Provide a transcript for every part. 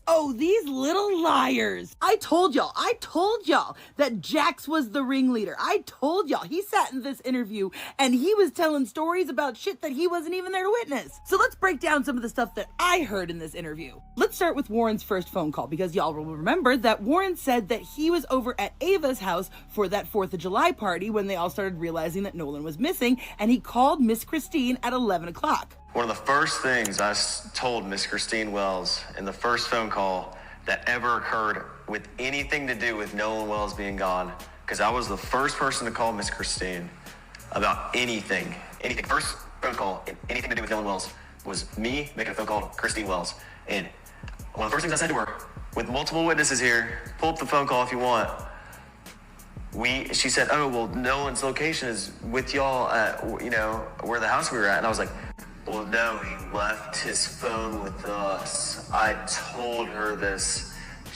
Oh, these little liars. I told y'all that Jax was the ringleader. I told y'all. He sat in this interview and he was telling stories about shit that he wasn't even there to witness. So let's break down some of the stuff that I heard in this interview. Let's start with Warren's first phone call, because y'all will remember that Warren said that he was over at Ava's house for that 4th of July party when they all started realizing that Nolan was missing, and he called Miss Christine at 11 o'clock. One of the first things I told Miss Christine Wells in the first phone call that ever occurred with anything to do with Nolan Wells being gone, because I was the first person to call Miss Christine about anything. First phone call, anything to do with Nolan Wells, was me making a phone call to Christine Wells. And one of the first things I said to her, with multiple witnesses here, pull up the phone call if you want. She said, oh, well, Nolan's location is with y'all at, where the house we were at. And I was like, well, no, he left his phone with us. I told her this.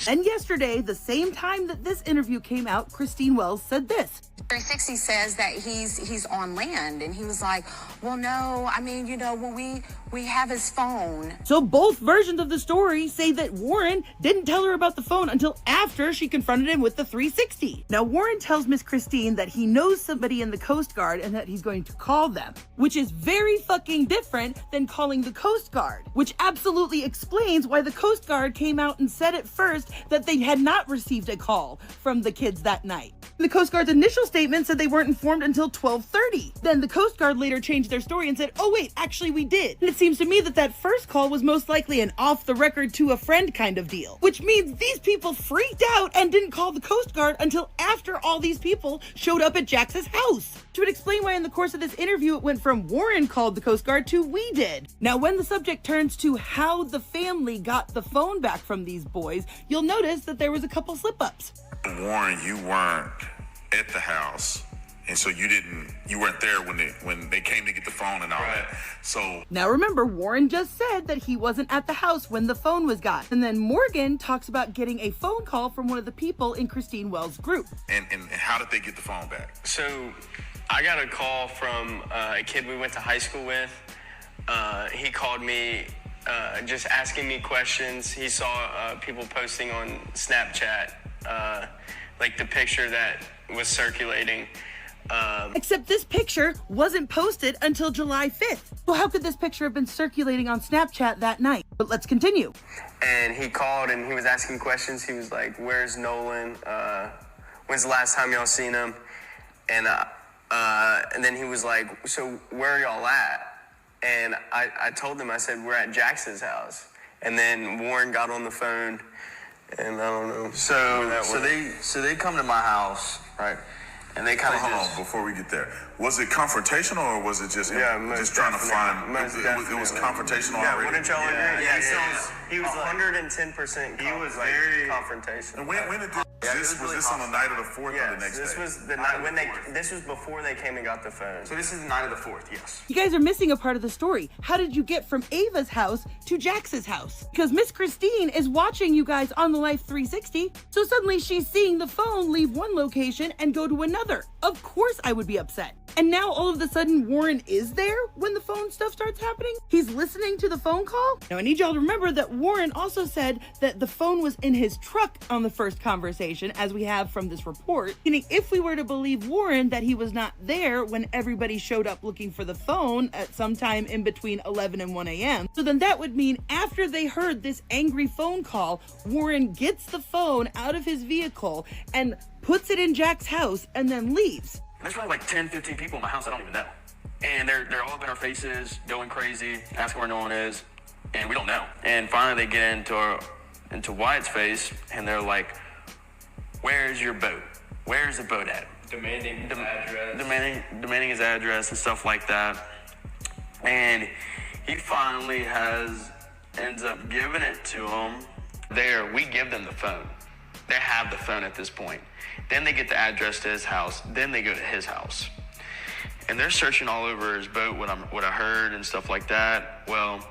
And yesterday, the same time that this interview came out, Christine Wells said this. 360 says that he's on land, and he was like, well, no, I mean, when we have his phone. So both versions of the story say that Warren didn't tell her about the phone until after she confronted him with the 360. Now, Warren tells Miss Christine that he knows somebody in the Coast Guard and that he's going to call them, which is very fucking different than calling the Coast Guard, which absolutely explains why the Coast Guard came out and said at first that they had not received a call from the kids that night. The Coast Guard's initial statement said they weren't informed until 12:30. Then the Coast Guard later changed their story and said, oh wait, actually we did. And it seems to me that that first call was most likely an off the record to a friend kind of deal, which means these people freaked out and didn't call the Coast Guard until after all these people showed up at Jax's house. Which would explain why in the course of this interview it went from Warren called the Coast Guard to we did. Now, when the subject turns to how the family got the phone back from these boys, you'll notice that there was a couple slip-ups. Warren, you weren't at the house, and so you weren't there when they came to get the phone and all that. So now remember, Warren just said that he wasn't at the house when the phone was got. And then Morgan talks about getting a phone call from one of the people in Christine Wells' group. And how did they get the phone back? So I got a call from a kid we went to high school with. He called me just asking me questions. He saw people posting on Snapchat, like the picture that was circulating. Except this picture wasn't posted until July 5th. So how could this picture have been circulating on Snapchat that night? But let's continue. And he called and he was asking questions. He was like, where's Nolan? When's the last time y'all seen him? And then he was like, so where are y'all at? And I told him, I said, we're at Jax's house. And then Warren got on the phone, and I don't know. So they come to my house, right? And they kind of hold on before we get there. Was it confrontational or was it just just trying to find? It was confrontational already. Wouldn't y'all agree? He was 110%. He was very confrontational. And when did was this on the night of the 4th or the next day? This was the night when this was before they came and got the phone. So this is the night of the 4th, yes. You guys are missing a part of the story. How did you get from Ava's house to Jax's house? Because Miss Christine is watching you guys on the Life 360, so suddenly she's seeing the phone leave one location and go to another. Of course I would be upset. And now all of a sudden Warren is there when the phone stuff starts happening? He's listening to the phone call? Now I need y'all to remember that Warren also said that the phone was in his truck on the first conversation, as we have from this report. Meaning if we were to believe Warren that he was not there when everybody showed up looking for the phone at some time in between 11 and 1 a.m. So then that would mean after they heard this angry phone call, Warren gets the phone out of his vehicle and puts it in Jax's house and then leaves. There's probably like 10, 15 people in my house I don't even know. And they're all up in our faces, going crazy, asking where Nolan is, and we don't know. And finally they get into Wyatt's face, and they're like, where's your boat? Where's the boat at? Demanding his address. Demanding his address and stuff like that. And he finally ends up giving it to him. We give them the phone. They have the phone at this point. Then they get the address to his house. Then they go to his house. And they're searching all over his boat, what I heard and stuff like that. Well,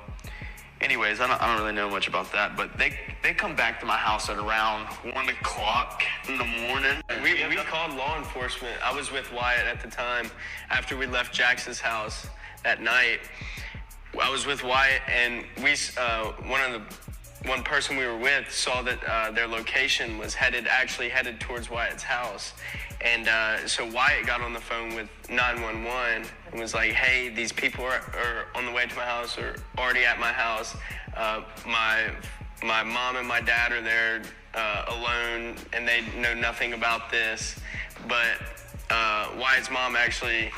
anyways, I don't really know much about that, but they come back to my house at around 1 o'clock in the morning. We called law enforcement. I was with Wyatt at the time after we left Jax's house that night. I was with Wyatt, and one person we were with saw that their location was actually headed towards Wyatt's house. And so Wyatt got on the phone with 911 and was like, hey, these people are on the way to my house or already at my house. My mom and my dad are there alone and they know nothing about this. But Wyatt's mom actually,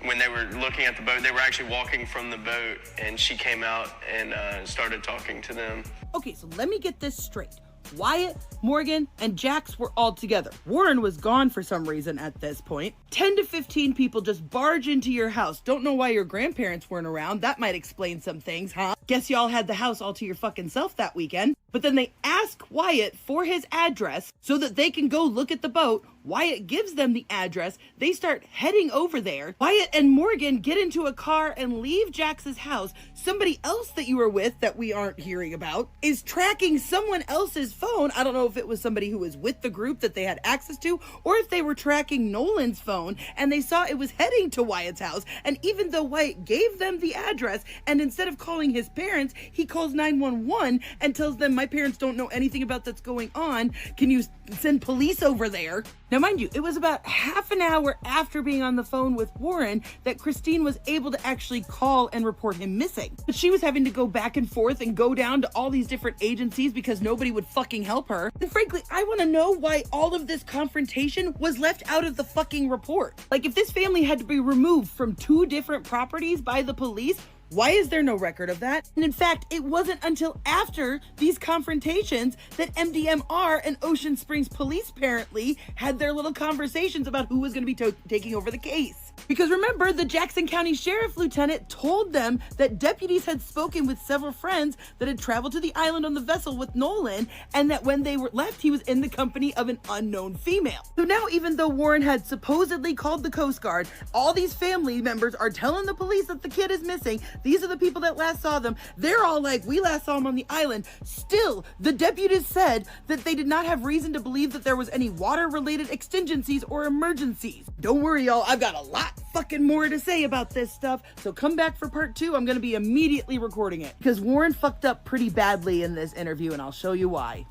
when they were looking at the boat, they were actually walking from the boat and she came out and started talking to them. Okay, so let me get this straight. Wyatt, Morgan, and Jax were all together. Warren was gone for some reason at this point. 10 to 15 people just barge into your house. Don't know why your grandparents weren't around. That might explain some things, huh? Guess y'all had the house all to your fucking self that weekend. But then they ask Wyatt for his address so that they can go look at the boat. Wyatt gives them the address. They start heading over there. Wyatt and Morgan get into a car and leave Jax's house. Somebody else that you were with that we aren't hearing about is tracking someone else's phone. I don't know if it was somebody who was with the group that they had access to, or if they were tracking Nolan's phone and they saw it was heading to Wyatt's house. And even though Wyatt gave them the address, and instead of calling his parents, he calls 911 and tells them, my parents don't know anything about that's going on. Can you send police over there? Now, mind you, it was about half an hour after being on the phone with Warren that Christine was able to actually call and report him missing. But she was having to go back and forth and go down to all these different agencies because nobody would fucking help her. And frankly, I want to know why all of this confrontation was left out of the fucking report. Like, if this family had to be removed from 2 different properties by the police, why is there no record of that? And in fact, it wasn't until after these confrontations that MDMR and Ocean Springs Police apparently had their little conversations about who was going to be taking over the case. Because remember, the Jackson County Sheriff Lieutenant told them that deputies had spoken with several friends that had traveled to the island on the vessel with Nolan, and that when they were left, he was in the company of an unknown female. So now, even though Warren had supposedly called the Coast Guard, all these family members are telling the police that the kid is missing. These are the people that last saw them. They're all like, we last saw him on the island. Still, the deputies said that they did not have reason to believe that there was any water-related exigencies or emergencies. Don't worry, y'all. I've got a lot fucking more to say about this stuff, so come back for part 2. I'm gonna be immediately recording it because Warren fucked up pretty badly in this interview, and I'll show you why.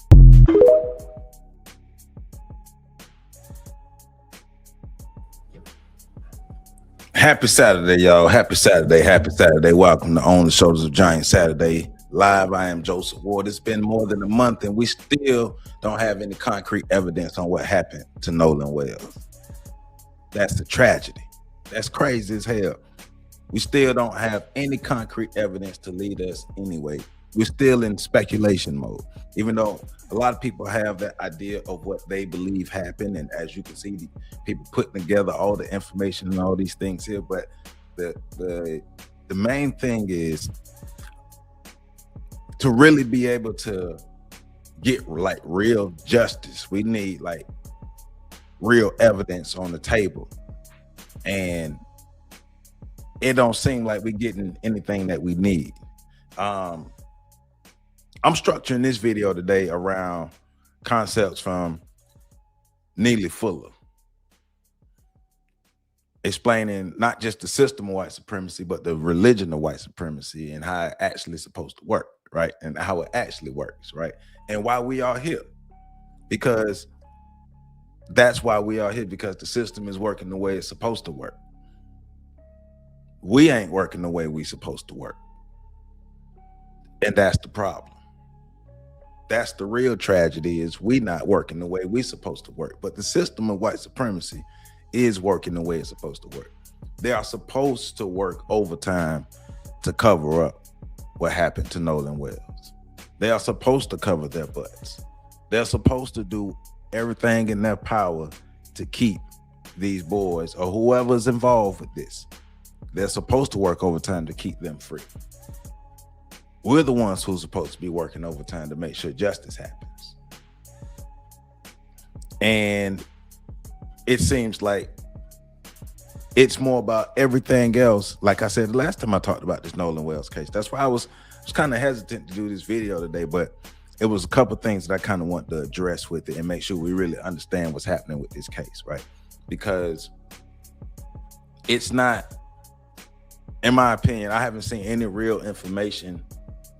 Happy Saturday, y'all. Happy Saturday. Happy Saturday. Welcome to On the Shoulders of Giant Saturday Live. I am Joseph Ward. It's been more than a month, and we still don't have any concrete evidence on what happened to Nolan Wells. That's the tragedy. That's crazy as hell. We still don't have any concrete evidence to lead us anyway. We're still in speculation mode, even though a lot of people have that idea of what they believe happened. And as you can see, the people putting together all the information and all these things here. But the main thing is to really be able to get like real justice. We need like real evidence on the table. And it don't seem like we're getting anything that we need. I'm structuring this video today around concepts from Neely Fuller, explaining not just the system of white supremacy, but the religion of white supremacy and how it actually is supposed to work, right? And how it actually works, right? And why we are here. Because that's why we are here, because the system is working the way it's supposed to work. We ain't working the way we supposed to work. And that's the problem. That's the real tragedy, is we not working the way we supposed to work. But the system of white supremacy is working the way it's supposed to work. They are supposed to work overtime to cover up what happened to Nolan Wells. They are supposed to cover their butts. They're supposed to do everything in their power to keep these boys or whoever's involved with this. They're supposed to work overtime to keep them free. We're the ones who's supposed to be working overtime to make sure justice happens. And it seems like it's more about everything else. Like I said, the last time I talked about this Nolan Wells case, that's why I was kind of hesitant to do this video today, but it was a couple things that I kind of want to address with it and make sure we really understand what's happening with this case, right? Because it's not, in my opinion, I haven't seen any real information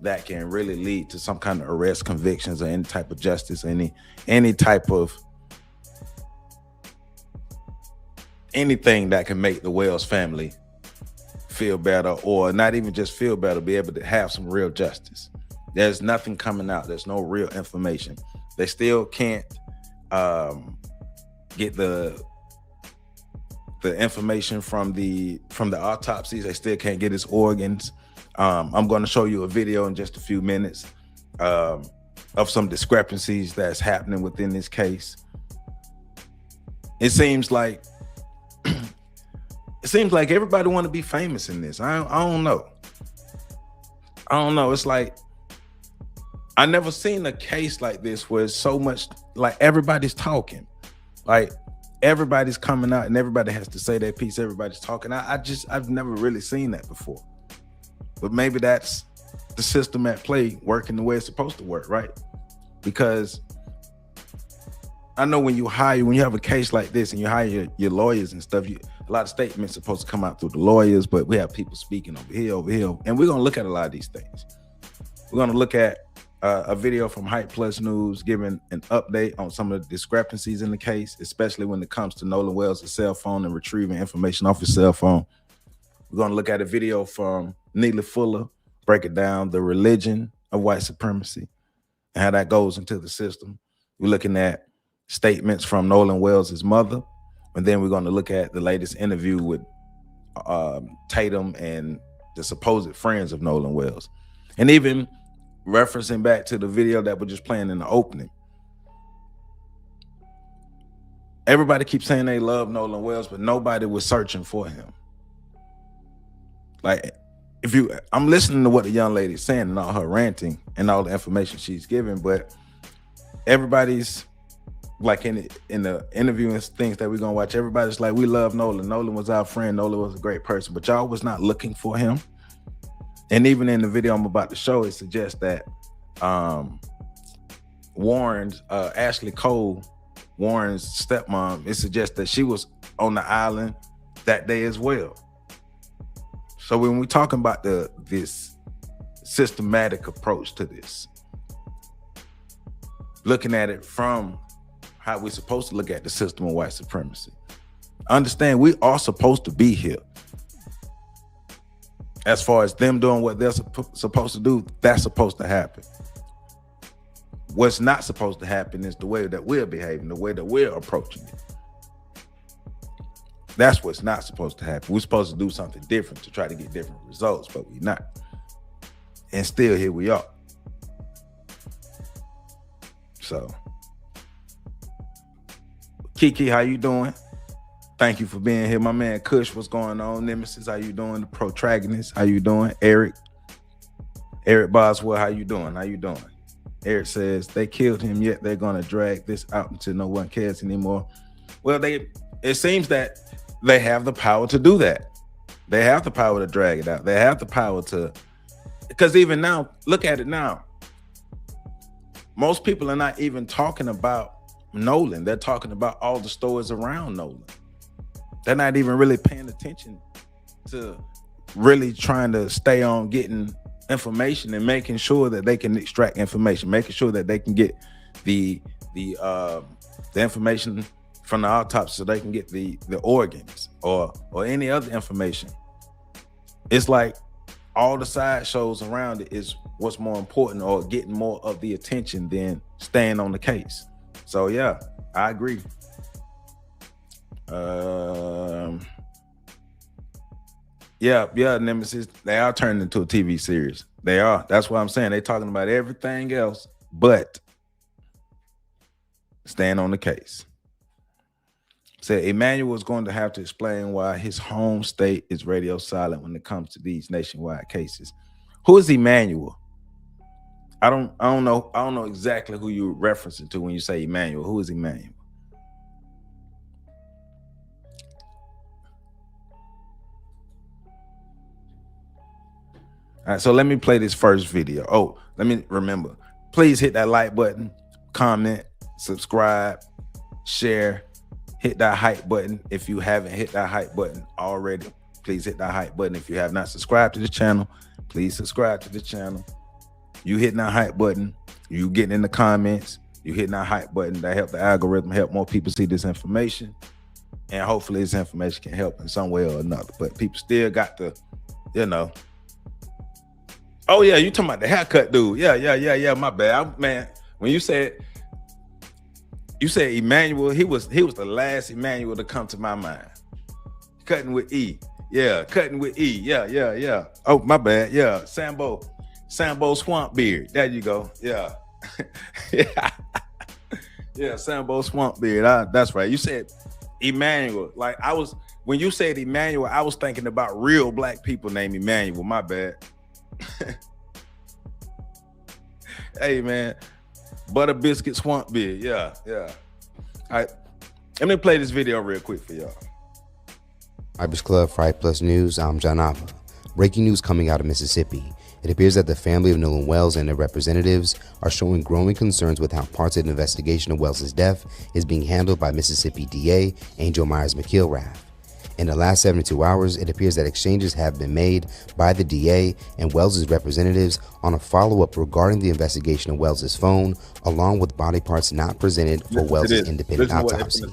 that can really lead to some kind of arrest, convictions, or any type of justice, any type of anything that can make the Wells family feel better, or not even just feel better, be able to have some real justice. There's nothing coming out. There's no real information. They still can't get the information from the autopsies. They still can't get his organs. I'm going to show you a video in just a few minutes of some discrepancies that's happening within this case. It seems like everybody want to be famous in this. I don't know. It's like I never seen a case like this where it's so much like everybody's talking, like everybody's coming out and everybody has to say their piece. Everybody's talking. I've never really seen that before. But maybe that's the system at play working the way it's supposed to work, right? Because I know when you have a case like this and you hire your lawyers and stuff, a lot of statements supposed to come out through the lawyers, but we have people speaking over here, and we're gonna look at a lot of these things. We're gonna look at a video from Hype Plus News giving an update on some of the discrepancies in the case, especially when it comes to Nolan Wells' cell phone and retrieving information off his cell phone. We're gonna look at a video from Neely Fuller, breaking down the religion of white supremacy and how that goes into the system. We're looking at statements from Nolan Wells' mother, and then we're going to look at the latest interview with Tatum and the supposed friends of Nolan Wells, and even referencing back to the video that we're just playing in the opening. Everybody keeps saying they love Nolan Wells, but nobody was searching for him. Like, I'm listening to what the young lady's saying and all her ranting and all the information she's giving, but everybody's like in the interview and things that we're gonna watch, everybody's like, we love Nolan. Nolan was our friend. Nolan was a great person, but y'all was not looking for him. And even in the video I'm about to show, it suggests that Warren's Ashley Cole, Warren's stepmom, it suggests that she was on the island that day as well. So when we're talking about this systematic approach to this, looking at it from how we're supposed to look at the system of white supremacy, understand we are supposed to be here. As far as them doing what they're supposed to do, that's supposed to happen. What's not supposed to happen is the way that we're behaving, the way that we're approaching it. That's what's not supposed to happen. We're supposed to do something different to try to get different results, but we're not. And still here we are. So, Kiki, how you doing? Thank you for being here. My man Kush, what's going on? Nemesis, how you doing? The Protagonist, how you doing? Eric Boswell, how you doing? How you doing? Eric says, they killed him, yet they're gonna drag this out until no one cares anymore. Well, it seems that they have the power to do that. They have the power to drag it out. They have the power to, because even now, look at it now. Most people are not even talking about Nolan. They're talking about all the stories around Nolan. They're not even really paying attention to really trying to stay on getting information and making sure that they can extract information, making sure that they can get the information from the autopsy so they can get the organs or any other information. It's like all the side shows around it is what's more important, or getting more of the attention than staying on the case. So yeah, I agree. Yeah, Nemesis, they are turning into a TV series. They are. That's what I'm saying. They're talking about everything else but staying on the case. Said Emmanuel is going to have to explain why his home state is radio silent when it comes to these nationwide cases. Who is Emmanuel? I don't know exactly who you're referencing to when you say Emmanuel. Who is Emmanuel? All right, so let me play this first video. Oh, let me remember. Please hit that like button, comment, subscribe, share, hit that hype button. If you haven't hit that hype button already, please hit that hype button. If you have not subscribed to the channel, please subscribe to the channel. you hitting that hype button, you getting in the comments, you hitting that hype button, that help the algorithm, help more people see this information. And hopefully this information can help in some way or another. But people still got to, you know. Oh yeah, you talking about the haircut dude. Yeah, my bad. Man, when you said Emmanuel, he was the last Emmanuel to come to my mind. Cutting with E. Yeah, cutting with E. Yeah. Oh, my bad. Yeah, Sambo Swamp Beard. There you go. Yeah. Yeah, Sambo Swamp Beard. That's right. You said Emmanuel. Like when you said Emmanuel, I was thinking about real black people named Emmanuel. My bad. Hey man, Butter Biscuit Swamp Beard. Yeah. All right, let me play this video real quick for y'all. Ibis Club Friday Plus News. I'm John Alva. Breaking news coming out of Mississippi. It appears that the family of Nolan Wells and their representatives are showing growing concerns with how parts of the investigation of Wells' death is being handled by Mississippi DA Angel Myers McIlrath. In the last 72 hours, it appears that exchanges have been made by the DA and Wells' representatives on a follow-up regarding the investigation of Wells' phone, along with body parts not presented for Wells' independent autopsy.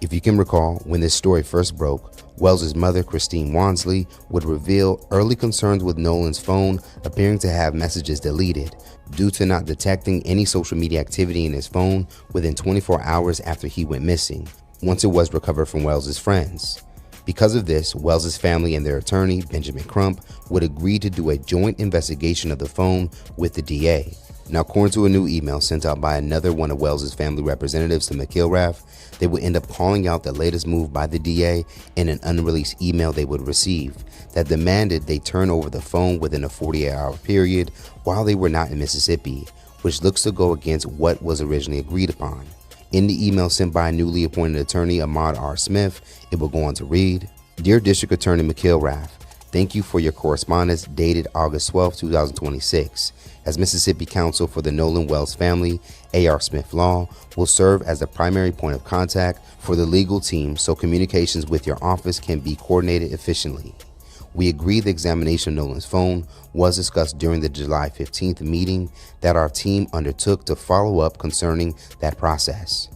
If you can recall, when this story first broke, Wells' mother, Christine Wansley, would reveal early concerns with Nolan's phone appearing to have messages deleted due to not detecting any social media activity in his phone within 24 hours after he went missing, once it was recovered from Wells' friends. Because of this, Wells' family and their attorney, Benjamin Crump, would agree to do a joint investigation of the phone with the DA. Now, according to a new email sent out by another one of Wells' family representatives to McIlrath, they would end up calling out the latest move by the DA in an unreleased email they would receive that demanded they turn over the phone within a 48-hour period while they were not in Mississippi, which looks to go against what was originally agreed upon. In the email sent by newly appointed attorney Ahmad R. Smith, it will go on to read, "Dear District Attorney McIlrath, thank you for your correspondence dated August 12, 2026. As Mississippi counsel for the Nolan Wells family, A.R. Smith Law will serve as the primary point of contact for the legal team so communications with your office can be coordinated efficiently. We agree the examination of Nolan's phone was discussed during the July 15th meeting that our team undertook to follow up concerning that process.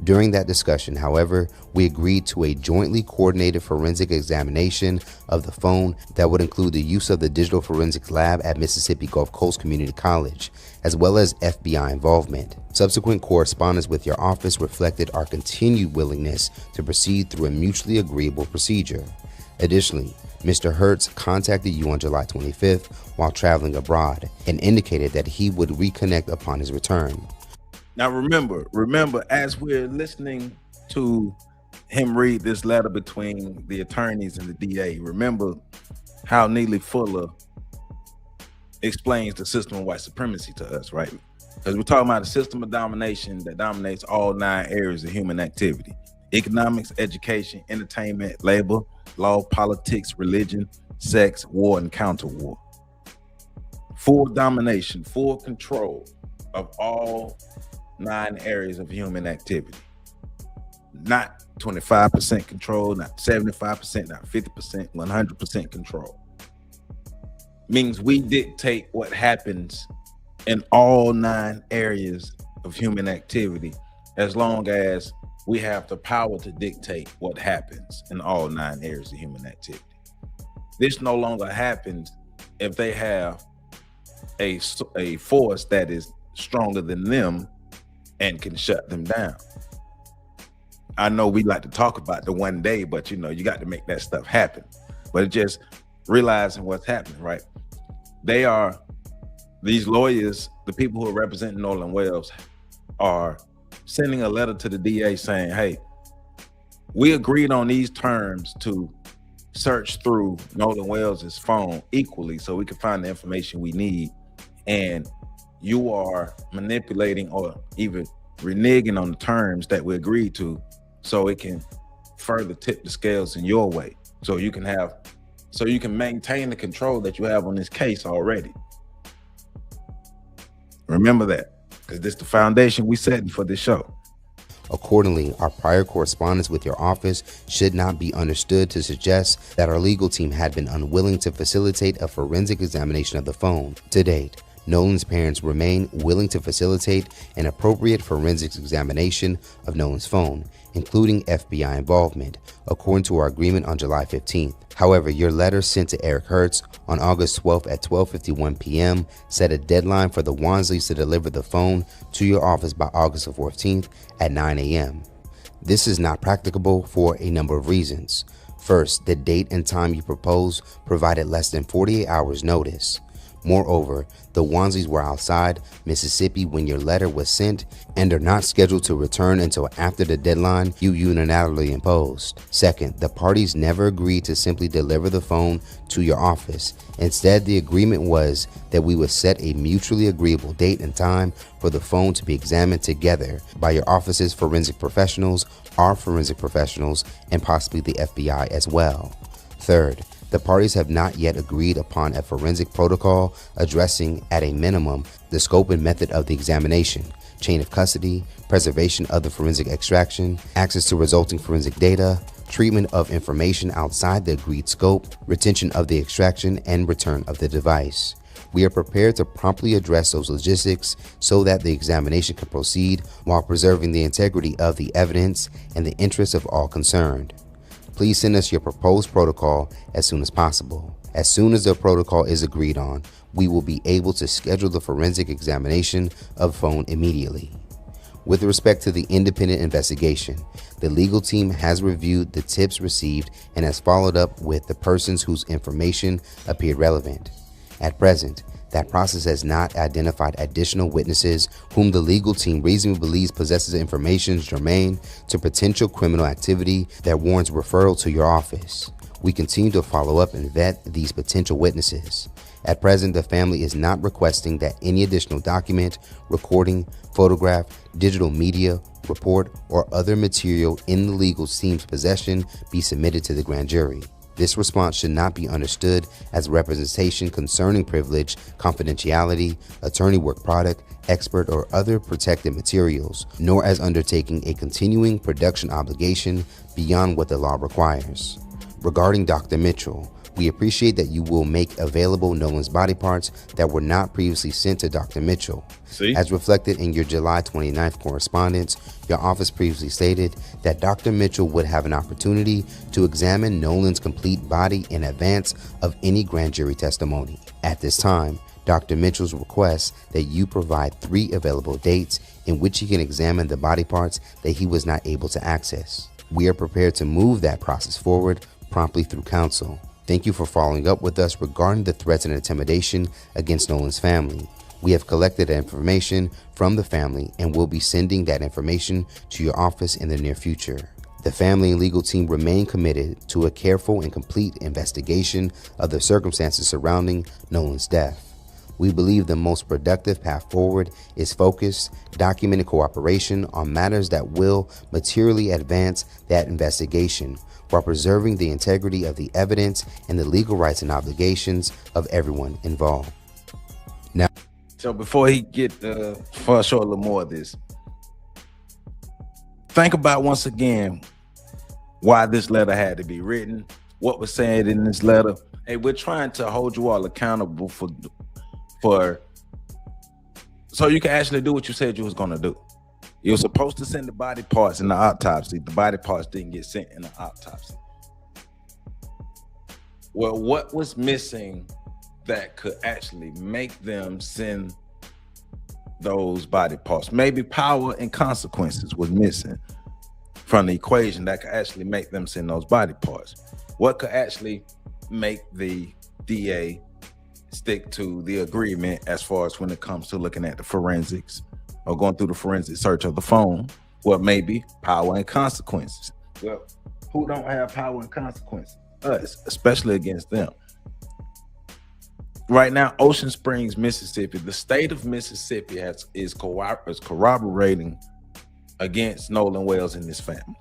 During that discussion, however, we agreed to a jointly coordinated forensic examination of the phone that would include the use of the digital forensics lab at Mississippi Gulf Coast Community College, as well as FBI involvement. Subsequent correspondence with your office reflected our continued willingness to proceed through a mutually agreeable procedure. Additionally, Mr. Hertz contacted you on July 25th while traveling abroad and indicated that he would reconnect upon his return." Now remember, as we're listening to him read this letter between the attorneys and the DA, remember how Neely Fuller explains the system of white supremacy to us, right? Because we're talking about a system of domination that dominates all 9 areas of human activity: economics, education, entertainment, labor, law, politics, religion, sex, war, and counter-war. Full domination, full control of all 9 areas of human activity. Not 25% control, not 75%, not 50%, 100% control. Means we dictate what happens in all 9 areas of human activity, as long as we have the power to dictate what happens in all 9 areas of human activity. This no longer happens if they have a force that is stronger than them and can shut them down. I know we like to talk about the one day, but you got to make that stuff happen. But it's just realizing what's happening, right? These lawyers, the people who are representing Nolan Wells, are sending a letter to the DA saying, hey, we agreed on these terms to search through Nolan Wells' phone equally so we can find the information we need. And you are manipulating or even reneging on the terms that we agreed to so it can further tip the scales in your way. So you can maintain the control that you have on this case already. Remember that, because this is the foundation we setting for this show. Accordingly, our prior correspondence with your office should not be understood to suggest that our legal team had been unwilling to facilitate a forensic examination of the phone. To date, Nolan's parents remain willing to facilitate an appropriate forensics examination of Nolan's phone, including FBI involvement, according to our agreement on July 15th. However, your letter sent to Eric Hertz on August 12th at 12:51 p.m. set a deadline for the Wansleys to deliver the phone to your office by August 14th at 9 a.m. This is not practicable for a number of reasons. First, the date and time you propose provided less than 48 hours notice. Moreover, the Wansleys were outside Mississippi when your letter was sent and are not scheduled to return until after the deadline you unilaterally imposed. Second, the parties never agreed to simply deliver the phone to your office. Instead, the agreement was that we would set a mutually agreeable date and time for the phone to be examined together by your office's forensic professionals, our forensic professionals, and possibly the FBI as well. Third, the parties have not yet agreed upon a forensic protocol addressing, at a minimum, the scope and method of the examination, chain of custody, preservation of the forensic extraction, access to resulting forensic data, treatment of information outside the agreed scope, retention of the extraction, and return of the device. We are prepared to promptly address those logistics so that the examination can proceed while preserving the integrity of the evidence and the interests of all concerned. Please send us your proposed protocol as soon as possible. As soon as the protocol is agreed on, we will be able to schedule the forensic examination of the phone immediately. With respect to the independent investigation, the legal team has reviewed the tips received and has followed up with the persons whose information appeared relevant. At present, that process has not identified additional witnesses whom the legal team reasonably believes possesses information germane to potential criminal activity that warrants referral to your office. We continue to follow up and vet these potential witnesses. At present, the family is not requesting that any additional document, recording, photograph, digital media, report, or other material in the legal team's possession be submitted to the grand jury. This response should not be understood as representation concerning privilege, confidentiality, attorney work product, expert, or other protected materials, nor as undertaking a continuing production obligation beyond what the law requires. Regarding Dr. Mitchell, we appreciate that you will make available Nolan's body parts that were not previously sent to Dr. Mitchell. As reflected in your July 29th correspondence, your office previously stated that Dr. Mitchell would have an opportunity to examine Nolan's complete body in advance of any grand jury testimony. At this time, Dr. Mitchell's requests that you provide 3 available dates in which he can examine the body parts that he was not able to access. We are prepared to move that process forward promptly through counsel. Thank you for following up with us regarding the threats and intimidation against Nolan's family. We have collected information from the family and will be sending that information to your office in the near future. The family and legal team remain committed to a careful and complete investigation of the circumstances surrounding Nolan's death. We believe the most productive path forward is focused, documented cooperation on matters that will materially advance that investigation while preserving the integrity of the evidence and the legal rights and obligations of everyone involved. Now, so before he get before I show a little more of this, think about once again why this letter had to be written, what was said in this letter. Hey, we're trying to hold you all accountable for so you can actually do what you said you was going to do. You were supposed to send the body parts in the autopsy. The body parts didn't get sent in the autopsy. Well, what was missing that could actually make them send those body parts? Maybe power and consequences was missing from the equation that could actually make them send those body parts. What could actually make the DA stick to the agreement as far as when it comes to looking at the forensics or going through the forensic search of the phone? Well, maybe power and consequences. Well, who don't have power and consequences? Us, especially against them. Right now, Ocean Springs, Mississippi, the state of Mississippi is corroborating against Nolan Wells and his family.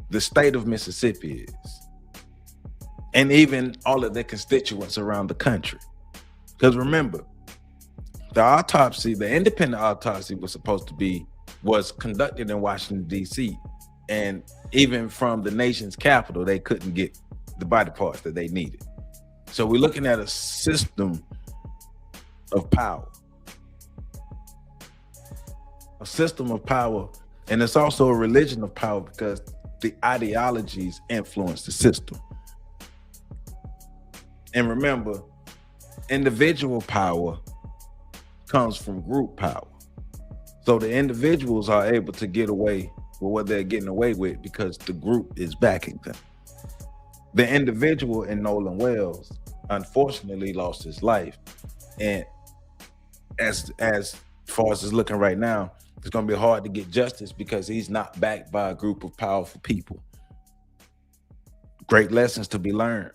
The state of Mississippi is. And even all of their constituents around the country. Because remember, the autopsy, the independent autopsy was conducted in Washington, D.C. And even from the nation's capital, they couldn't get the body parts that they needed. So we're looking at a system of power. A system of power, and it's also a religion of power because the ideologies influence the system. And remember, individual power comes from group power. So the individuals are able to get away with what they're getting away with because the group is backing them. The individual in Nolan Wells unfortunately lost his life. And as far as it's looking right now, it's going to be hard to get justice because he's not backed by a group of powerful people. Great lessons to be learned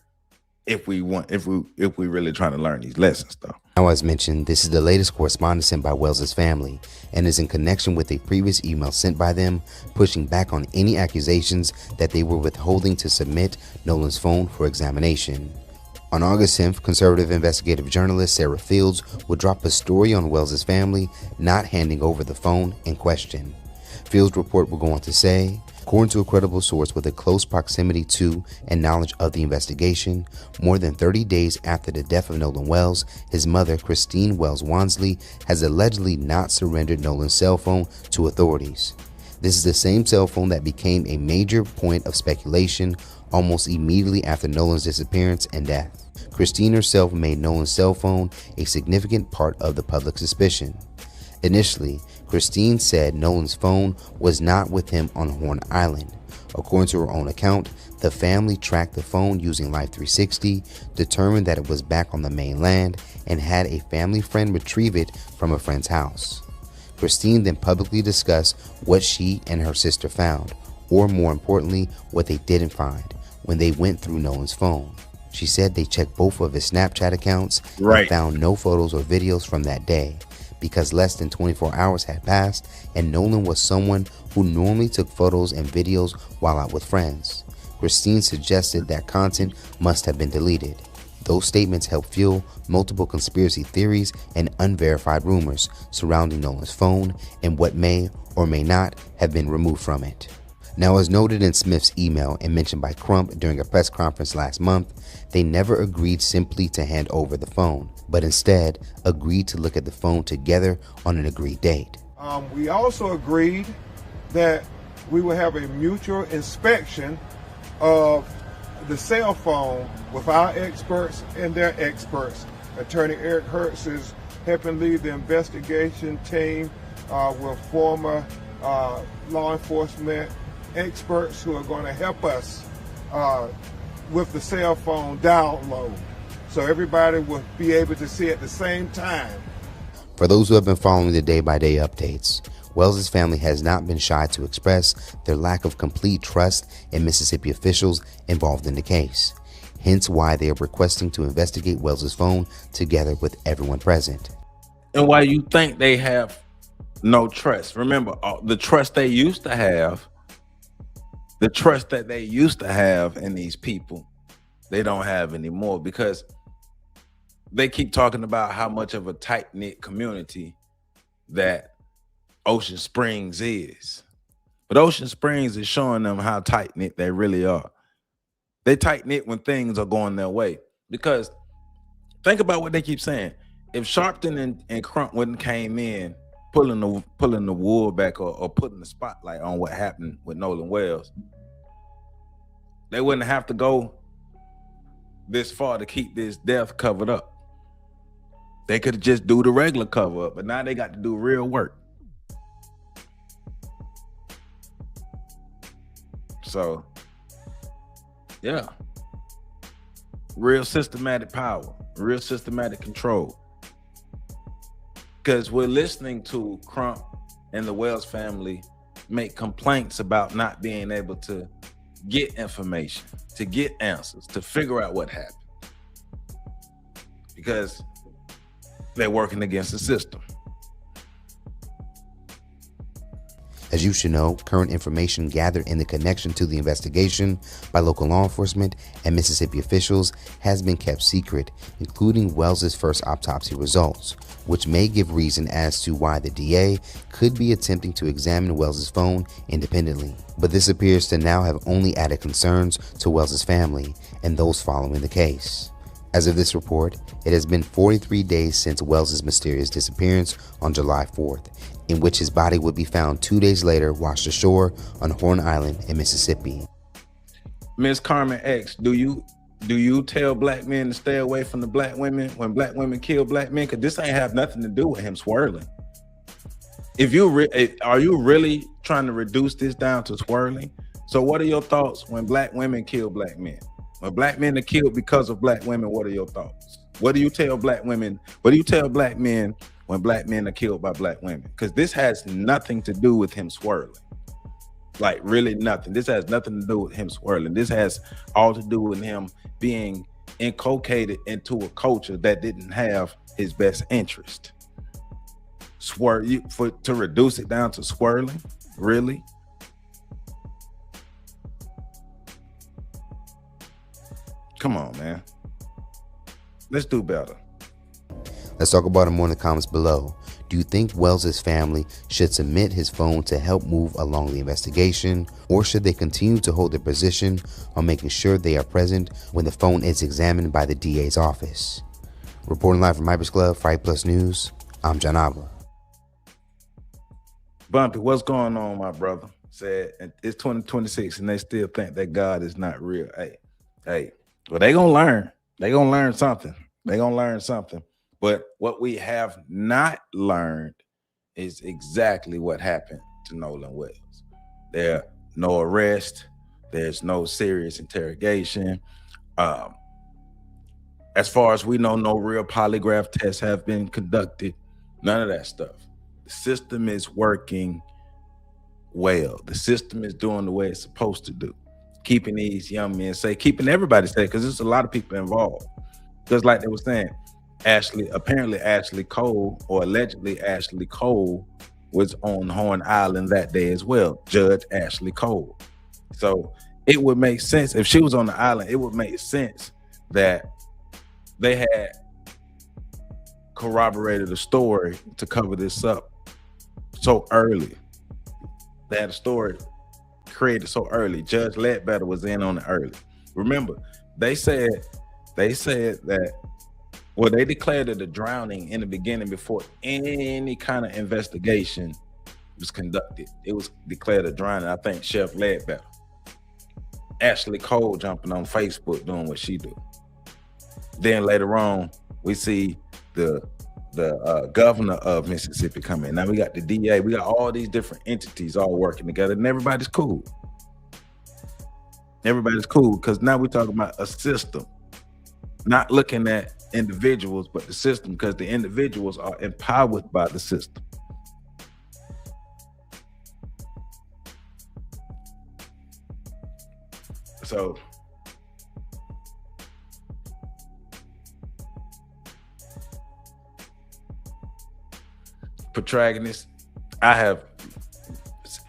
if we really trying to learn these lessons, though. Now, as mentioned, this is the latest correspondence sent by Wells's family and is in connection with a previous email sent by them pushing back on any accusations that they were withholding to submit Nolan's phone for examination. On August 10th, conservative investigative journalist Sarah Fields would drop a story on Wells's family not handing over the phone in question. Fields' report will go on to say, according to a credible source with a close proximity to and knowledge of the investigation, more than 30 days after the death of Nolan Wells, his mother, Christine Wells Wansley, has allegedly not surrendered Nolan's cell phone to authorities. This is the same cell phone that became a major point of speculation almost immediately after Nolan's disappearance and death. Christine herself made Nolan's cell phone a significant part of the public suspicion. Initially, Christine said Nolan's phone was not with him on Horn Island. According to her own account, the family tracked the phone using Life 360, determined that it was back on the mainland, and had a family friend retrieve it from a friend's house. Christine then publicly discussed what she and her sister found, or more importantly, what they didn't find when they went through Nolan's phone. She said they checked both of his Snapchat accounts and found no photos or videos from that day, because less than 24 hours had passed and Nolan was someone who normally took photos and videos while out with friends. Christine suggested that content must have been deleted. Those statements helped fuel multiple conspiracy theories and unverified rumors surrounding Nolan's phone and what may or may not have been removed from it. Now, as noted in Smith's email and mentioned by Crump during a press conference last month, they never agreed simply to hand over the phone, but instead agreed to look at the phone together on an agreed date. We also agreed that we would have a mutual inspection of the cell phone with our experts and their experts. Attorney Eric Hertz is helping lead the investigation team with former law enforcement experts who are going to help us with the cell phone download, so everybody will be able to see at the same time. For those who have been following the day-by-day updates, Wells's family has not been shy to express their lack of complete trust in Mississippi officials involved in the case, hence why they are requesting to investigate Wells's phone together with everyone present. And why you think they have no trust? Remember, the trust they used to have, the trust that they used to have in these people, they don't have anymore, because they keep talking about how much of a tight-knit community that Ocean Springs is. But Ocean Springs is showing them how tight-knit they really are. They tight-knit when things are going their way. Because think about what they keep saying. If Sharpton and Crump wouldn't came in pulling the wool back or putting the spotlight on what happened with Nolan Wells, they wouldn't have to go this far to keep this death covered up. They could just do the regular cover up, but now they got to do real work. So, yeah, real systematic power, real systematic control. Because we're listening to Crump and the Wells family make complaints about not being able to get information, to get answers, to figure out what happened, because they're working against the system. As you should know, current information gathered in the connection to the investigation by local law enforcement and Mississippi officials has been kept secret, including Wells's first autopsy results, which may give reason as to why the DA could be attempting to examine Wells's phone independently. But this appears to now have only added concerns to Wells's family and those following the case. As of this report, it has been 43 days since Wells' mysterious disappearance on July 4th, in which his body would be found 2 days later washed ashore on Horn Island in Mississippi. Miss Carmen X, do you tell black men to stay away from the black women when black women kill black men? Because this ain't have nothing to do with him swirling. If you are you really trying to reduce this down to swirling? So what are your thoughts when black women kill black men? When black men are killed because of black women, what are your thoughts? What do you tell black women? What do you tell black men when black men are killed by black women? Because this has nothing to do with him swirling. Like really nothing. This has nothing to do with him swirling. This has all to do with him being inculcated into a culture that didn't have his best interest. To reduce it down to swirling, really? Come on, man. Let's do better. Let's talk about it more in the comments below. Do you think Wells' family should submit his phone to help move along the investigation, or should they continue to hold their position on making sure they are present when the phone is examined by the DA's office? Reporting live from Hypers Club, Fight Plus News, I'm John Abba. Bumpy, what's going on, my brother? Said it's 2026 and they still think that God is not real. Hey, well, they gonna learn. They gonna learn something. They gonna learn something. But what we have not learned is exactly what happened to Nolan Wells. There no arrest. There's no serious interrogation. As far as we know, no real polygraph tests have been conducted. None of that stuff. The system is working well. The system is doing the way it's supposed to do. Keeping these young men safe, keeping everybody safe, because there's a lot of people involved. Just like they were saying, apparently Ashley Cole, or allegedly Ashley Cole, was on Horn Island that day as well, Judge Ashley Cole. So it would make sense, if she was on the island, it would make sense that they had corroborated a story to cover this up so early. They had a story created so early. Judge Ledbetter was in on it early. Remember, they said that, well, they declared it a drowning in the beginning before any kind of investigation was conducted. It was declared a drowning. I think Chef Ledbetter. Ashley Cole jumping on Facebook doing what she do. Then later on, we see the governor of Mississippi come in. Now we got the DA. We got all these different entities all working together, and everybody's cool. Everybody's cool because now we're talking about a system, not looking at individuals, but the system, because the individuals are empowered by the system. So protagonist, I have,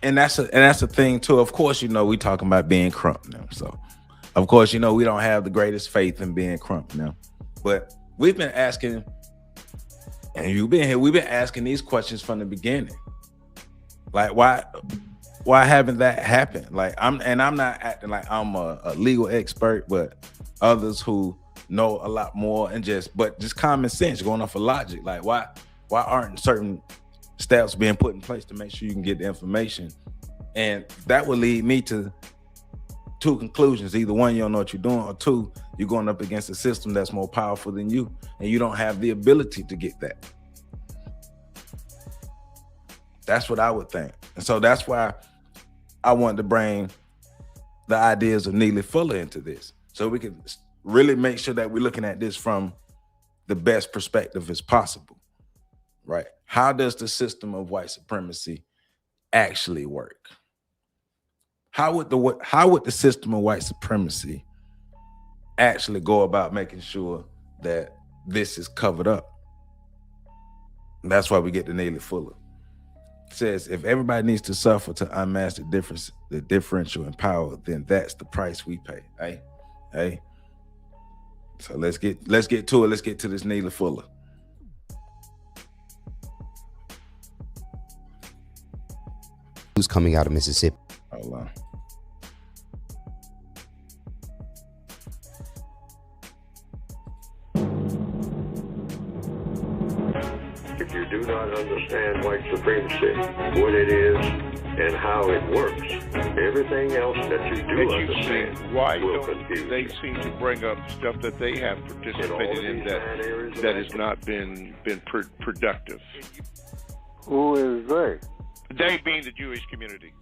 and that's a thing too. Of course, you know, we talking about being Crump now. So of course, you know, we don't have the greatest faith in being Crump now. But we've been asking, and you've been here, we've been asking these questions from the beginning. Like, why haven't that happened? Like, I'm not acting like I'm a legal expert, but others who know a lot more and just common sense, going off of logic. Like, why aren't certain steps being put in place to make sure you can get the information? And that would lead me to two conclusions. Either one, you don't know what you're doing, or two, you're going up against a system that's more powerful than you, and you don't have the ability to get that. That's what I would think. And so that's why I wanted to bring the ideas of Neely Fuller into this, so we can really make sure that we're looking at this from the best perspective as possible, right? How does the system of white supremacy actually work? How would the system of white supremacy actually go about making sure that this is covered up? And that's why we get to Neely Fuller. It says, if everybody needs to suffer to unmask the differential in power, then that's the price we pay. Hey. So let's get to it. Let's get to this Neely Fuller. Who's coming out of Mississippi? Hold on. understand white supremacy, what it is, and how it works, everything else that you do understand why will don't confuse they you. seem to bring up stuff that they have participated in that has not been productive? Who is they? They being the Jewish community,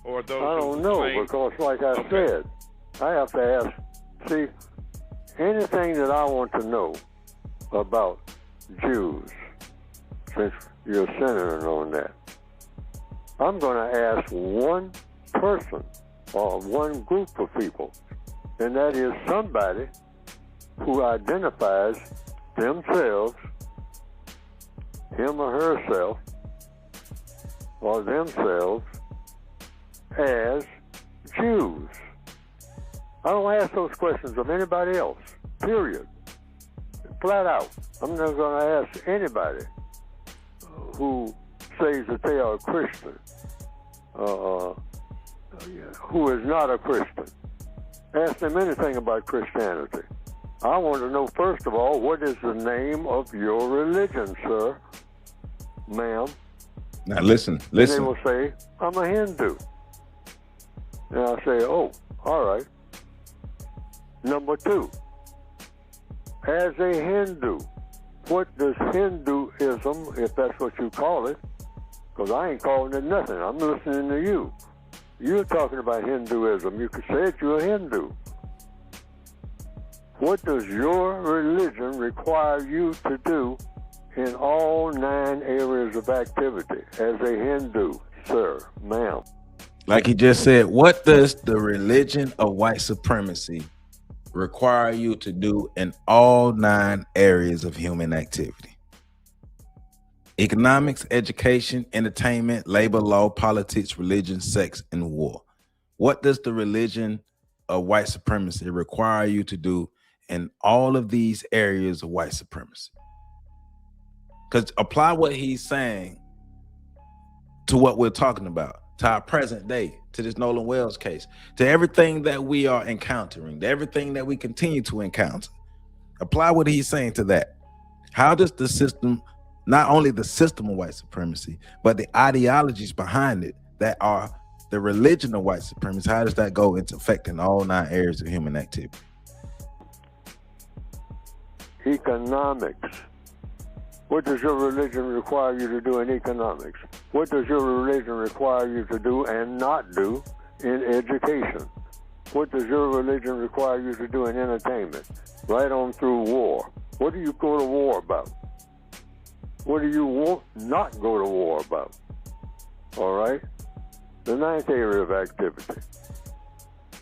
or those I don't know, because like I said, I have to ask, see, anything that I want to know about Jews, since you're centering on that, I'm going to ask one person or one group of people, and that is somebody who identifies themselves, him or herself, or themselves as Jews. I don't ask those questions of anybody else, period. Flat out. I'm not going to ask anybody who says that they are a Christian, who is not a Christian. Ask them anything about Christianity. I want to know, first of all, what is the name of your religion, sir, ma'am? Now listen. And they will say, I'm a Hindu. And I say, oh, all right. Number two, as a Hindu, what does Hinduism, if that's what you call it, because I ain't calling it nothing, I'm listening to you. You're talking about Hinduism. You could say it, you're a Hindu. What does your religion require you to do in all 9 areas of activity as a Hindu, sir, ma'am? Like he just said, what does the religion of white supremacy require you to do in all 9 areas of human activity? Economics, education, entertainment, labor, law, politics, religion, sex, and war. What does the religion of white supremacy require you to do in all of these areas of white supremacy? Because apply what he's saying to what we're talking about, to our present day, to this Nolan Wells case, to everything that we are encountering, to everything that we continue to encounter. Apply what he's saying to that. How does the system, not only the system of white supremacy, but the ideologies behind it that are the religion of white supremacy, how does that go into affecting all 9 areas of human activity? Economics. What does your religion require you to do in economics? What does your religion require you to do and not do in education? What does your religion require you to do in entertainment? Right on through war. What do you go to war about? What do you not go to war about? All right? The 9th area of activity.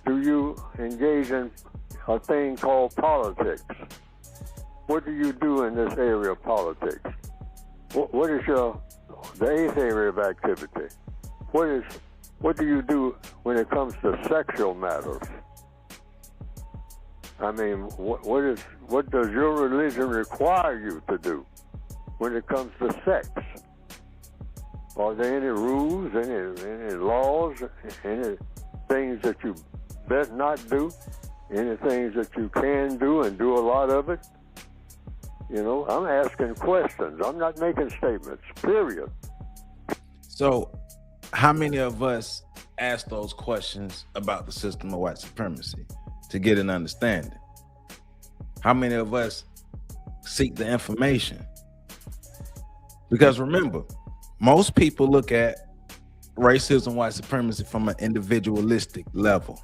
Do you engage in a thing called politics? What do you do in this area of politics? What is the 8th area of activity? What do you do when it comes to sexual matters? I mean, what does your religion require you to do when it comes to sex? Are there any rules, any laws, any things that you best not do? Any things that you can do and do a lot of it? You know, I'm asking questions. I'm not making statements, period. So how many of us ask those questions about the system of white supremacy to get an understanding? How many of us seek the information? Because remember, most people look at racism, white supremacy from an individualistic level.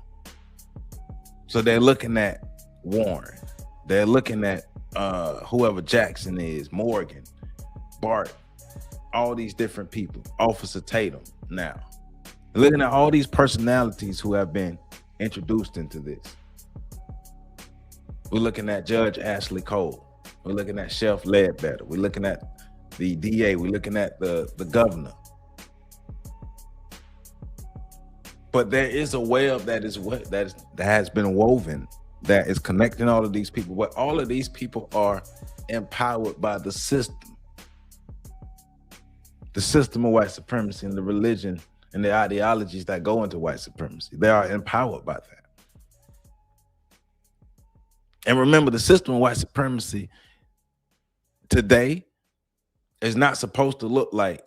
So they're looking at Warren. They're looking at whoever Jackson is, Morgan, Bart, all these different people, Officer Tatum now. Looking at all these personalities who have been introduced into this. We're looking at Judge Ashley Cole. We're looking at Sheriff Ledbetter. We're looking at the DA. We're looking at the governor. But there is a web that has been woven that is connecting all of these people. But all of these people are empowered by the system of white supremacy and the religion and the ideologies that go into white supremacy. They are empowered by that. And remember, the system of white supremacy today It's not supposed to look like,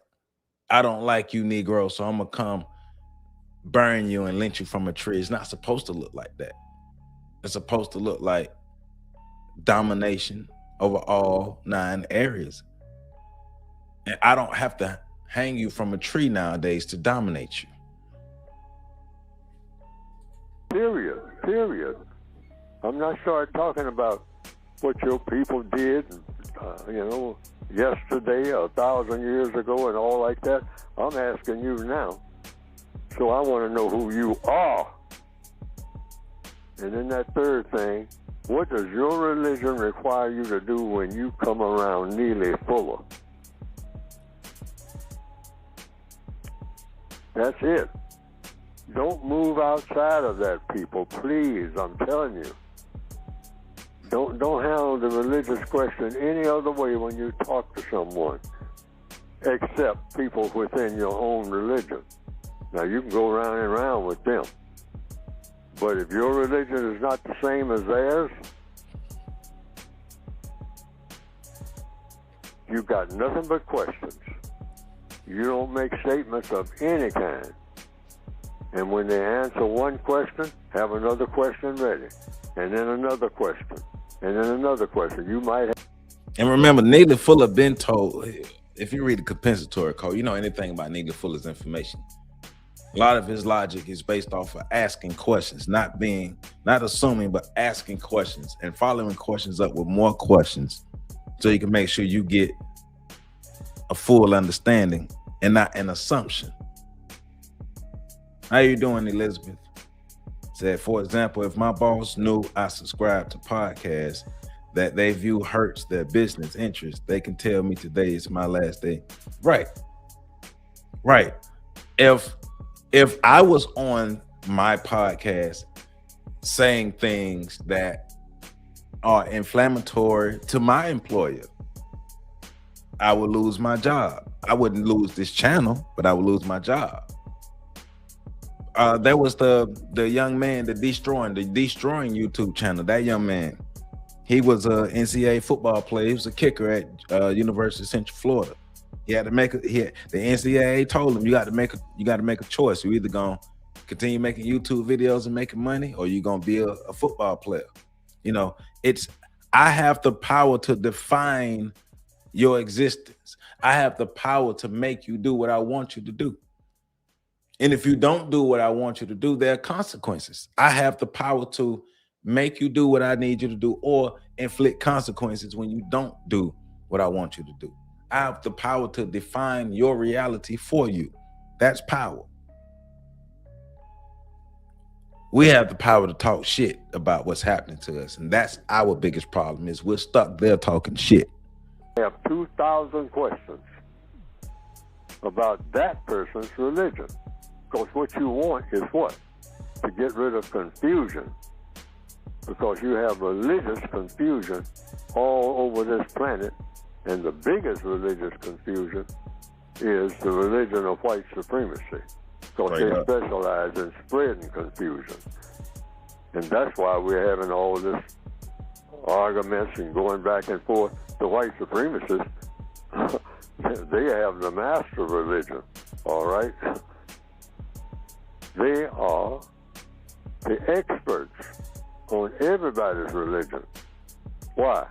I don't like you, Negro, so I'm gonna come burn you and lynch you from a tree. It's not supposed to look like that. It's supposed to look like domination over all 9 areas. And I don't have to hang you from a tree nowadays to dominate you. Period. I'm not starting talking about what your people did, yesterday, 1,000 years ago, and all like that. I'm asking you now. So I want to know who you are. And then that third thing, what does your religion require you to do when you come around Neely Fuller? That's it. Don't move outside of that, people, please. I'm telling you. Don't handle the religious question any other way when you talk to someone, except people within your own religion. Now, you can go round and round with them. But if your religion is not the same as theirs, you got nothing but questions. You don't make statements of any kind. And when they answer one question, have another question ready. And then another question. And then another question. You might have. And remember, Neely Fuller been told, if you read the compensatory code, you know anything about Neely Fuller's information. A lot of his logic is based off of asking questions, not assuming, but asking questions and following questions up with more questions so you can make sure you get a full understanding and not an assumption. How you doing, Elizabeth? Said, for example, if my boss knew I subscribe to podcasts that they view hurts their business interest, they can tell me today is my last day. Right. If I was on my podcast saying things that are inflammatory to my employer, I would lose my job. I wouldn't lose this channel, but I would lose my job. There was the young man, the Destroying YouTube channel. That young man, he was a NCAA football player. He was a kicker at University of Central Florida. He had to make the NCAA told him you got to make a choice. You're either gonna continue making YouTube videos and making money, or you're gonna be a football player. I have the power to define your existence. I have the power to make you do what I want you to do. And if you don't do what I want you to do, there are consequences. I have the power to make you do what I need you to do, or inflict consequences when you don't do what I want you to do. I have the power to define your reality for you. That's power. We have the power to talk shit about what's happening to us. And that's our biggest problem, is we're stuck there talking shit. I have 2,000 questions about that person's religion. Because what you want is what? To get rid of confusion. Because you have religious confusion all over this planet. And the biggest religious confusion is the religion of white supremacy. Because they specialize in spreading confusion. And that's why we're having all this arguments and going back and forth. The white supremacists, they have the master religion, all right? They are the experts on everybody's religion. Why?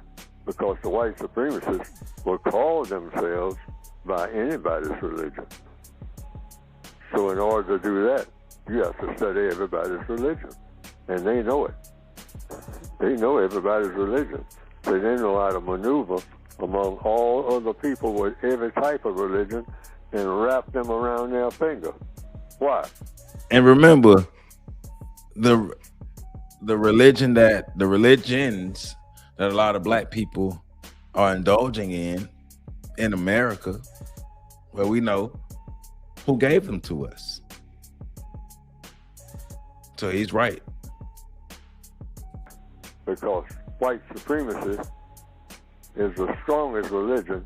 Because the white supremacists will call themselves by anybody's religion. So in order to do that, you have to study everybody's religion. And they know it. They know everybody's religion. So they know how to maneuver among all other people with every type of religion and wrap them around their finger. Why? And remember, the religions that a lot of black people are indulging in America, where we know who gave them to us. So he's right. Because white supremacy is the strongest religion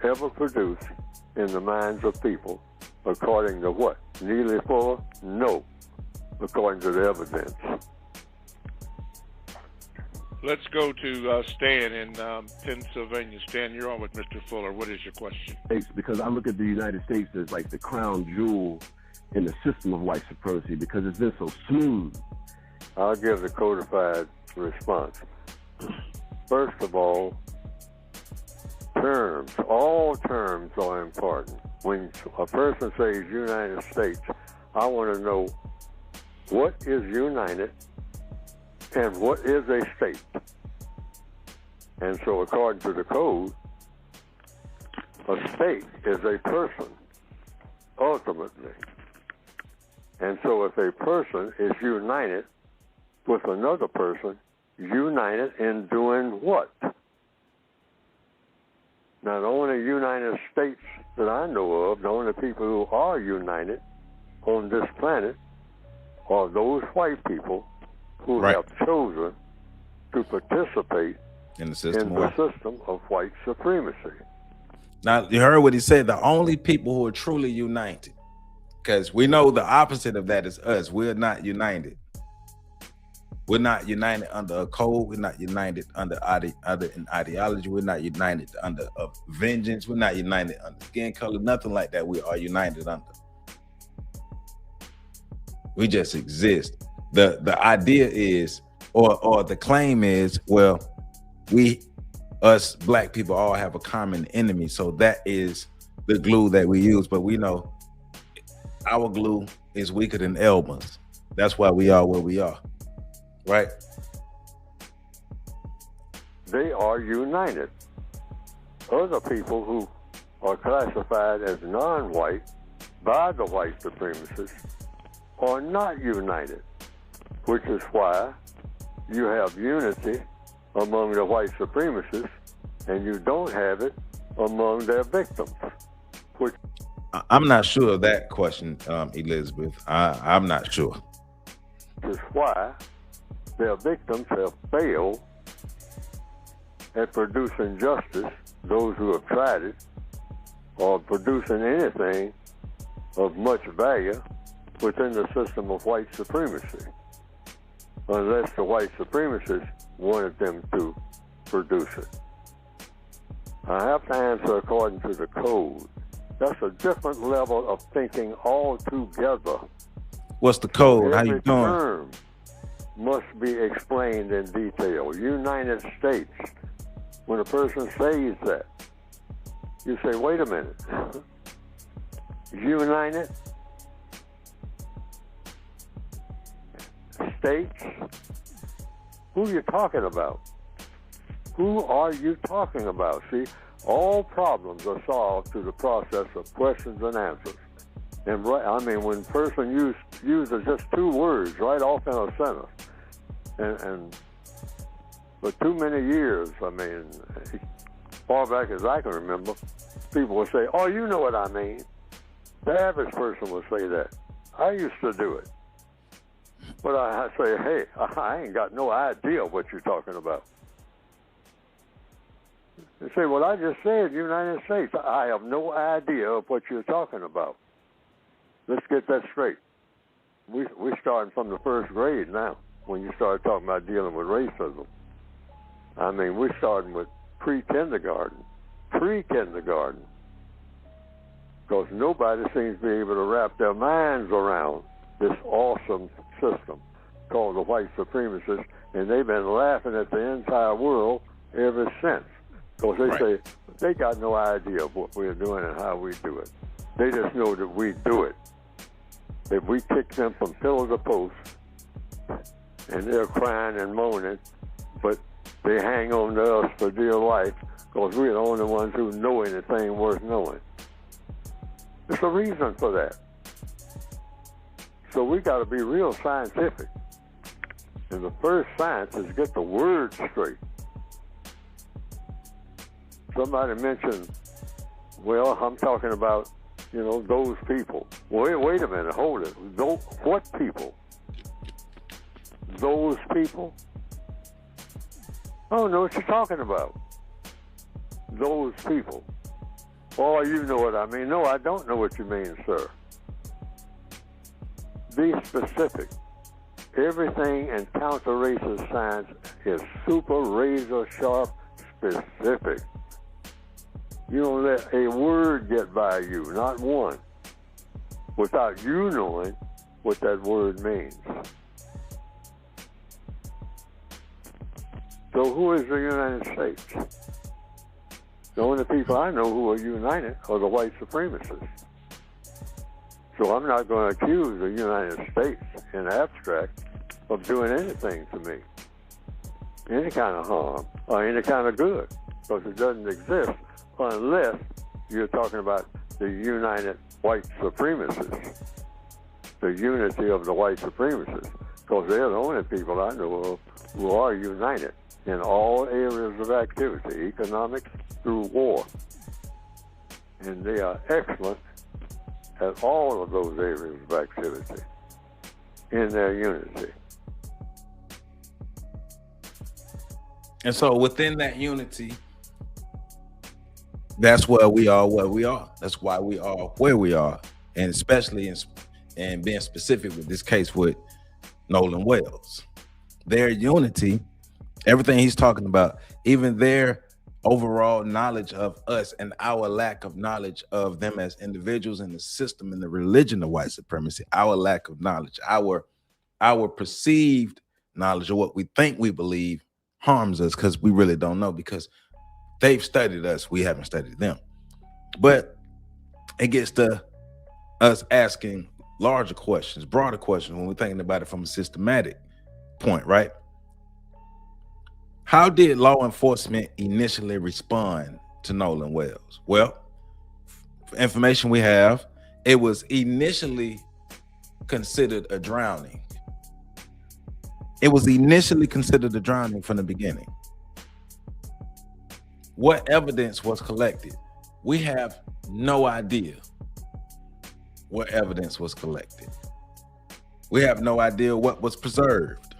ever produced in the minds of people. According to what? Neely Fuller? No. According to the evidence. Let's go to Stan in Pennsylvania. Stan, you're on with Mr. Fuller. What is your question? Because I look at the United States as like the crown jewel in the system of white supremacy because it's been so smooth. I'll give the codified response. First of all, terms. All terms are important. When a person says United States, I want to know what is united and what is a state. And so according to the code, a state is a person, ultimately. And so if a person is united with another person, united in doing what? Now, the only United States that I know of, the only people who are united on this planet are those white people who have chosen to participate in the system of white supremacy. Now, you heard what he said, the only people who are truly united, because we know the opposite of that is us. We're not united. We're not united under a code. We're not united under an ideology. We're not united under a vengeance. We're not united under skin color, nothing like that. We are united under. We just exist. The idea is, or the claim is, well, us black people all have a common enemy. So that is the glue that we use. But we know our glue is weaker than Elmer's. That's why we are where we are. Right? They are united. Other people who are classified as non-white by the white supremacists are not united, which is why you have unity among the white supremacists and you don't have it among their victims. I'm not sure of that question, Elizabeth. I'm not sure. Which is why their victims have failed at producing justice, those who have tried it, or producing anything of much value within the system of white supremacy, unless the white supremacists wanted them to produce it. I have to answer according to the code. That's a different level of thinking altogether. What's the code? How you doing? Term must be explained in detail. United States. When a person says that, you say, wait a minute. United States? Who are you talking about? Who are you talking about? See, all problems are solved through the process of questions and answers. And I mean, when a person uses just two words right off in a sentence, and for too many years, I mean, far back as I can remember, people would say, oh, you know what I mean. The average person would say that. I used to do it. But I say, hey, I ain't got no idea what you're talking about. They say, well, I just said United States. I have no idea of what you're talking about. Let's get that straight. We're starting from the first grade now when you start talking about dealing with racism. I mean, we're starting with pre-kindergarten. Pre-kindergarten. Because nobody seems to be able to wrap their minds around this awesome system called the white supremacists, and they've been laughing at the entire world ever since. Because they say they got no idea of what we're doing and how we do it. They just know that we do it. If we kick them from pillar to post, and they're crying and moaning, but they hang on to us for dear life because we're the only ones who know anything worth knowing. There's a reason for that. So we got to be real scientific. And the first science is get the word straight. Somebody mentioned, well, I'm talking about, those people. Wait a minute, hold it. What people? Those people? I don't know what you're talking about. Those people. Oh, you know what I mean. No, I don't know what you mean, sir. Be specific. Everything in counter-racist science is super razor sharp specific. You don't let a word get by you, not one, without you knowing what that word means. So who is the United States? The only people I know who are united are the white supremacists. So I'm not going to accuse the United States in abstract of doing anything to me, any kind of harm or any kind of good, because it doesn't exist unless you're talking about the united white supremacists, the unity of the white supremacists, because they're the only people I know of who are united in all areas of activity, economics through war. And they are excellent at all of those areas of activity in their unity. And so within that unity, that's where we are where we are. That's why we are where we are. And especially in being specific with this case with Nolan Wells. Their unity, everything he's talking about, even their overall knowledge of us and our lack of knowledge of them as individuals in the system and the religion of white supremacy, our lack of knowledge, our perceived knowledge of what we think we believe harms us because we really don't know, because they've studied us, we haven't studied them. But it gets to us asking larger questions, broader questions when we're thinking about it from a systematic point, right? How did law enforcement initially respond to Nolan Wells? Well, for information we have, it was initially considered a drowning. It was initially considered a drowning from the beginning. What evidence was collected? We have no idea what evidence was collected. We have no idea what was preserved.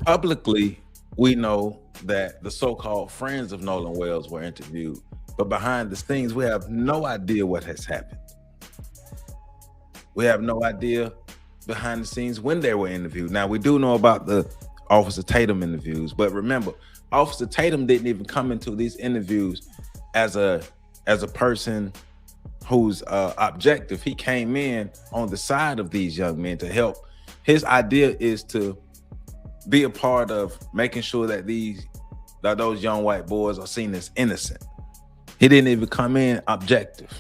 Publicly, we know that the so-called friends of Nolan Wells were interviewed, but behind the scenes, we have no idea what has happened. We have no idea behind the scenes when they were interviewed. Now, we do know about the Officer Tatum interviews, but remember, Officer Tatum didn't even come into these interviews as a person who's objective. He came in on the side of these young men to help. His idea is to be a part of making sure that those young white boys are seen as innocent. He didn't even come in objective.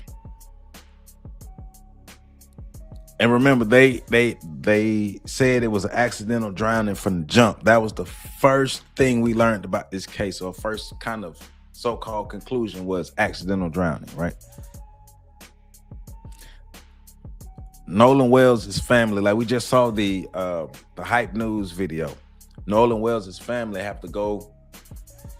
And remember, they said it was an accidental drowning from the jump. That was the first thing we learned about this case, or first kind of so-called conclusion was accidental drowning, right? Nolan Wells' family, like we just saw the Hype News video. Nolan Wells' family have to go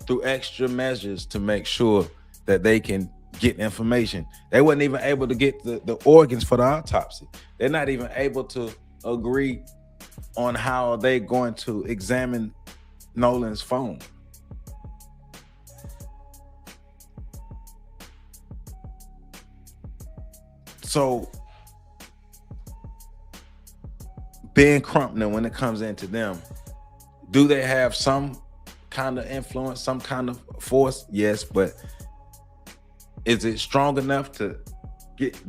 through extra measures to make sure that they can get information. They weren't even able to get the organs for the autopsy. They're not even able to agree on how they're going to examine Nolan's phone. So Ben Crumpner, when it comes into them, do they have some kind of influence, some kind of force? Yes, but is it strong enough to get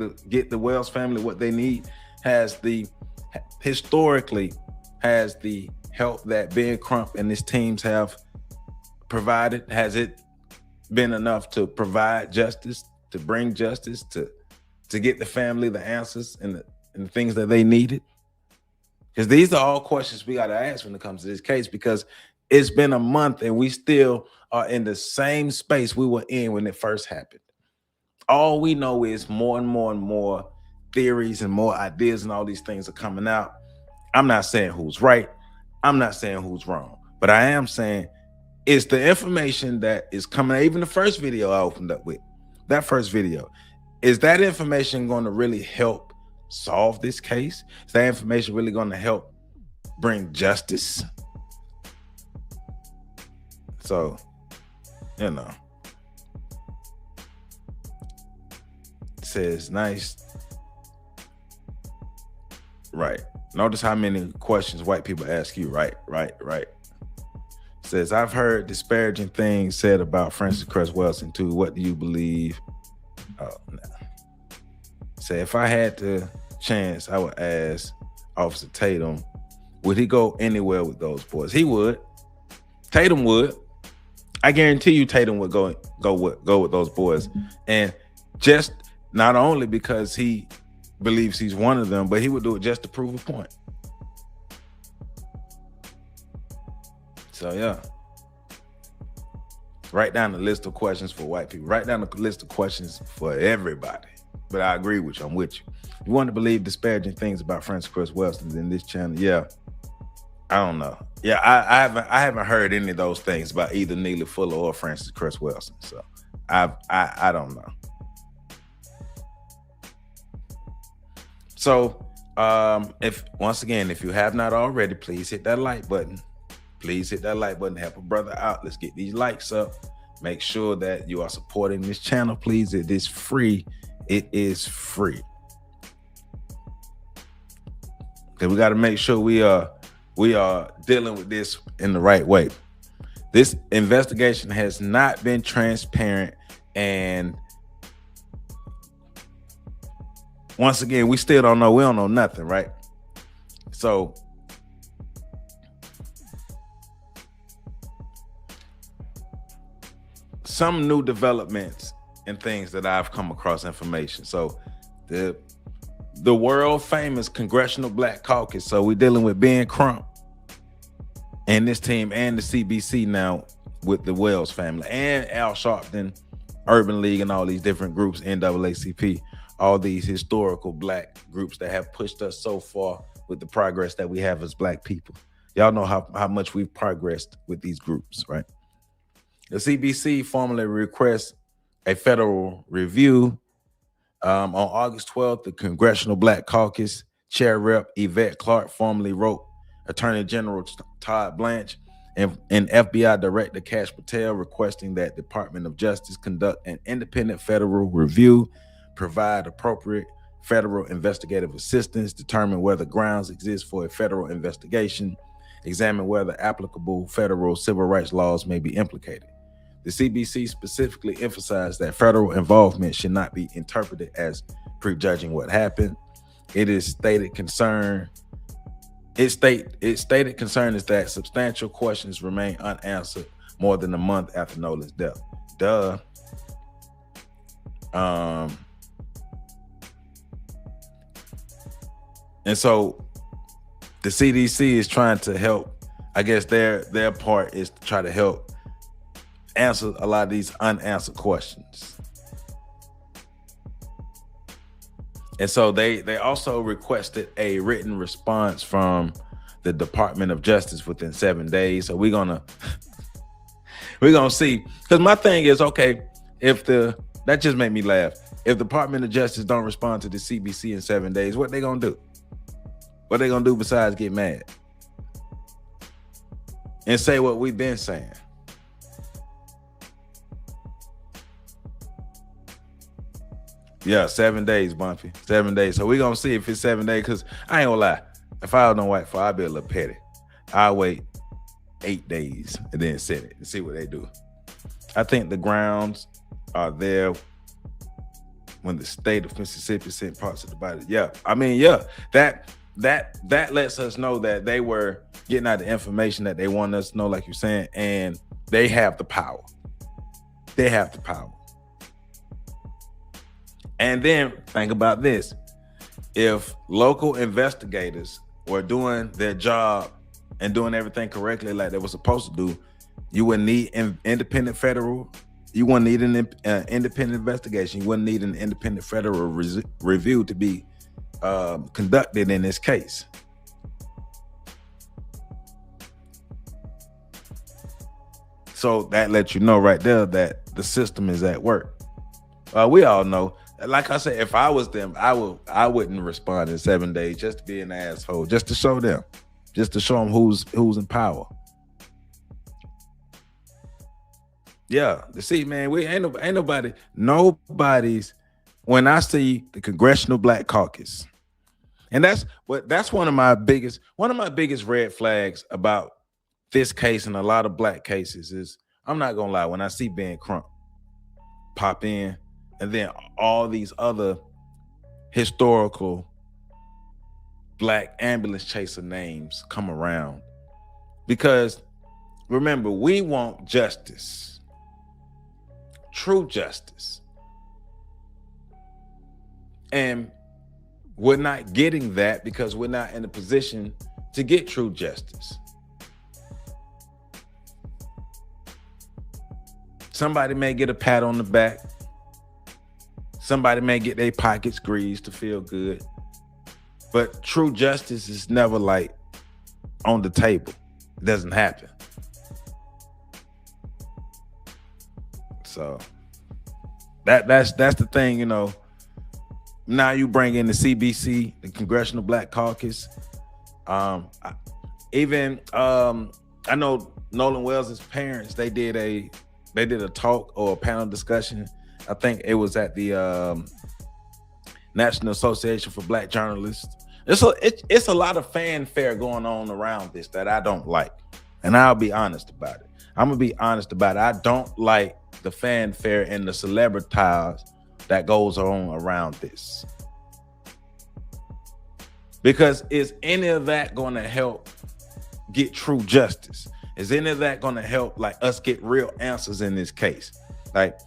the Wells family what they need? Historically has the help that Ben Crump and his teams have provided, has it been enough to provide justice, to bring justice, to get the family the answers and the things that they needed? Because these are all questions we got to ask when it comes to this case, because it's been a month and we still are in the same space we were in when it first happened. All we know is more and more and more theories and more ideas and all these things are coming out. I'm not saying who's right. I'm not saying who's wrong, but I am saying it's the information that is coming out. Even the first video I opened up with, that first video, is that information going to really help solve this case? Is that information really going to help bring justice? So, you know, it says nice. Right. Notice how many questions white people ask you. Right. Says, I've heard disparaging things said about Frances Cress Welsing too. What do you believe? Oh, no. Say, if I had the chance, I would ask Officer Tatum, would he go anywhere with those boys? He would. Tatum would. I guarantee you Tatum would go with those boys. And just not only because he believes he's one of them, but he would do it just to prove a point. So yeah. Write down the list of questions for white people. Write down the list of questions for everybody. But I agree with you. I'm with you. You want to believe disparaging things about Frances Cress Welsing in this channel? Yeah. I don't know. Yeah, I haven't heard any of those things about either Neely Fuller or Frances Cress Welsing. So I don't know. So if you have not already, please hit that like button. Please hit that like button. Help a brother out. Let's get these likes up. Make sure that you are supporting this channel, please. It is free. It is free. Okay, we got to make sure we are dealing with this in the right way. This investigation has not been transparent, and once again, we still don't know. We don't know nothing, right? So some new developments and things that I've come across information. So the world famous Congressional Black Caucus. So we're dealing with Ben Crump and this team and the CBC now with the Wells family and Al Sharpton, Urban League, and all these different groups, NAACP, all these historical black groups that have pushed us so far with the progress that we have as black people. Y'all know how much we've progressed with these groups, right? The CBC formally requests a federal review. On August 12th, the Congressional Black Caucus Chair Rep Yvette Clarke formally wrote Attorney General Todd Blanche and FBI Director Kash Patel requesting that Department of Justice conduct an independent federal review, provide appropriate federal investigative assistance, determine whether grounds exist for a federal investigation, examine whether applicable federal civil rights laws may be implicated. The CBC specifically emphasized that federal involvement should not be interpreted as prejudging what happened. Its stated concern is that substantial questions remain unanswered more than a month after Nolan's death. And so the CDC is trying to help. I guess their part is to try to help answer a lot of these unanswered questions. And so they also requested a written response from the Department of Justice within 7 days. So we're gonna see. Because my thing is, okay, that just made me laugh. If the Department of Justice don't respond to the CBC in 7 days, what they gonna do? What they gonna do besides get mad and say what we've been saying? Yeah, 7 days, Bumpy. 7 days. So we're going to see if it's 7 days, because I ain't going to lie. If I was on white for, I'd be a little petty. I'll wait 8 days and then set it and see what they do. I think the grounds are there when the state of Mississippi sent parts of the body. Yeah, I mean, yeah, that lets us know that they were getting out the information that they want us to know, like you're saying, and they have the power. They have the power. And then think about this. If local investigators were doing their job and doing everything correctly like they were supposed to do, you wouldn't need independent federal. You wouldn't need an independent investigation. You wouldn't need an independent federal review to be conducted in this case. So that lets you know right there that the system is at work. We all know. Like I said, if I was them, I wouldn't respond in 7 days just to be an asshole, just to show them who's in power. Yeah, see, man, we ain't nobody's. When I see the Congressional Black Caucus And that's one of my biggest red flags about this case and a lot of black cases is, I'm not gonna lie, when I see Ben Crump pop in and then all these other historical black ambulance chaser names come around. Because remember, we want justice, true justice. And we're not getting that because we're not in a position to get true justice. Somebody may get a pat on the back. Somebody may get their pockets greased to feel good. But true justice is never like on the table. It doesn't happen. So that's the thing, you know. Now you bring in the CBC, the Congressional Black Caucus. I know Nolan Wells' parents, they did a talk or a panel discussion. I think it was at the National Association for Black Journalists. It's a lot of fanfare going on around this that I don't like. And I'll be honest about it. I'm gonna be honest about it. I don't like the fanfare and the celebritize that goes on around this. Because is any of that going to help get true justice? Is any of that going to help like us get real answers in this case? Like,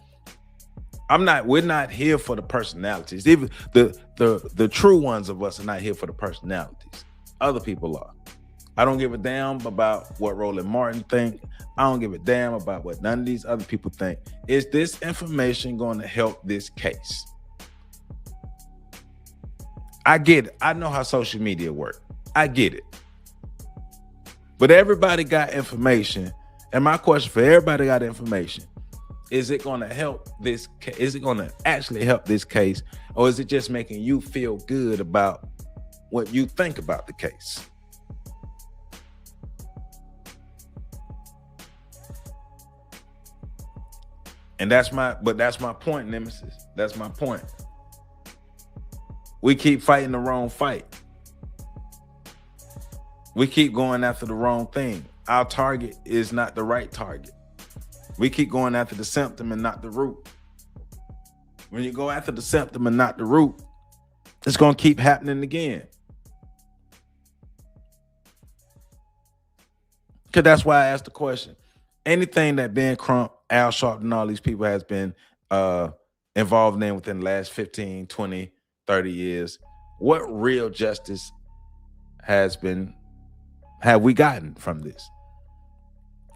we're not here for the personalities. Even the true ones of us are not here for the personalities. Other people are. I don't give a damn about what Roland Martin think. I don't give a damn about what none of these other people think. Is this information going to help this case? I get it. I know how social media works. I get it. But everybody got information. And my question for everybody got information, is it going to help this case? Is it going to actually help this case? Or is it just making you feel good about what you think about the case? And that's my point, Nemesis. That's my point. We keep fighting the wrong fight. We keep going after the wrong thing. Our target is not the right target. We keep going after the symptom and not the root. When you go after the symptom and not the root, it's going to keep happening again. Because that's why I asked the question. Anything that Ben Crump, Al Sharpton, and all these people has been involved in within the last 15, 20, 30 years, what real justice have we gotten from this?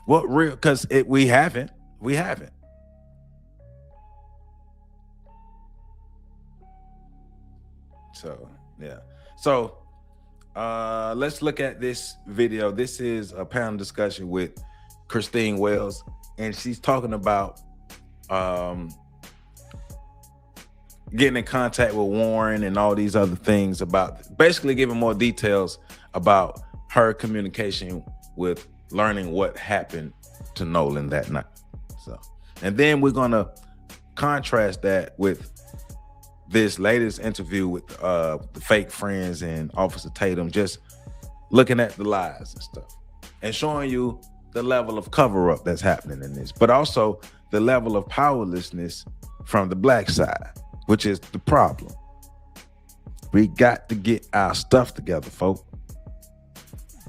What real, because we haven't. So, yeah. So, let's look at this video. This is a panel discussion with Christine Wells, and she's talking about getting in contact with Warren and all these other things, about basically giving more details about her communication with learning what happened to Nolan that night. So, and then we're gonna contrast that with this latest interview with the fake friends and Officer Tatum, just looking at the lies and stuff and showing you the level of cover-up that's happening in this, but also the level of powerlessness from the black side, which is the problem. We got to get our stuff together, folks.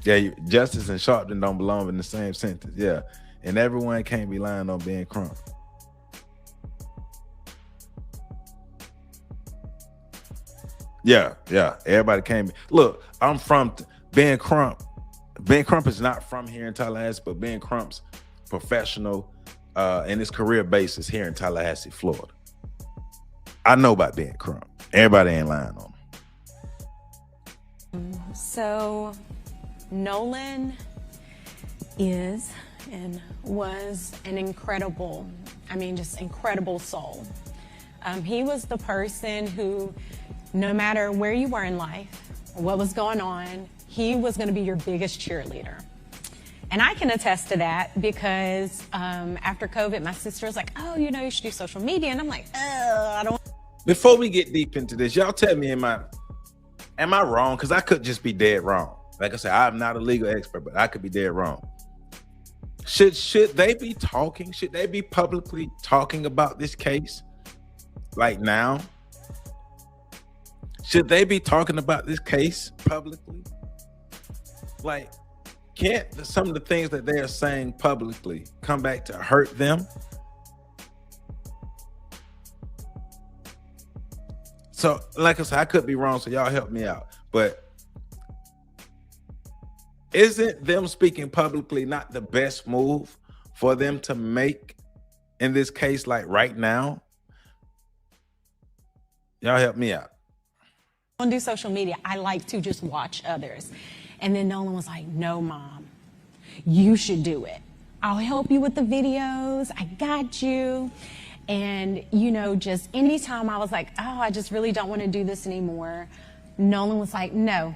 Yeah, justice and Sharpton don't belong in the same sentence. Yeah, and everyone can't be lying on Ben Crump. Yeah, everybody can't be. Look, I'm from Ben Crump. Ben Crump is not from here in Tallahassee, but Ben Crump's professional and his career base is here in Tallahassee, Florida. I know about Ben Crump. Everybody ain't lying on him. So Nolan is and was an incredible soul. He was the person who, no matter where you were in life, what was going on, he was going to be your biggest cheerleader. And I can attest to that because after COVID, my sister was like, oh, you should do social media. And I'm like, I don't. Before we get deep into this, y'all tell me, am I wrong? Because I could just be dead wrong. Like I said, I'm not a legal expert, but I could be dead wrong. Should they be talking? Should they be publicly talking about this case? Like now? Should they be talking about this case publicly? Like, can't some of the things that they are saying publicly come back to hurt them? So, like I said, I could be wrong, so y'all help me out. But isn't them speaking publicly not the best move for them to make in this case, like right now? Y'all help me out. I don't do social media. I like to just watch others. And then Nolan was like, no, Mom, you should do it. I'll help you with the videos. I got you. And, you know, just anytime I was like, oh, I just really don't want to do this anymore, Nolan was like, no,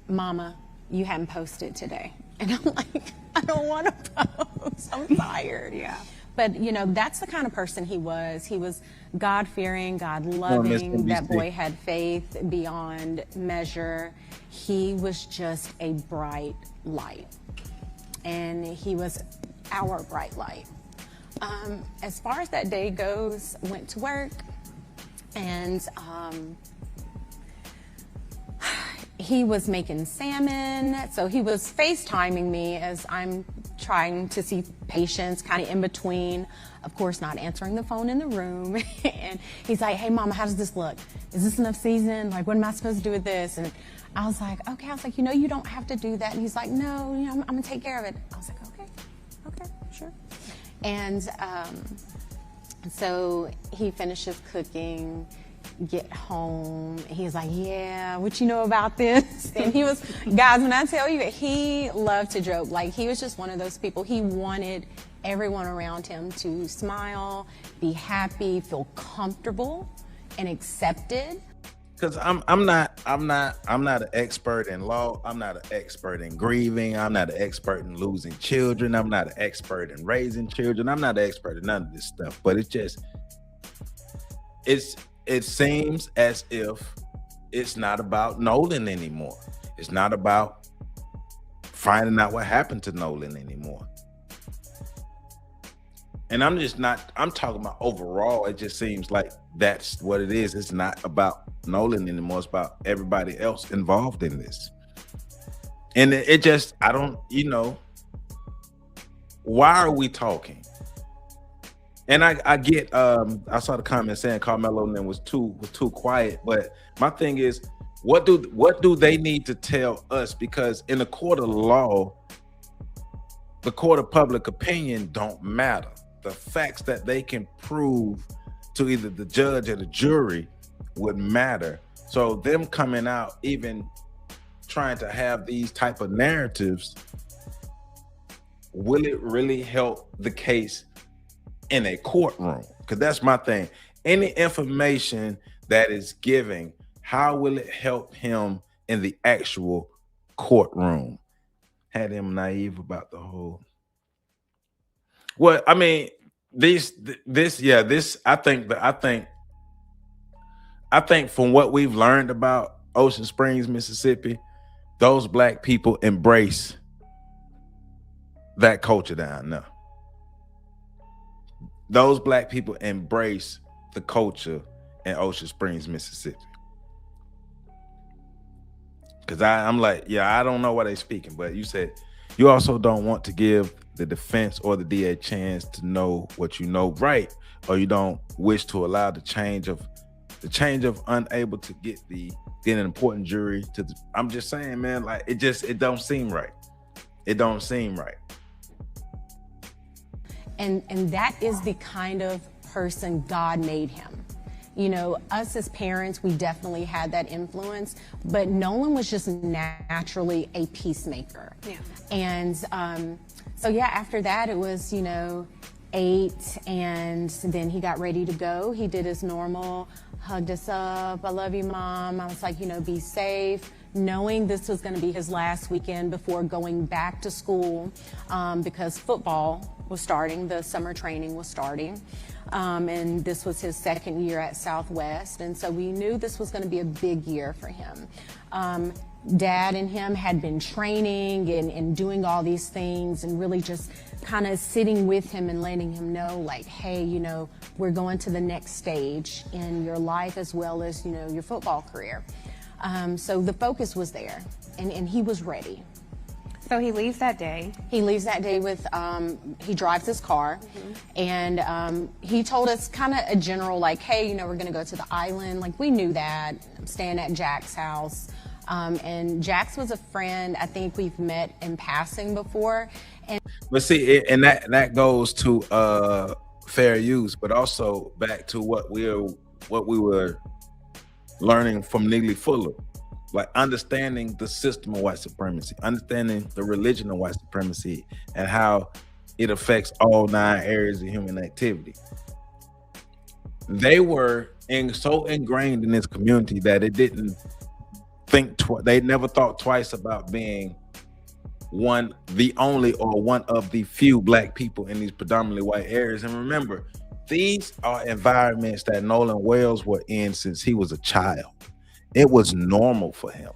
Mama, you haven't posted today. And I'm like, I don't want to post. I'm tired. Yeah. But, you know, that's the kind of person he was. He was God-fearing, God-loving. That boy had faith beyond measure. He was just a bright light. And he was our bright light. As far as that day goes, went to work, and he was making salmon. So he was FaceTiming me as I'm trying to see patients kind of in between, of course, not answering the phone in the room. And he's like, hey, Mama, how does this look? Is this enough season? Like, what am I supposed to do with this? And I was like, okay. I was like, you know, you don't have to do that. And he's like, no, you know, I'm going to take care of it. I was like, okay, sure. And so he finishes cooking, get home. He's like, yeah, what you know about this? And he was, guys, when I tell you, he loved to joke. Like, he was just one of those people. He wanted everyone around him to smile, be happy, feel comfortable and accepted. Because I'm not an expert in law. I'm not an expert in grieving. I'm not an expert in losing children. I'm not an expert in raising children. I'm not an expert in none of this stuff. But it seems as if it's not about Nolan anymore. It's not about finding out what happened to Nolan anymore. And I'm talking about overall. It just seems like that's what it is. It's not about Nolan anymore. It's about everybody else involved in this. And it just, I don't, you know, why are we talking? And I get, I saw the comment saying Carmelo and them was too quiet. But my thing is, what do they need to tell us? Because in the court of law, the court of public opinion don't matter. The facts that they can prove to either the judge or the jury would matter. So them coming out, even trying to have these type of narratives, will it really help the case in a courtroom? Because that's my thing. Any information that is given, how will it help him in the actual courtroom? Had him naive about the whole. Well, I mean, this, I think from what we've learned about Ocean Springs, Mississippi, those black people embrace that culture down there. Those black people embrace the culture in Ocean Springs, Mississippi. Because I'm like, yeah, I don't know why they're speaking, but you said you also don't want to give the defense or the DA a chance to know what you know, right? Or you don't wish to allow the change of unable to get an important jury to the, I'm just saying, man, like it don't seem right. It don't seem right. And that is the kind of person God made him. You know, us as parents, we definitely had that influence, but Nolan was just naturally a peacemaker. Yeah. And so yeah, after that it was, you know, 8, and then he got ready to go. He did his normal, hugged us up, I love you, Mom. I was like, you know, be safe, knowing this was going to be his last weekend before going back to school, because football was starting, the summer training was starting. and this was his second year at Southwest, and so we knew this was going to be a big year for him. Dad and him had been training and doing all these things and really just kind of sitting with him and letting him know, like, hey, you know, we're going to the next stage in your life as well as, you know, your football career. So the focus was there, and he was ready. So he leaves that day. He leaves that day with, he drives his car, and he told us kind of a general, like, hey, you know, we're going to go to the island. Like, we knew that. I'm staying at Jack's house. And Jax was a friend I think we've met in passing before. But see, and that goes to fair use, but also back to what we were learning from Neely Fuller, like understanding the system of white supremacy, understanding the religion of white supremacy, and how it affects all 9 areas of human activity. They were so ingrained in this community that it didn't they never thought twice about being the only or one of the few black people in these predominantly white areas. And remember, these are environments that Nolan Wells were in since he was a child. It was normal for him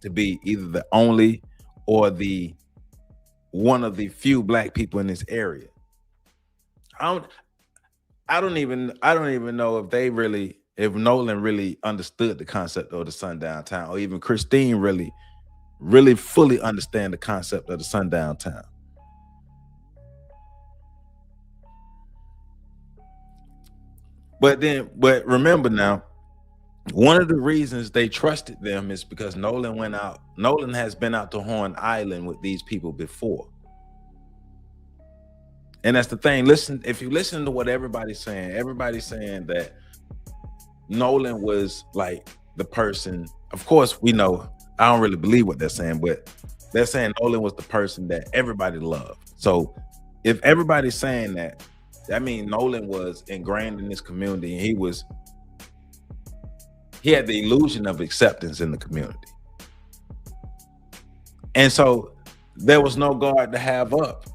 to be either the only or the one of the few black people in this area. I don't even know if Nolan really understood the concept of the sundown town, or even Christine really fully understand the concept of the sundown town. But remember now, one of the reasons they trusted them is because Nolan has been out to Horn Island with these people before. And that's the thing. If you listen to what everybody's saying that Nolan was like the person. Of course, we know, I don't really believe what they're saying, but they're saying Nolan was the person that everybody loved. So if everybody's saying that, that means Nolan was ingrained in this community, and he had the illusion of acceptance in the community. And so there was no guard to have up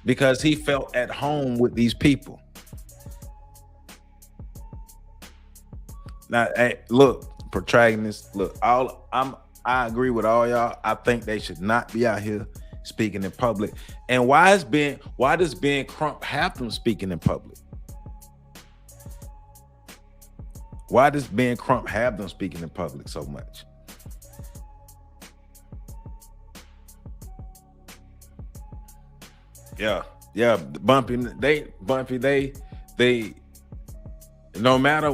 because he felt at home with these people. Now, hey, look, protagonists, look, I agree with all y'all. I think they should not be out here speaking in public. And why does Ben Crump have them speaking in public? Why does Ben Crump have them speaking in public so much? Yeah, Bumpy, they no matter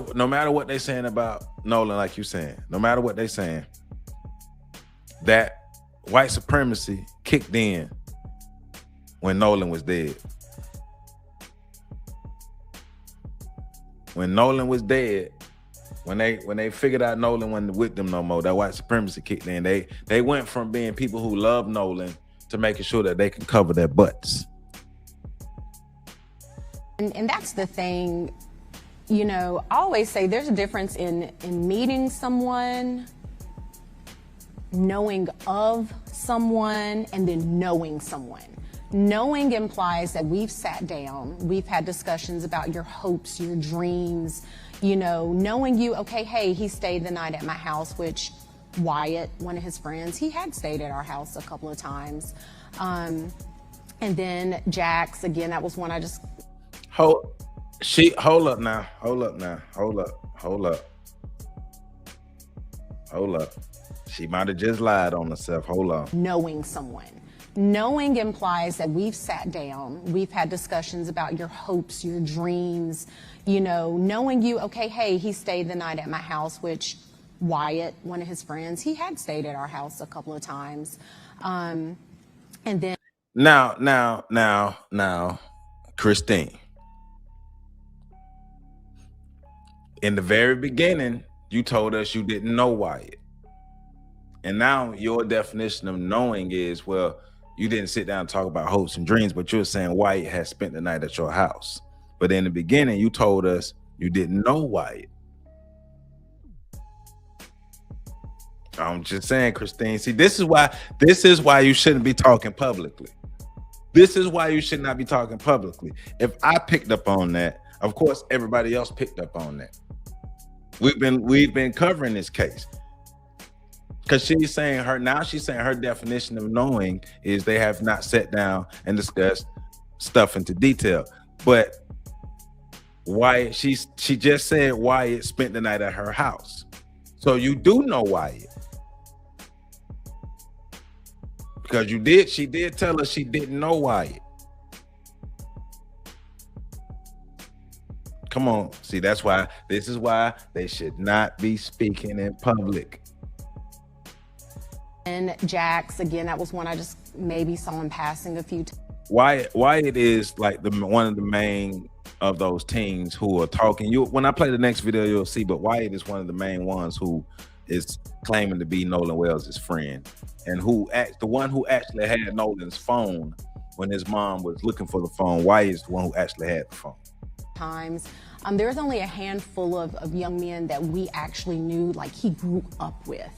what they saying about Nolan, like you saying, no matter what they saying, that white supremacy kicked in when Nolan was dead. When Nolan was dead, when they figured out Nolan wasn't with them no more, that white supremacy kicked in. They went from being people who love Nolan to making sure that they can cover their butts. And that's the thing, you know, I always say there's a difference in meeting someone, knowing of someone, and then knowing someone. Knowing implies that we've sat down, we've had discussions about your hopes, your dreams, you know, knowing you, okay, hey, he stayed the night at my house, which Wyatt, one of his friends, he had stayed at our house a couple of times. And then Jax, again, that was one I just... Hold up now. She might have just lied on herself. Hold on. Knowing someone. Knowing implies that we've sat down, we've had discussions about your hopes, your dreams, you know, knowing you, okay, hey, he stayed the night at my house, which Wyatt, one of his friends, he had stayed at our house a couple of times. And then... Now, Christine. In the very beginning, you told us you didn't know Wyatt. And now your definition of knowing is, well, you didn't sit down and talk about hopes and dreams, but you're saying Wyatt has spent the night at your house. But in the beginning, you told us you didn't know Wyatt. I'm just saying, Christine, see, this is why you shouldn't be talking publicly. This is why you should not be talking publicly. If I picked up on that, of course everybody else picked up on that. We've been covering this case. Because she's saying her definition of knowing is they have not sat down and discussed stuff into detail. But Wyatt, she just said Wyatt spent the night at her house. So you do know Wyatt. Because she did tell us she didn't know Wyatt. Come on. See, this is why they should not be speaking in public. And Jax, again, that was one I just maybe saw in passing a few times. Wyatt is like one of the main of those teens who are talking. When I play the next video, you'll see, but Wyatt is one of the main ones who is claiming to be Nolan Wells' friend, and the one who actually had Nolan's phone when his mom was looking for the phone. Wyatt is the one who actually had the phone. There's only a handful of young men that we actually knew, like he grew up with.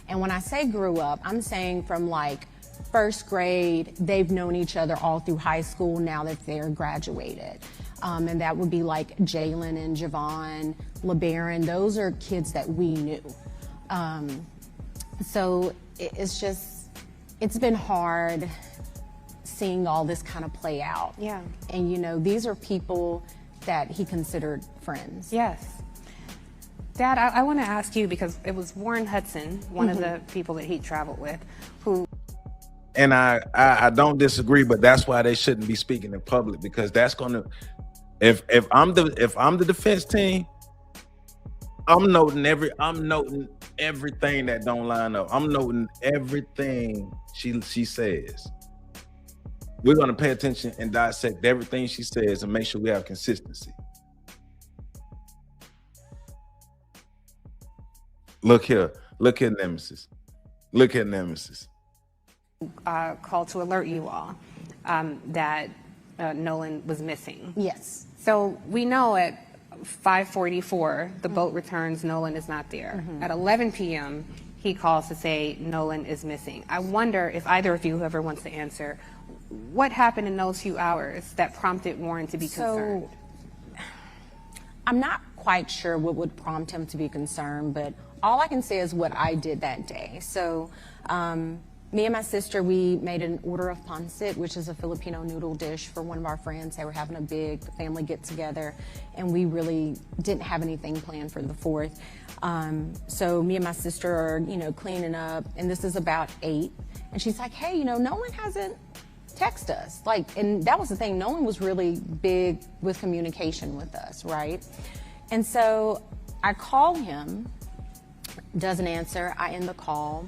And when I say grew up, I'm saying from like first grade, they've known each other all through high school now that they're graduated. And that would be like Jalen and Javon, LeBaron. Those are kids that we knew. So it's been hard seeing all this kind of play out. Yeah. And these are people that he considered friends. Yes. Dad, I want to ask you, because it was Warren Hudson, one of the people that he traveled with, who... And I don't disagree, but that's why they shouldn't be speaking in public, because that's going to... If I'm the defense team, I'm noting everything that don't line up. I'm noting everything she says. We're going to pay attention and dissect everything she says and make sure we have consistency. Look here, Nemesis. Look at Nemesis. Call to alert you all that Nolan was missing. Yes. So we know at 5:44 the boat returns, Nolan is not there. At 11 p.m. he calls to say Nolan is missing. I wonder if either of you, whoever wants to answer, what happened in those few hours that prompted Warren to be concerned? I'm not quite sure what would prompt him to be concerned, but all I can say is what I did that day. So me and my sister, we made an order of pancit, which is a Filipino noodle dish for one of our friends. They were having a big family get together, and we really didn't have anything planned for the 4th. So me and my sister are, cleaning up, and this is about 8. And she's like, hey, Nolan hasn't texted us. And that was the thing. Nolan was really big with communication with us, right? And so I call him, doesn't answer. I end the call.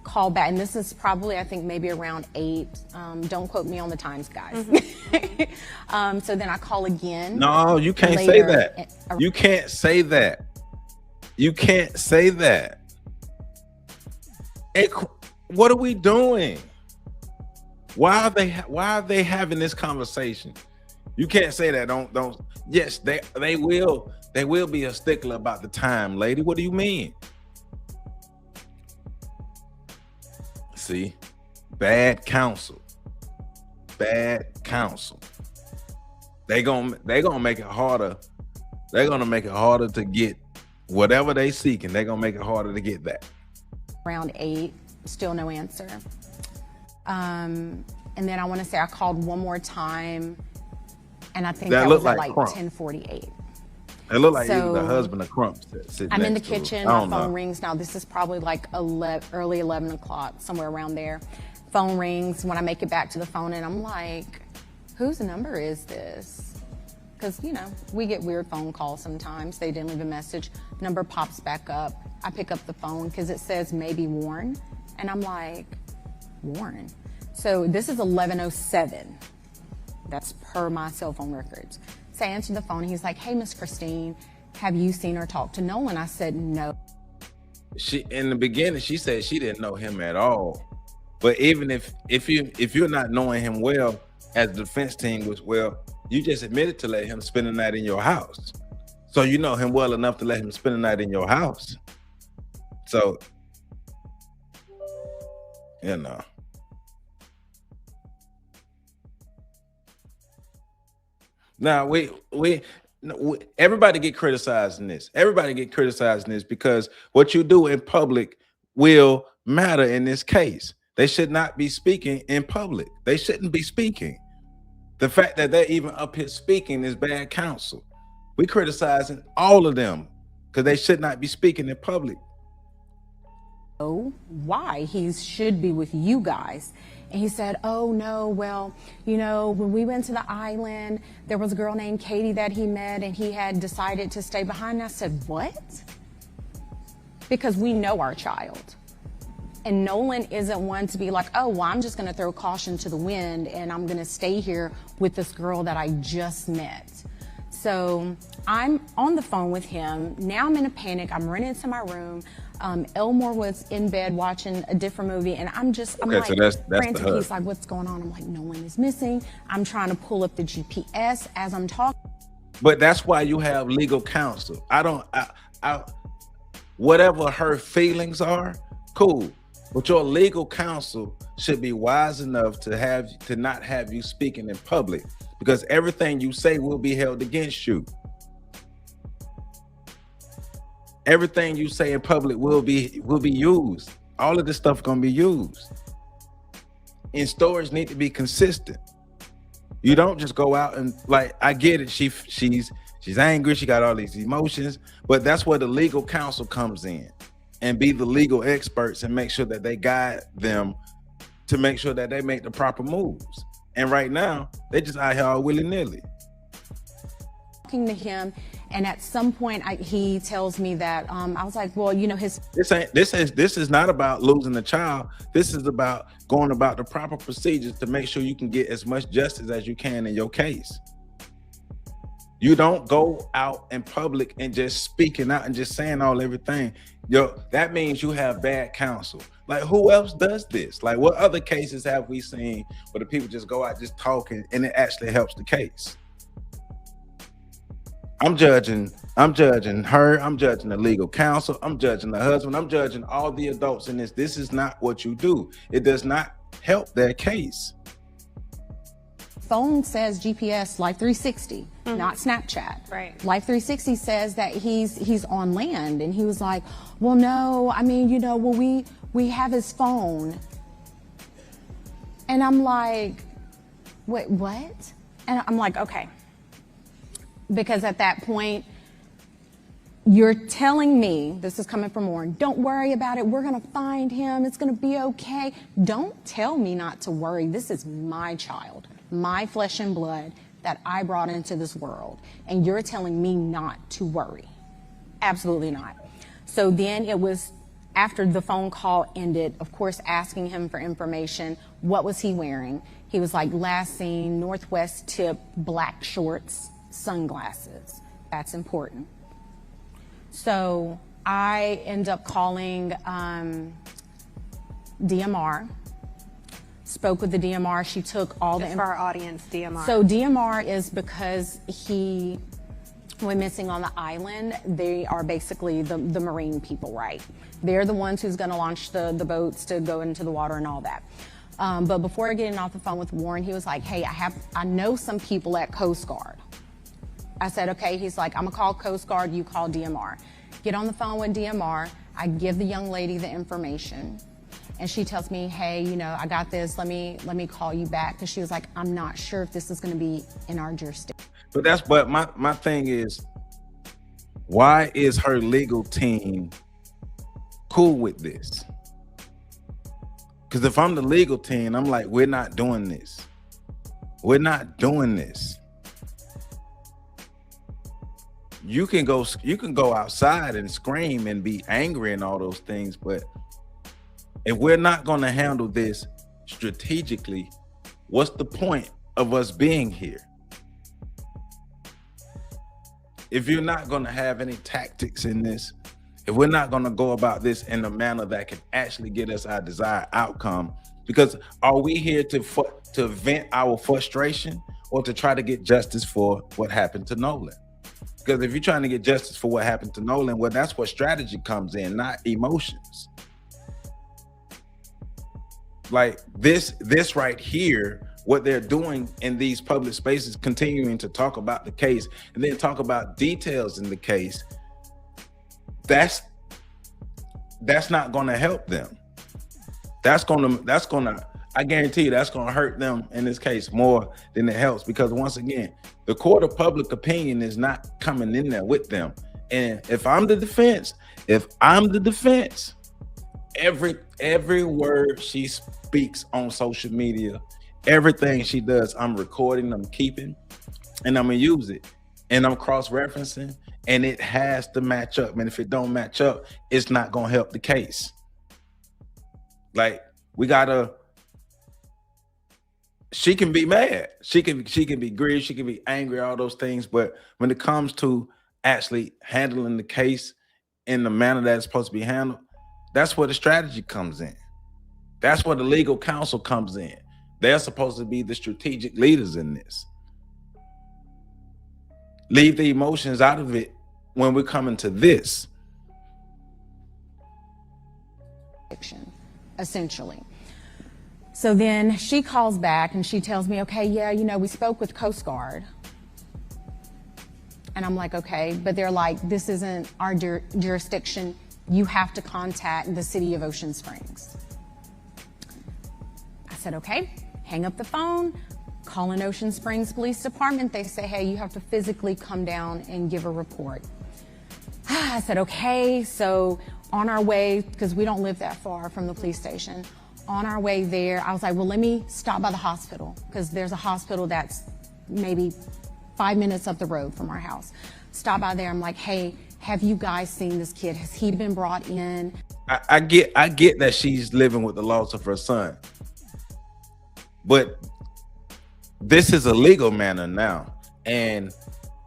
Call back, and this is probably, I think, maybe around 8. Don't quote me on the times, guys. So then I call again. No, you can't say that. You can't say that. You can't say that. What are we doing? Why are they having this conversation? You can't say that. Don't. Yes, they will be a stickler about the time, lady. What do you mean? See, bad counsel. Bad counsel. They gonna make it harder. They're gonna make it harder to get whatever they seeking. They're gonna make it harder to get that. Around 8, still no answer. And then I want to say I called one more time, and I think that was at like 10:48. It looked like either the husband or Crump sitting I'm in the next to her. kitchen, my phone rings. Now this is probably like early 11 o'clock, somewhere around there. Phone rings when I make it back to the phone, and I'm like, whose number is this? Because, we get weird phone calls sometimes. They didn't leave a message. Number pops back up. I pick up the phone because it says maybe Warren. And I'm like, Warren? So this is 11:07. That's per my cell phone records. So I answered the phone. He's like, hey, Miss Christine, have you seen or talked to Nolan? I said, no. In the beginning, she said she didn't know him at all. But even if you're not knowing him well, as the defense team was, well, you just admitted to let him spend the night in your house. So you know him well enough to let him spend the night in your house. So, Now everybody get criticized in this. Everybody get criticized in this because what you do in public will matter in this case. They should not be speaking in public. They shouldn't be speaking. The fact that they're even up here speaking is bad counsel. We criticizing all of them because they should not be speaking in public. Why he should be with you guys. And he said, oh no, well, you know, when we went to the island, there was a girl named Katie that he met and he had decided to stay behind. And I said, what? Because we know our child. And Nolan isn't one to be like, oh, well, I'm just going to throw caution to the wind and I'm going to stay here with this girl that I just met. So I'm on the phone with him. Now I'm in a panic. I'm running into my room. Elmore was in bed watching a different movie, and I'm like, so that's frantic. He's like, what's going on? I'm like, Nolan is missing. I'm trying to pull up the GPS as I'm talking. But that's why you have legal counsel. Whatever her feelings are, cool. But your legal counsel should be wise enough to not have you speaking in public, because everything you say will be held against you. Everything you say in public will be used. All of this stuff gonna be used. And stories need to be consistent. You don't just go out and, like, I get it. She's angry. She got all these emotions, but that's where the legal counsel comes in, and be the legal experts and make sure that they guide them to make sure that they make the proper moves. And right now, they just out here all willy-nilly. Talking to him, and at some point he tells me that I was like, well, you know, this is not about losing a child. This is about going about the proper procedures to make sure you can get as much justice as you can in your case. You don't go out in public and just speaking out and just saying everything. That means you have bad counsel. Like, who else does this? Like, what other cases have we seen where the people just go out just talking and it actually helps the case? I'm judging her, I'm judging the legal counsel, I'm judging the husband, I'm judging all the adults in this. This is not what you do. It does not help their case. Phone says GPS Life 360, not Snapchat. Right. Life 360 says that he's on land, and he was like, well, no, I mean, you know, well, we have his phone. And I'm like, wait, what? And I'm like, okay. Because at that point, you're telling me, this is coming from Warren, don't worry about it. We're going to find him. It's going to be okay. Don't tell me not to worry. This is my child, my flesh and blood that I brought into this world. And you're telling me not to worry. Absolutely not. So then it was after the phone call ended, of course, asking him for information. What was he wearing? He was like, last seen, Northwest tip, black shorts, sunglasses. That's important. So I end up calling DMR, spoke with the DMR. She took all Just for our audience, DMR. So DMR is because he went missing on the island. They are basically the marine people, right? They're the ones who's going to launch the boats to go into the water and all that. But before getting off the phone with Warren, he was like, hey, I know some people at Coast Guard. I said, okay. He's like, I'm gonna call Coast Guard, you call DMR. Get on the phone with DMR. I give the young lady the information, and she tells me, hey, you know, I got this. Let me call you back, because she was like, I'm not sure if this is gonna be in our jurisdiction. But my thing is, why is her legal team cool with this? Because if I'm the legal team, I'm like, we're not doing this. We're not doing this. You can go outside and scream and be angry and all those things, but if we're not going to handle this strategically, what's the point of us being here? If you're not going to have any tactics in this, if we're not going to go about this in a manner that can actually get us our desired outcome, because are we here to vent our frustration or to try to get justice for what happened to Nolan? Because if you're trying to get justice for what happened to Nolan, well, that's where strategy comes in, not emotions. Like this right here what they're doing in these public spaces, continuing to talk about the case and then talk about details in the case, that's not going to help them. That's gonna, I guarantee you, that's gonna hurt them in this case more than it helps, because once again, the court of public opinion is not coming in there with them. And if I'm the defense, every word she speaks on social media, everything she does, I'm recording, I'm keeping, and I'm gonna use it. And I'm cross-referencing, and it has to match up. And if it don't match up, it's not gonna help the case. Like, she can be mad, she can be grieved, she can be angry, all those things. But when it comes to actually handling the case in the manner that it's supposed to be handled, that's where the strategy comes in. That's where the legal counsel comes in. They're supposed to be the strategic leaders in this. Leave the emotions out of it when we're coming to this. Essentially. So then she calls back and she tells me, okay, yeah, you know, we spoke with Coast Guard. And I'm like, okay, but they're like, this isn't our jurisdiction. You have to contact the city of Ocean Springs. I said, okay, hang up the phone, call in Ocean Springs Police Department. They say, hey, you have to physically come down and give a report. I said, okay. So on our way, because we don't live that far from the police station, on our way there, I was like, well, let me stop by the hospital, because there's a hospital that's maybe 5 minutes up the road from our house. Stop by there. I'm like, hey, have you guys seen this kid? Has he been brought in? I get that she's living with the loss of her son, but this is a legal matter now. And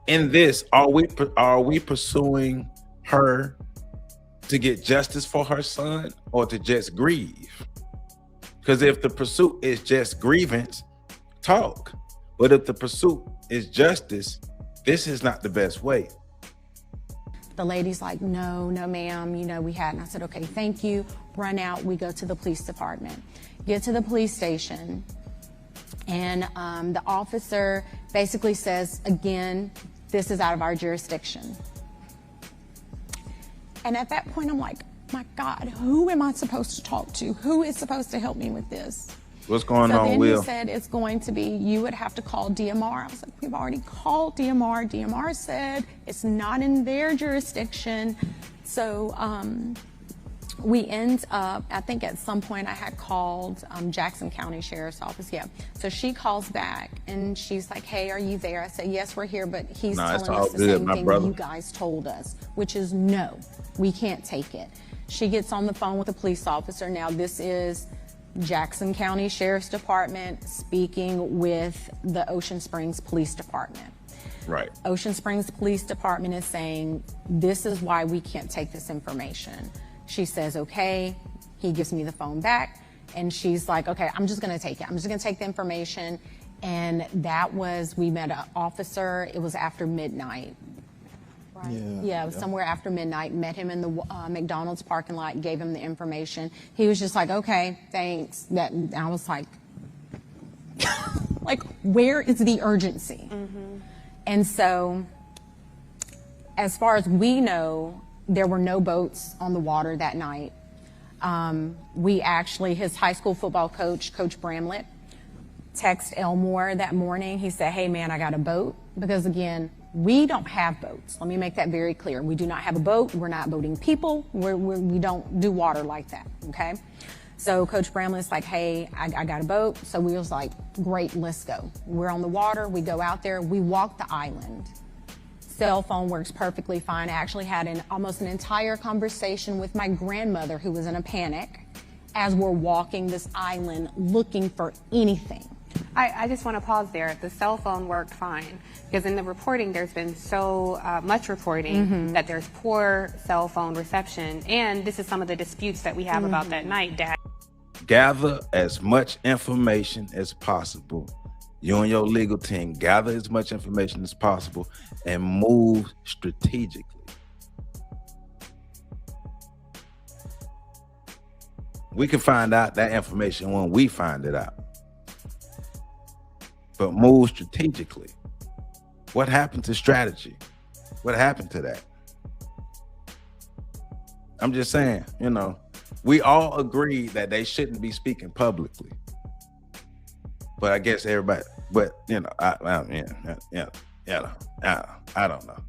in this, are we pursuing her to get justice for her son, or to just grieve? Because if the pursuit is just grievance, talk. But if the pursuit is justice, this is not the best way. The lady's like, no, ma'am, you know, we hadn't. I said, okay, thank you. Run out. We go to the police department. Get to the police station. And the officer basically says, again, this is out of our jurisdiction. And at that point, I'm like, my God, who am I supposed to talk to? Who is supposed to help me with this? What's going on, then Will? He said it's going to be, you would have to call DMR. I was like, we've already called DMR. DMR said it's not in their jurisdiction. So we end up, I think at some point I had called Jackson County Sheriff's Office. Yeah. So she calls back and she's like, hey, are you there? I said, yes, we're here, but he's telling us the same thing that you guys told us, which is no, we can't take it. She gets on the phone with a police officer. Now this is Jackson County Sheriff's Department speaking with the Ocean Springs Police Department. Right. Ocean Springs Police Department is saying, this is why we can't take this information. She says, okay. He gives me the phone back and she's like, okay, I'm just going to take it. I'm just going to take the information. And that was, we met an officer. It was after midnight. Right. Yeah, it was somewhere after midnight. Met him in the McDonald's parking lot, gave him the information. He was just like, okay, thanks. I was like, like, where is the urgency? Mm-hmm. And so, as far as we know, there were no boats on the water that night. We actually, his high school football coach, Coach Bramlett, texted Elmore that morning. He said, hey man, I got a boat. Because again, we don't have boats. Let me make that very clear. We do not have a boat. We're not boating people. We don't do water like that, okay? So Coach Bramlett's like, hey, I got a boat. So we was like, great, let's go. We're on the water. We go out there. We walk the island. Cell phone works perfectly fine. I actually had almost an entire conversation with my grandmother, who was in a panic, as we're walking this island looking for anything. I just want to pause there. The cell phone worked fine, because in the reporting, there's been so much reporting that there's poor cell phone reception. And this is some of the disputes that we have about that night, Dad. Gather as much information as possible. You and your legal team, gather as much information as possible and move strategically. We can find out that information when we find it out. but move strategically. What happened to strategy? What happened to that? I'm just saying, we all agree that they shouldn't be speaking publicly. But I guess everybody, I don't know.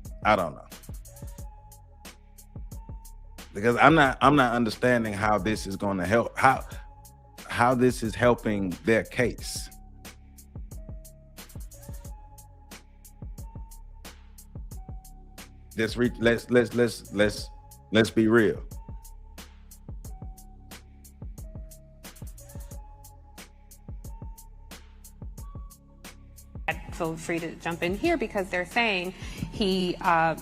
Because I'm not understanding how this is going to help, how this is helping their case. Let's be real. Feel free to jump in here, because they're saying he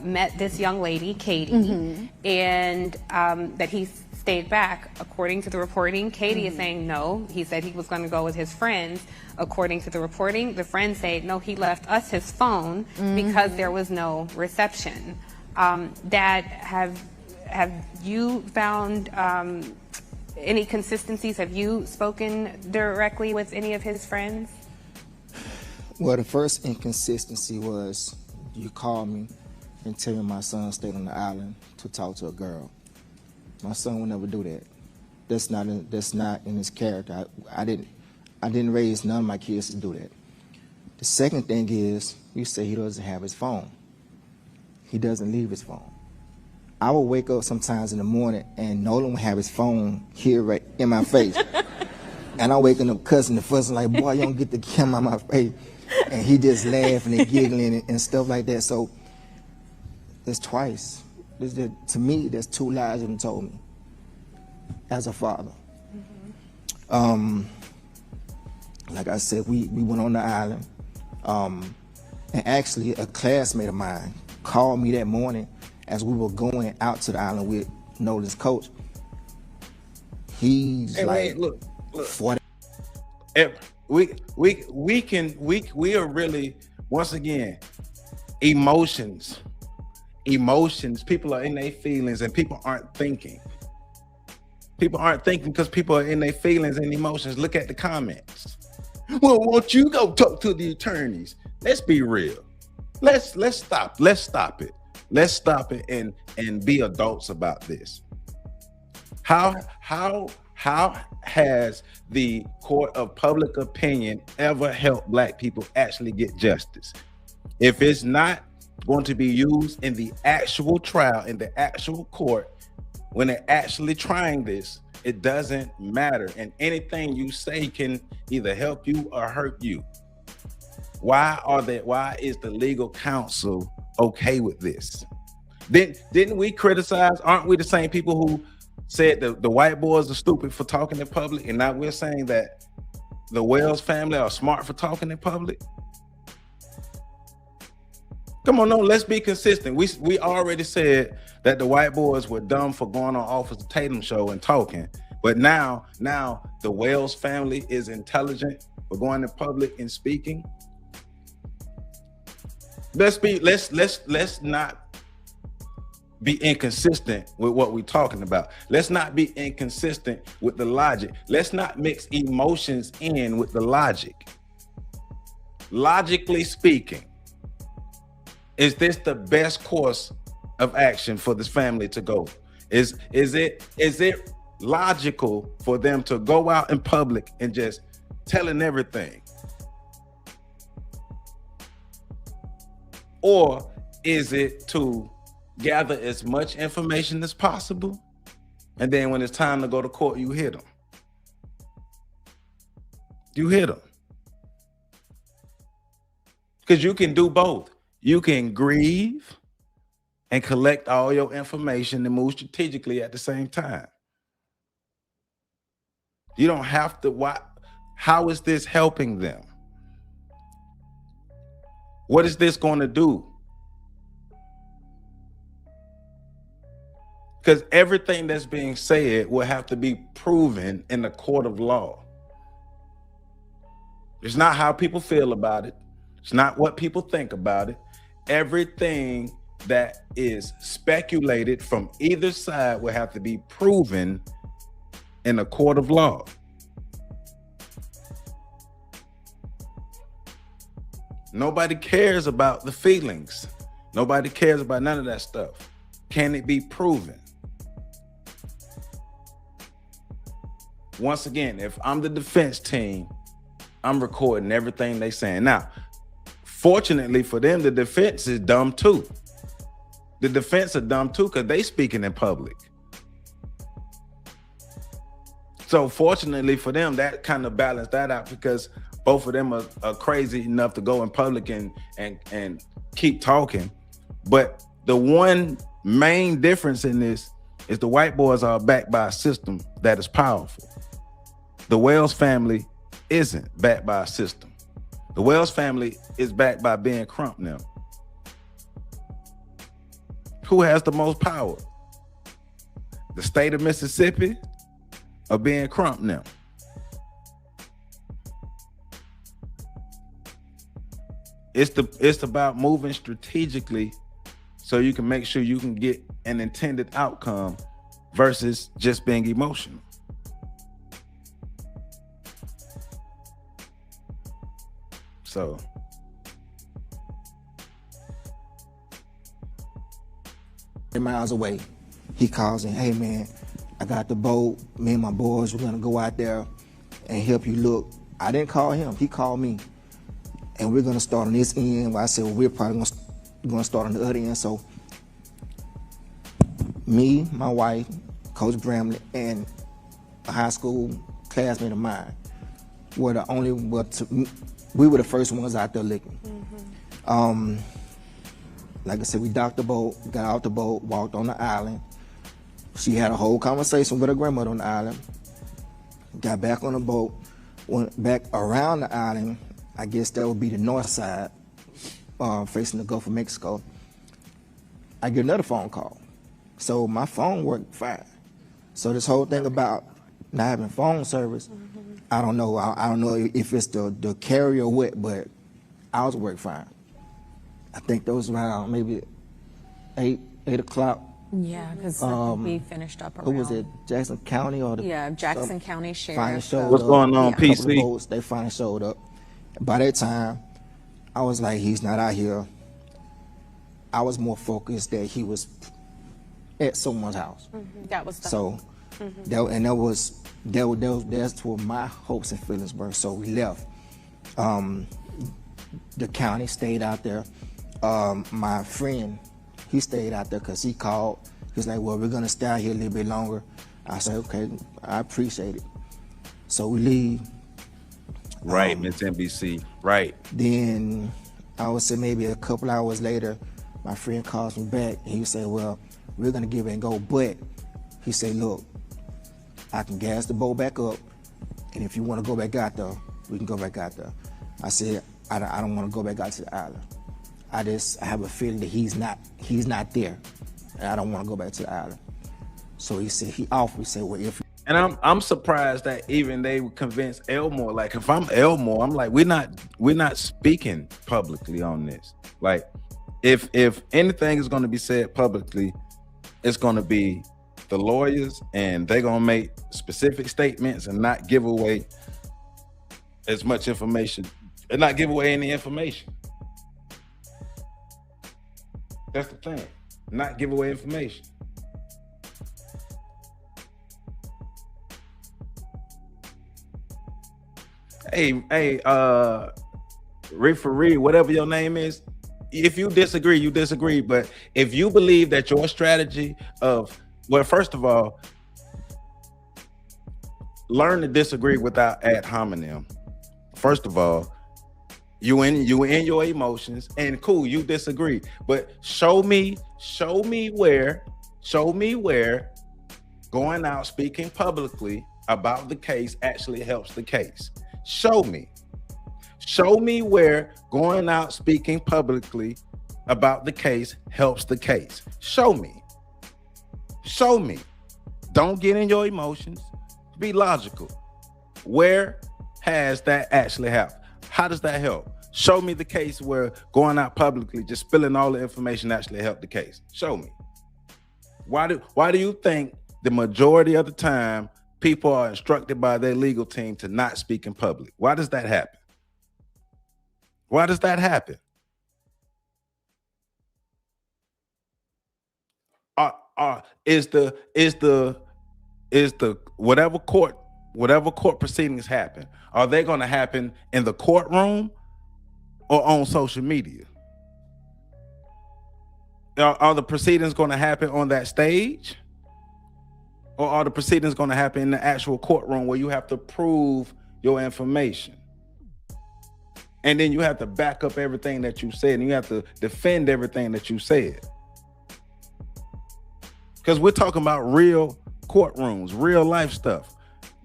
met this young lady, Katie, and that he stayed back. According to the reporting, Katie is saying no. He said he was going to go with his friends. According to the reporting, the friends say no, he left us his phone because there was no reception. Dad, have you found any consistencies? Have you spoken directly with any of his friends? Well, the first inconsistency was you called me and tell me my son stayed on the island to talk to a girl. My son would never do that. That's not in his character. I didn't raise none of my kids to do that. The second thing is, you say he doesn't have his phone. He doesn't leave his phone. I would wake up sometimes in the morning and Nolan would have his phone here right in my face. And I'm waking up cussing and fussing like, boy, you don't get the camera on my face. And he just laughing and giggling and stuff like that. So that's twice. To me, there's two lies that he told me as a father. Like I said, we went on the island. And actually, a classmate of mine called me that morning as we were going out to the island with Nolan's coach. He's look. 40. We are really, once again, emotions. People are in their feelings and people aren't thinking. People aren't thinking because people are in their feelings and emotions. Look at the comments. Well, won't you go talk to the attorneys? Let's be real. Let's stop it. Let's stop it and be adults about this. How has the court of public opinion ever helped Black people actually get justice? If it's not going to be used in the actual trial, in the actual court, when they're actually trying this, it doesn't matter. And anything you say can either help you or hurt you. Why is the legal counsel okay with this? Didn't we criticize, aren't we the same people who said the white boys are stupid for talking in public, and now we're saying that the Wells family are smart for talking in public? Come on, no, let's be consistent. We already said that the white boys were dumb for going on Officer Tatum show and talking, but now the Wells family is intelligent for going in public and speaking. Let's not be inconsistent with what we're talking about. Let's not be inconsistent with the logic. Let's not mix emotions in with the logic. Logically speaking, is this the best course of action for this family to go? Is it logical for them to go out in public and just telling everything? Or is it to gather as much information as possible, and then when it's time to go to court, you hit them? Because you can do both. You can grieve and collect all your information and move strategically at the same time. You don't have to. How is this helping them? What is this going to do? Because everything that's being said will have to be proven in the court of law. It's not how people feel about it. It's not what people think about it. Everything that is speculated from either side will have to be proven in a court of law. Nobody cares about the feelings. Nobody cares about none of that stuff. Can it be proven? Once again, if I'm the defense team, I'm recording everything they saying. Now, fortunately for them, the defense is dumb too. The defense are dumb too because they speaking in public. So fortunately for them, that kind of balanced that out because both of them are crazy enough to go in public and keep talking. But the one main difference in this is the white boys are backed by a system that is powerful. The Wells family isn't backed by a system. The Wells family is backed by Ben Crump now. Who has the most power? The state of Mississippi or Ben Crump now? It's about moving strategically so you can make sure you can get an intended outcome versus just being emotional. So miles away, he calls and, hey man, I got the boat. Me and my boys, we're gonna go out there and help you look. I didn't call him, he called me. And we're gonna start on this end. Well, I said, well, we're probably gonna start on the other end. So me, my wife, Coach Bramlett, and a high school classmate of mine were the only, we were the first ones out there looking. Like I said, we docked the boat, got out the boat, walked on the island. She had a whole conversation with her grandmother on the island. Got back on the boat, went back around the island. I guess that would be the north side, facing the Gulf of Mexico. I get another phone call. So my phone worked fine. So this whole thing about not having phone service, I don't know. I don't know if it's the carrier or what, but ours worked fine. I think those around maybe 8 o'clock. Yeah, because we finished up around. Who was it? Jackson County or the? Yeah, Jackson County Sheriff. What's going on, PC? Boats, they finally showed up. By that time, I was like, he's not out here. I was more focused that he was at someone's house. That was the so. That's where my hopes and feelings were. So we left. The county stayed out there. My friend, he stayed out there because he called. He was like, well, we're going to stay out here a little bit longer. I said, okay, I appreciate it. So we leave. Right, Miss NBC, right. Then I would say maybe a couple hours later, my friend calls me back. And he said, well, we're going to give it a go. But he said, look, I can gas the boat back up. And if you want to go back out there, we can go back out there. I said, I don't want to go back out to the island. I have a feeling that he's not there, and I don't want to go back to the island. So he said, he said, well, if. And I'm surprised that even they would convince Elmore. Like if I'm Elmore, I'm like, we're not speaking publicly on this. Like if anything is going to be said publicly, it's going to be the lawyers, and they're going to make specific statements and not give away as much information and not give away any information. That's the thing. Not give away information. Hey, referee, whatever your name is, if you disagree, you disagree. But if you believe that your strategy of, well, first of all, learn to disagree without ad hominem. First of all, you in your emotions, and cool, you disagree, but show me where going out speaking publicly about the case actually helps the case. Show me where going out speaking publicly about the case helps the case. Show me. Don't get in your emotions. Be logical. Where has that actually helped? How does that help? Show me the case where going out publicly, just spilling all the information actually helped the case. Show me. Why do you think the majority of the time people are instructed by their legal team to not speak in public? Why does that happen? Why does that happen? Is the whatever court proceedings happen, are they going to happen in the courtroom or on social media? Are the proceedings going to happen on that stage, or are the proceedings going to happen in the actual courtroom where you have to prove your information? And then you have to back up everything that you said, and you have to defend everything that you said. Because we're talking about real courtrooms, real life stuff.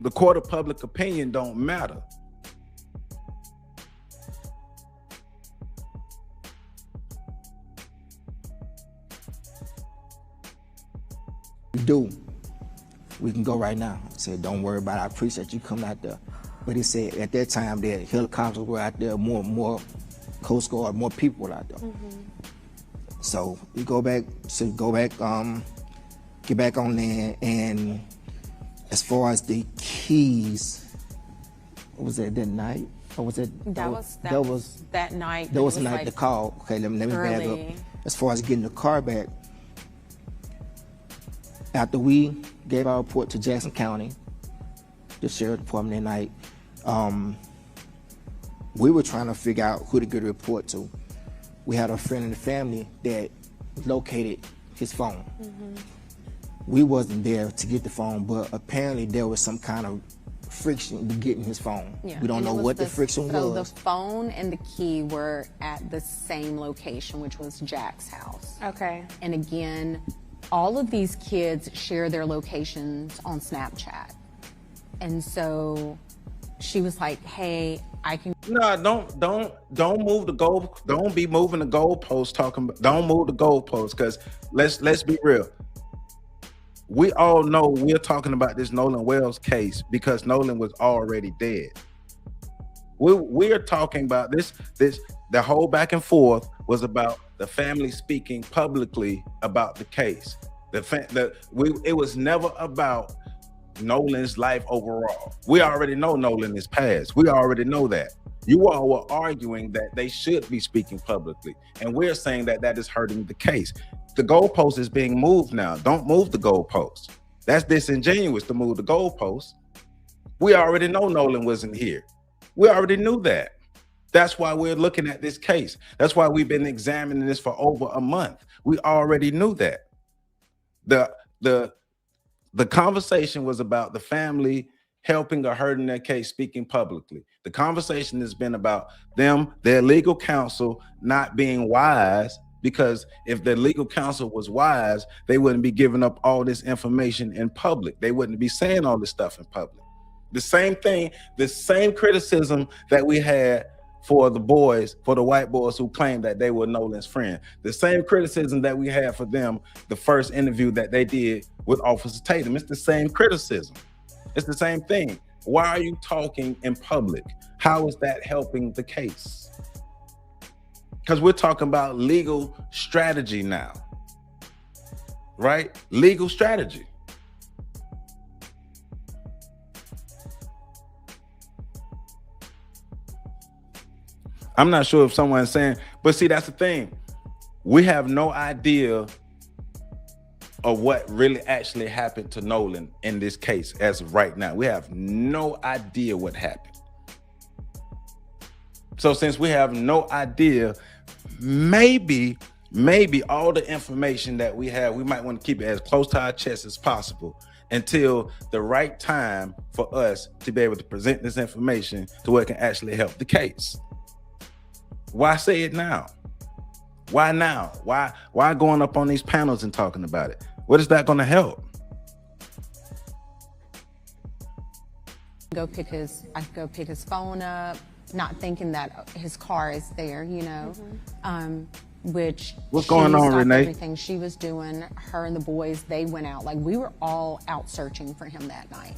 The court of public opinion don't matter. We can go right now. I said, don't worry about it. I appreciate you coming out there. But he said at that time that helicopters were out there, more Coast Guard, more people were out there. So we get back on land, and as far as the keys, what was that night? Or was it that was that night? That was the night the call. Okay, let me back up. As far as getting the car back, after we gave our report to Jackson County, the sheriff department that night, we were trying to figure out who to get a report to. We had a friend in the family that located his phone. We wasn't there to get the phone, but apparently there was some kind of friction to getting his phone. Yeah. We don't know what the friction so was. The phone and the key were at the same location, which was Jack's house. Okay. And again, all of these kids share their locations on Snapchat. And so she was like, hey, I can. No, don't move the goal. Don't be moving the goalposts don't move the goalposts, because let's be real. We all know we're talking about this Nolan Wells case because Nolan was already dead. We're talking about this. The whole back and forth was about the family speaking publicly about the case. It was never about Nolan's life overall. We already know Nolan is passed. We already know that. You all were arguing that they should be speaking publicly, and we're saying that that is hurting the case. The goalpost is being moved now. Don't move the goalpost. That's disingenuous to move the goalpost. We already know Nolan wasn't here. We already knew that. That's why we're looking at this case. That's why we've been examining this for over a month. We already knew that. The conversation was about the family helping or hurting their case speaking publicly. The conversation has been about their legal counsel not being wise, because if their legal counsel was wise, they wouldn't be giving up all this information in public. They wouldn't be saying all this stuff in public. The same thing, the same criticism that we had for the white boys who claimed that they were Nolan's friend. The same criticism that we had for them, the first interview that they did with Officer Tatum. It's the same criticism. It's the same thing. Why are you talking in public? How is that helping the case? Because we're talking about legal strategy now, right? Legal strategy. I'm not sure if someone's saying, but see, that's the thing. We have no idea of what really actually happened to Nolan in this case as of right now. We have no idea what happened. So since we have no idea, maybe all the information that we have, we might want to keep it as close to our chest as possible until the right time for us to be able to present this information to where it can actually help the case. Why say it now? Why now? Why going up on these panels and talking about it? What is that going to help? I could go pick his phone up, not thinking that his car is there, you know. Which what's going on, Renee? Everything she was doing, her and the boys, they went out. Like, we were all out searching for him that night.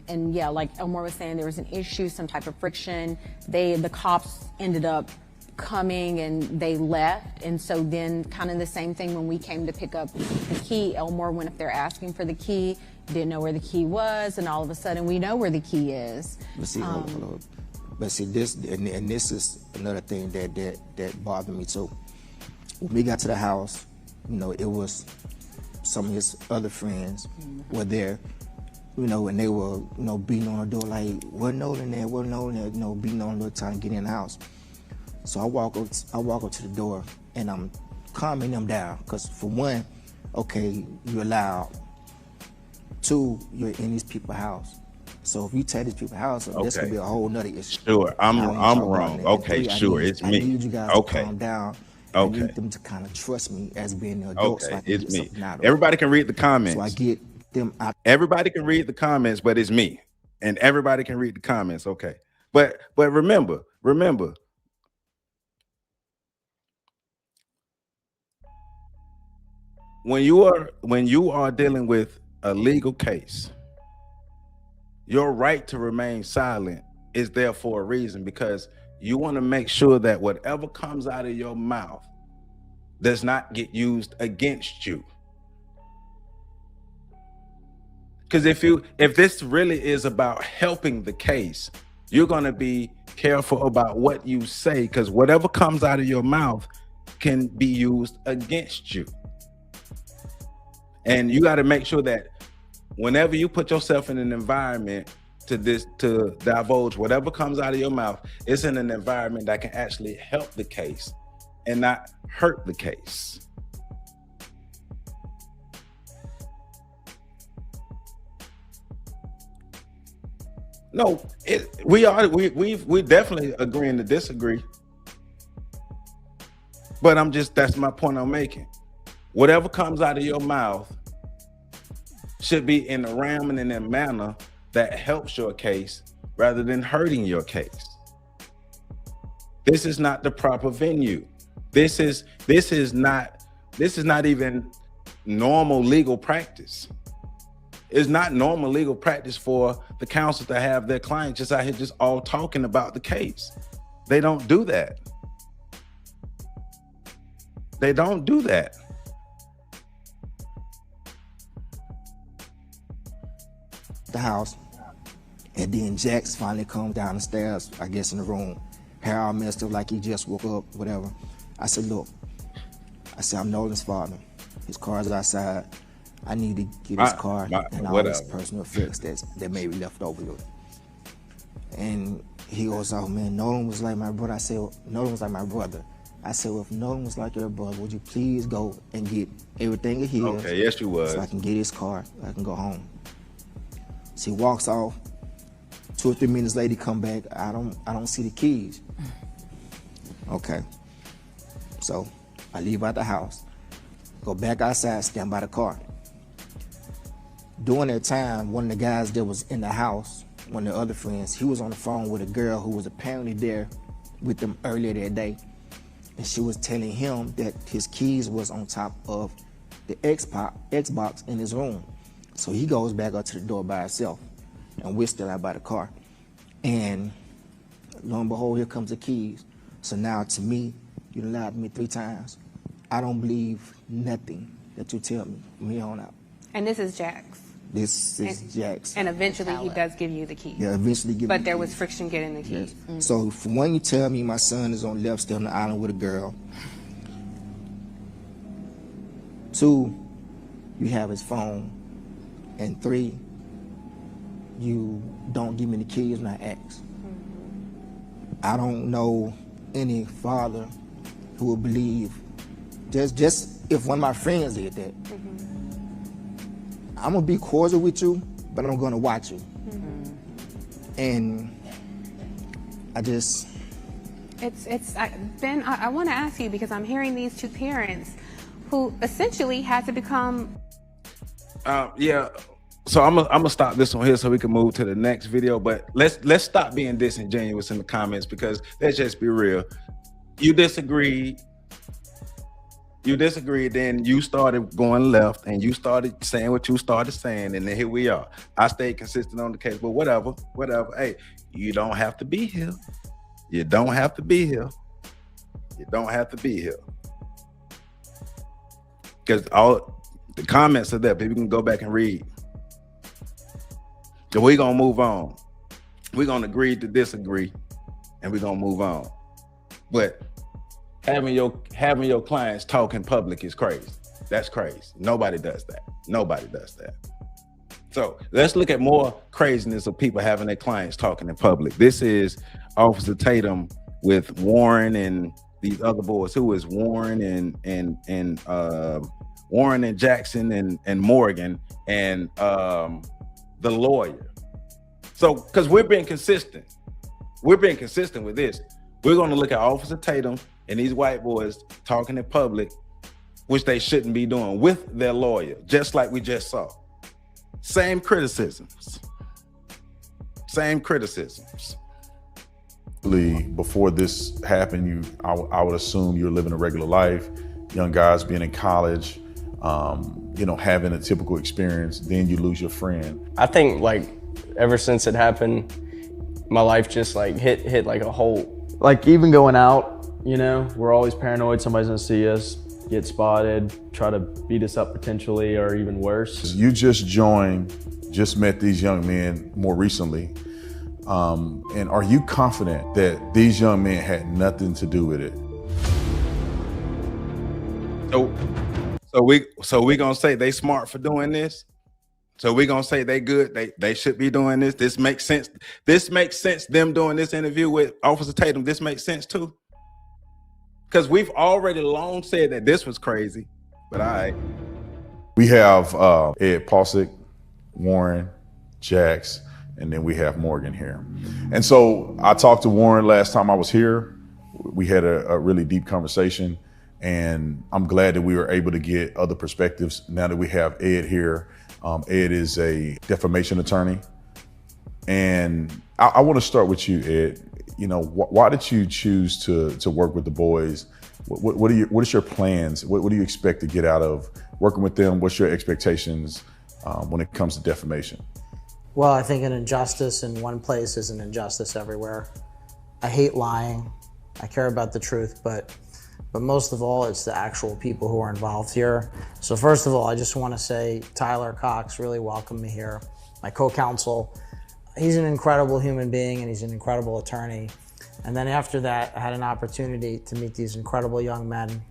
And yeah, like Elmore was saying, there was an issue, some type of friction. The cops ended up coming and they left. And so then kind of the same thing when we came to pick up the key, Elmore went up there asking for the key, didn't know where the key was, and all of a sudden we know where the key is. Let's see, hold But see, this and this is another thing that bothered me too. When we got to the house, you know, it was some of his other friends were there, you know, and they were, you know, beating on the door like, "What Nolan there? What Nolan there?" You know, beating on the door trying to get in the house. So I walk up to the door and I'm calming them down, because for one, okay, you're loud. Two, you're in these people's house. So if you take these people's house, this could be a whole nother issue. Sure, I'm wrong. Okay, sure, it's me. I need you guys to calm down. I need them to kind of trust me as being the adult. Okay, so I can it's get me. something out of it. Everybody can read the comments. So I get them out. Everybody can read the comments, but it's me. And everybody can read the comments. Okay. But remember, when you are dealing with a legal case, your right to remain silent is there for a reason, because you want to make sure that whatever comes out of your mouth does not get used against you. Because if this really is about helping the case, you're going to be careful about what you say, because whatever comes out of your mouth can be used against you. And you got to make sure that whenever you put yourself in an environment to divulge whatever comes out of your mouth, it's in an environment that can actually help the case and not hurt the case. No, we definitely agreeing to disagree. But that's my point I'm making. Whatever comes out of your mouth should be in a realm and in a manner that helps your case rather than hurting your case. This is not the proper venue. This is not even normal legal practice. It's not normal legal practice for the counsel to have their client just out here just all talking about the case. They don't do that. They don't do that. The house, and then Jax finally comes down the stairs, I guess in the room, hair all messed up like he just woke up, whatever. I said, look, I'm Nolan's father. His car's outside. I need to get his car and all his personal effects that may be left over with. And he goes, oh man, Nolan was like my brother. I said, Nolan was like my brother. I said, well, if Nolan was like your brother, would you please go and get everything of his? Okay, yes you would. So I can get his car, I can go home. So he walks off. 2 or 3 minutes later, he come back. I don't see the keys. Okay. So I leave out the house, go back outside, stand by the car. During that time, one of the guys that was in the house, one of the other friends, he was on the phone with a girl who was apparently there with them earlier that day. And she was telling him that his keys was on top of the Xbox in his room. So he goes back up to the door by himself, and we're still out by the car. And lo and behold, here comes the keys. So now to me, you lied to me 3 times. I don't believe nothing that you tell me from here on out. And this is Jax. This is Jax. And eventually he does give you the keys. Yeah, eventually give me But the there keys. was friction getting the keys. Yes. So for one, you tell me my son is on left still on the island with a girl. 2, you have his phone. And 3, you don't give me the keys when I ask. I don't know any father who would believe, just if one of my friends did that. I'm gonna be cordial with you, but I'm gonna watch you. And I just... Ben, I wanna ask you, because I'm hearing these 2 parents who essentially had to become... Yeah, so I'm gonna stop this one here so we can move to the next video. But let's stop being disingenuous in the comments, because let's just be real. You disagreed, then you started going left and you started saying what you started saying, and then here we are. I stayed consistent on the case, but whatever. Hey, you don't have to be here. You don't have to be here. Because all the comments are there. People can go back and read. So we're gonna move on. We're gonna agree to disagree. and we're gonna move on. But having your clients talk in public is crazy. That's crazy. Nobody does that. Nobody does that. So let's look at more craziness of people having their clients talking in public. This is Officer Tatum with Warren and these other boys. Who is Warren and Warren and Jackson and Morgan and the lawyer. So because we're being consistent with this. We're going to look at Officer Tatum and these white boys talking in public, which they shouldn't be doing, with their lawyer, just like we just saw. Same criticisms. Before this happened, I would assume you're living a regular life, young guys being in college, having a typical experience, then you lose your friend. I think like ever since it happened, my life just like hit like a hole. Like even going out, we're always paranoid somebody's gonna see us, get spotted, try to beat us up potentially, or even worse. You just met these young men more recently. And are you confident that these young men had nothing to do with it? So we gonna say they smart for doing this? So we gonna say they good, they should be doing this? This makes sense. This makes sense, them doing this interview with Officer Tatum. This makes sense too? Because we've already long said that this was crazy, but all right. We have Ed Pausick, Warren, Jax, and then we have Morgan here. And so I talked to Warren last time I was here. We had a really deep conversation, and I'm glad that we were able to get other perspectives now that we have Ed here. Ed is a defamation attorney. And I want to start with you, Ed. Why did you choose to work with the boys? What is your plans? What do you expect to get out of working with them? What's your expectations when it comes to defamation? Well, I think an injustice in one place is an injustice everywhere. I hate lying. I care about the truth, but most of all, it's the actual people who are involved here. So first of all, I just want to say Tyler Cox really welcomed me here. My co-counsel, he's an incredible human being and he's an incredible attorney. And then after that, I had an opportunity to meet these incredible young men.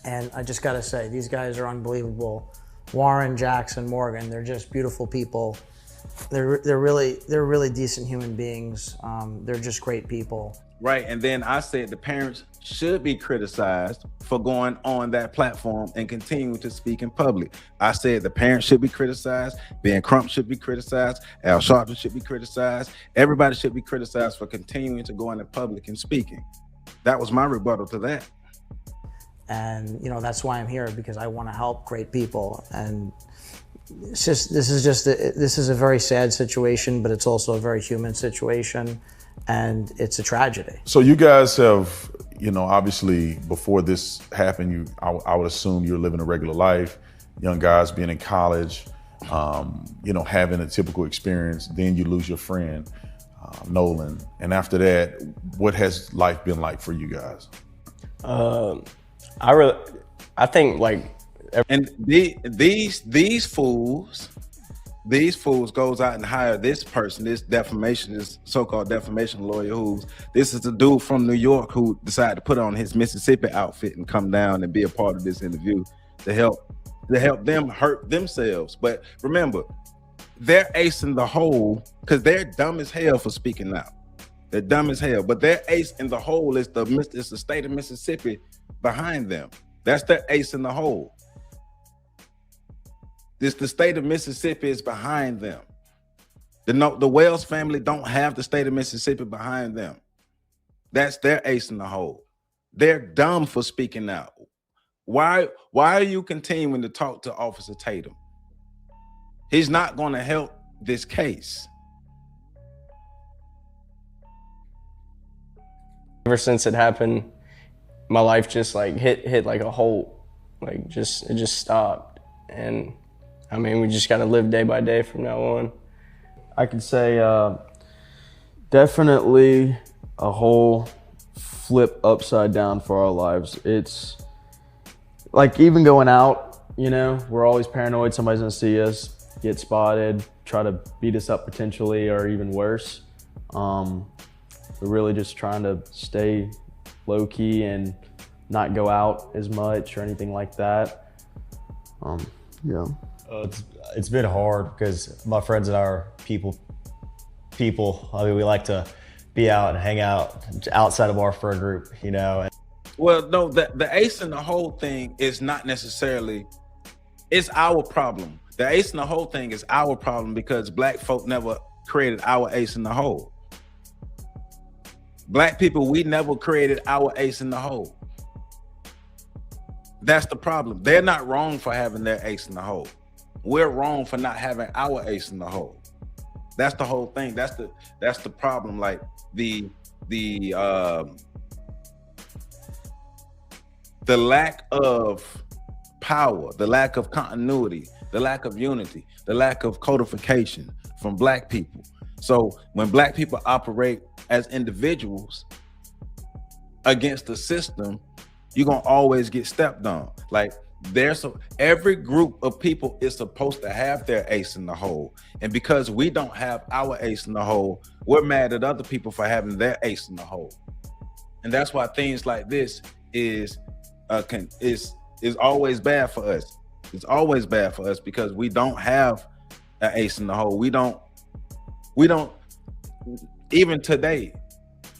And I just gotta say, these guys are unbelievable. Warren, Jackson, Morgan, they're just beautiful people. They're really decent human beings. They're just great people. Right, and then I said the parents should be criticized for going on that platform and continuing to speak in public. I said the parents should be criticized, Ben Crump should be criticized, Al Sharpton should be criticized, everybody should be criticized for continuing to go in public and speaking. That was my rebuttal to that. And that's why I'm here, because I want to help great people. And this is a very sad situation, but it's also a very human situation, and it's a tragedy. So you guys have, obviously before this happened, I would assume you're living a regular life, young guys being in college, having a typical experience, then you lose your friend, Nolan. And after that, what has life been like for you guys? I think like, and these fools goes out and hire this person, this so-called defamation lawyer, this is the dude from New York who decided to put on his Mississippi outfit and come down and be a part of this interview to help them hurt themselves. But remember, they're acing the hole because they're dumb as hell for speaking out. They're dumb as hell, but their ace in the hole is the state of Mississippi behind them. That's their ace in the hole. The state of Mississippi is behind them. The Wells family don't have the state of Mississippi behind them. That's their ace in the hole. They're dumb for speaking out. Why are you continuing to talk to Officer Tatum? He's not going to help this case. Ever since it happened, my life just like hit like a hole. It just stopped. And I mean, we just got to live day by day from now on. I could say definitely a whole flip upside down for our lives. It's like even going out, we're always paranoid somebody's gonna see us, get spotted, try to beat us up potentially, or even worse. We're really just trying to stay low key and not go out as much or anything like that. Yeah. It's been hard because my friends and I are people. I mean, we like to be out and hang out outside of our friend group, you know. Well, no, the ace in the hole thing is not necessarily, it's our problem. The ace in the hole thing is our problem because black folk never created our ace in the hole. Black people, we never created our ace in the hole. That's the problem. They're not wrong for having their ace in the hole. We're wrong for not having our ace in the hole. That's the whole thing. That's the problem. Like the lack of power, the lack of continuity, the lack of unity, the lack of codification from black people. So when black people operate as individuals against the system, you're gonna always get stepped on. Like every group of people is supposed to have their ace in the hole. And because we don't have our ace in the hole, we're mad at other people for having their ace in the hole. And that's why things like this is always bad for us. It's always bad for us because we don't have an ace in the hole. We don't even today,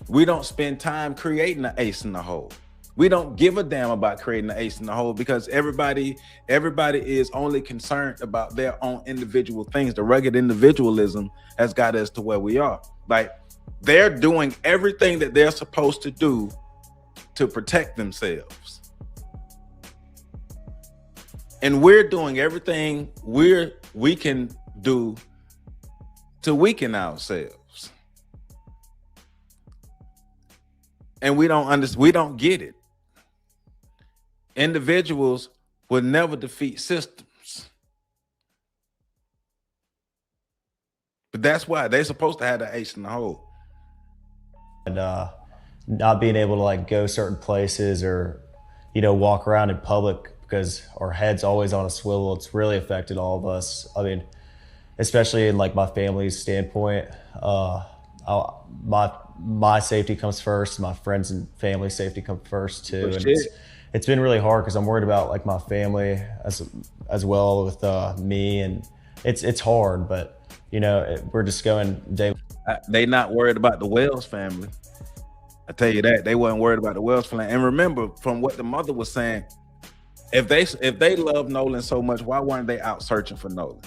we don't spend time creating an ace in the hole. We don't give a damn about creating an ace in the hole because everybody is only concerned about their own individual things. The rugged individualism has got us to where we are. Like they're doing everything that they're supposed to do to protect themselves. And we're doing everything we can do to weaken ourselves. And we don't get it. Individuals will never defeat systems. But that's why they're supposed to have the ace in the hole. And not being able to like go certain places or, you know, walk around in public because our head's always on a swivel. It's really affected all of us. I mean, especially in like my family's standpoint, my safety comes first. My friends and family safety come first too. And it's been really hard because I'm worried about like my family as well with me, and it's hard. But you know, we're just going day. They not worried about the Wells family. I tell you that they wasn't worried about the Wells family. And remember, from what the mother was saying, if they love Nolan so much, why weren't they out searching for Nolan?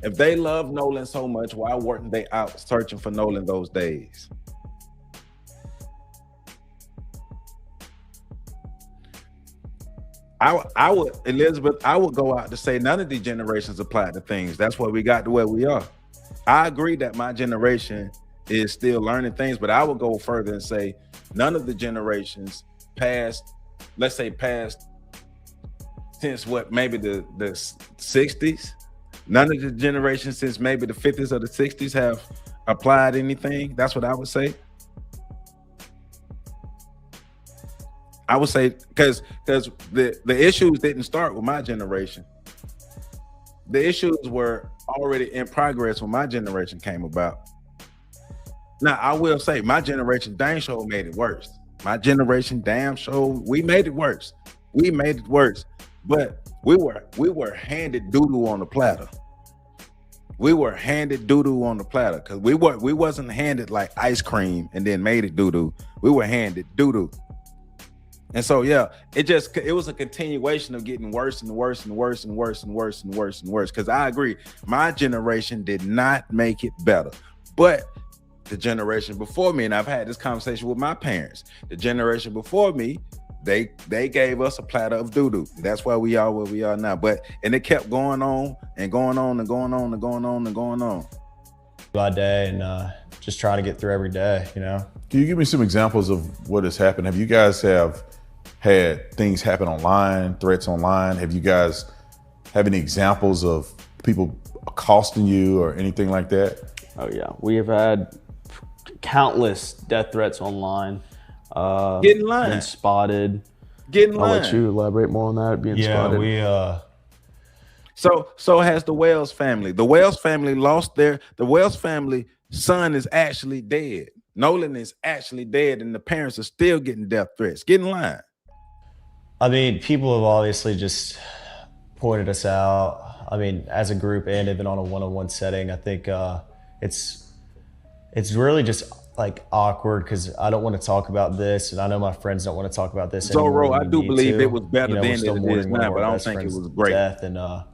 If they love Nolan so much, why weren't they out searching for Nolan those days? I would, Elizabeth, I would go out to say none of these generations applied to things. That's why we got to where we are. I agree that my generation is still learning things, but I would go further and say none of the generations past, let's say past since what, maybe the 60s, none of the generations since maybe the 50s or the 60s have applied anything. That's what I would say. I would say because the issues didn't start with my generation. The issues were already in progress when my generation came about. Now, I will say my generation damn sure made it worse. My generation damn sure, we made it worse. We made it worse. But we were handed doo-doo on the platter. We were handed doo-doo on the platter because we wasn't handed like ice cream and then made it doo-doo. We were handed doo-doo. And so, yeah, it was a continuation of getting worse and worse and worse and worse and worse and worse and worse. Because I agree, my generation did not make it better. But the generation before me, and I've had this conversation with my parents, the generation before me, they gave us a platter of doo-doo. That's why we are where we are now. And it kept going on and going on and going on and going on and going on. By day and just trying to get through every day, you know. Can you give me some examples of what has happened? Have you guys had things happen online, threats online? Have you guys have any examples of people accosting you or anything like that? Oh yeah, we have had countless death threats online. Get in line. Been spotted. Get in line. I'll let you elaborate more on that. Being spotted. Yeah, So has the Wells family. The Wells family the Wells family son is actually dead. Nolan is actually dead and the parents are still getting death threats. Get in line. I mean, people have obviously just pointed us out. I mean, as a group and even on a one-on-one setting, I think it's really just like awkward because I don't want to talk about this, and I know my friends don't want to talk about this anymore. Zorro, I do believe it was better we're then still than it is mourning one now, of but our I don't best think it friends' was great. death, and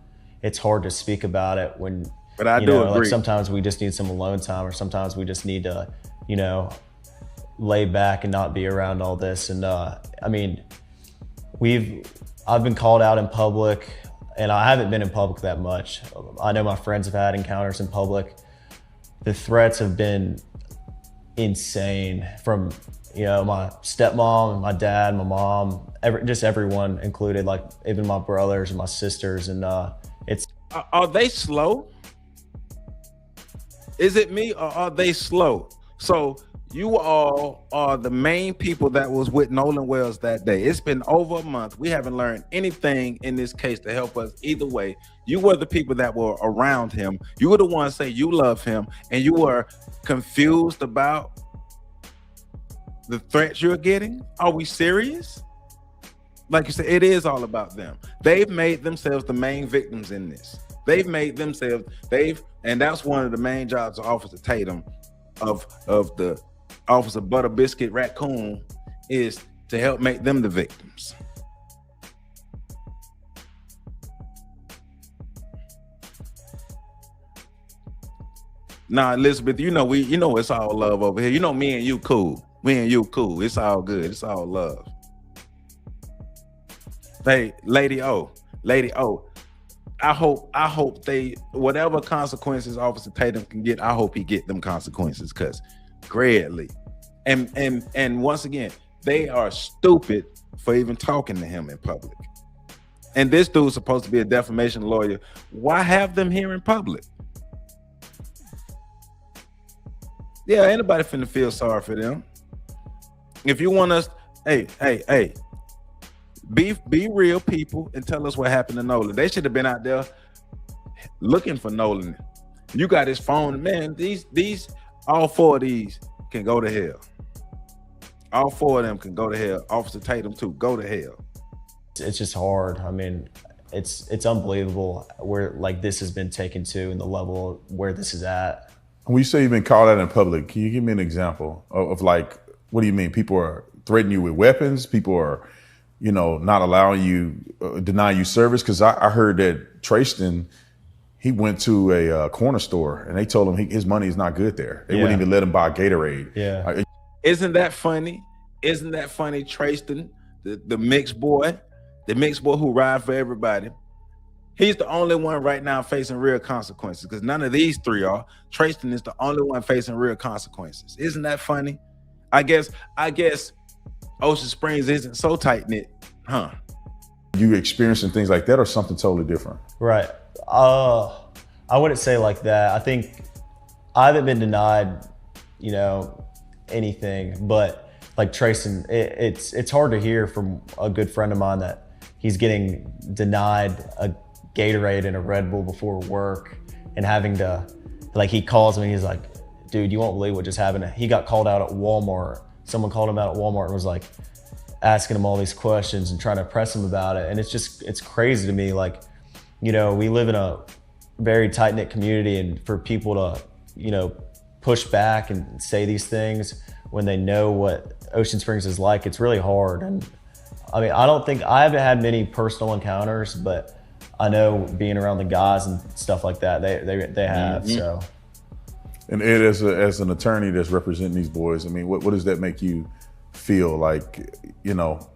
it's hard to speak about it when. But I you do know, agree. like sometimes we just need some alone time, or sometimes we just need to, you know, lay back and not be around all this. And I mean, I've been called out in public, and I haven't been in public that much. I know my friends have had encounters in public. The threats have been insane from, you know, my stepmom, my dad, my mom, just everyone included, like even my brothers and my sisters. And it's. Are they slow? Is it me or are they slow? So you all are the main people that was with Nolan Wells that day. It's been over a month. We haven't learned anything in this case to help us either way. You were the people that were around him. You were the ones say you love him, and you were confused about the threats you're getting. Are we serious? Like you said, it is all about them. They've made themselves the main victims in this. They've made themselves, and that's one of the main jobs of Officer Tatum, of the Officer Butter Biscuit Raccoon, is to help make them the victims. Now, Elizabeth, you know it's all love over here. You know me and you cool. Me and you cool. It's all good. It's all love. Hey, Lady O. I hope they, whatever consequences Officer Tatum can get, I hope he get them consequences, because greatly. And once again, they are stupid for even talking to him in public. And this dude's supposed to be a defamation lawyer. Why have them here in public? Yeah, ain't nobody finna feel sorry for them. If you want us, hey, be real people and tell us what happened to Nolan. They should have been out there looking for Nolan. You got his phone, man. These all four of these can go to hell. All four of them can go to hell. Officer Tatum too, go to hell. It's just hard. I mean, it's unbelievable where like this has been taken to and the level where this is at. When you say you've been called out in public, can you give me an example of like, what do you mean? People are threatening you with weapons? People are, you know, not allowing you, denying you service? Because I heard that Trayston, he went to a corner store and they told him his money is not good there. They wouldn't even let him buy Gatorade. Yeah. Isn't that funny? Isn't that funny? Trayston, the mixed boy who ride for everybody. He's the only one right now facing real consequences, because none of these three are. Trayston is the only one facing real consequences. Isn't that funny? I guess Ocean Springs isn't so tight-knit, huh? You experiencing things like that or something totally different? Right. I wouldn't say like that. I think I haven't been denied, you know, anything, but like Trayston, it's hard to hear from a good friend of mine that he's getting denied a Gatorade and a Red Bull before work, and having to, like, he calls me and he's like, dude, you won't believe what just happened. He got called out at Walmart. Someone called him out at Walmart and was like asking him all these questions and trying to press him about it. And it's crazy to me. Like, you know, we live in a very tight-knit community, and for people to, you know, push back and say these things when they know what Ocean Springs is like, it's really hard. And I mean, I haven't had many personal encounters, but I know being around the guys and stuff like that, they have. Mm-hmm. So. And Ed, as an attorney that's representing these boys, I mean, what does that make you feel like? You know,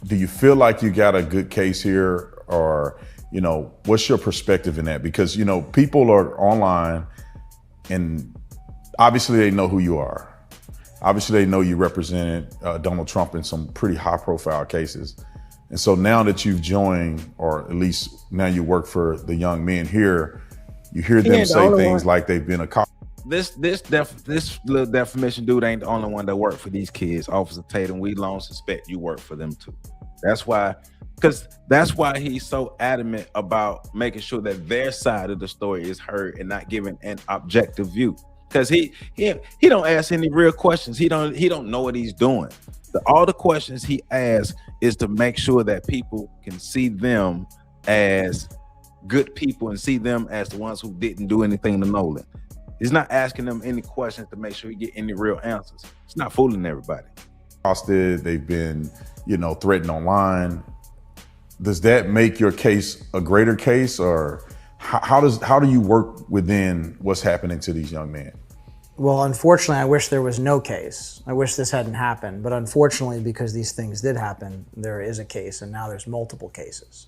do you feel like you got a good case here, or, you know, what's your perspective in that? Because, you know, people are online and obviously they know who you are. Obviously they know you represented Donald Trump in some pretty high profile cases. And so now that you've joined, or at least now you work for the young men here, you hear them say things like they've been a cop. This little defamation dude ain't the only one that worked for these kids. Officer Tatum, we long suspect you work for them too. That's why he's so adamant about making sure that their side of the story is heard and not giving an objective view. because he don't ask any real questions. He don't know what he's doing. All the questions he asks is to make sure that people can see them as good people and see them as the ones who didn't do anything to Nolan. He's not asking them any questions to make sure he get any real answers. It's not fooling everybody. They've been, threatened online. Does that make your case a greater case, or how do you work within what's happening to these young men? Well, unfortunately, I wish there was no case. I wish this hadn't happened. But unfortunately, because these things did happen, there is a case, and now there's multiple cases.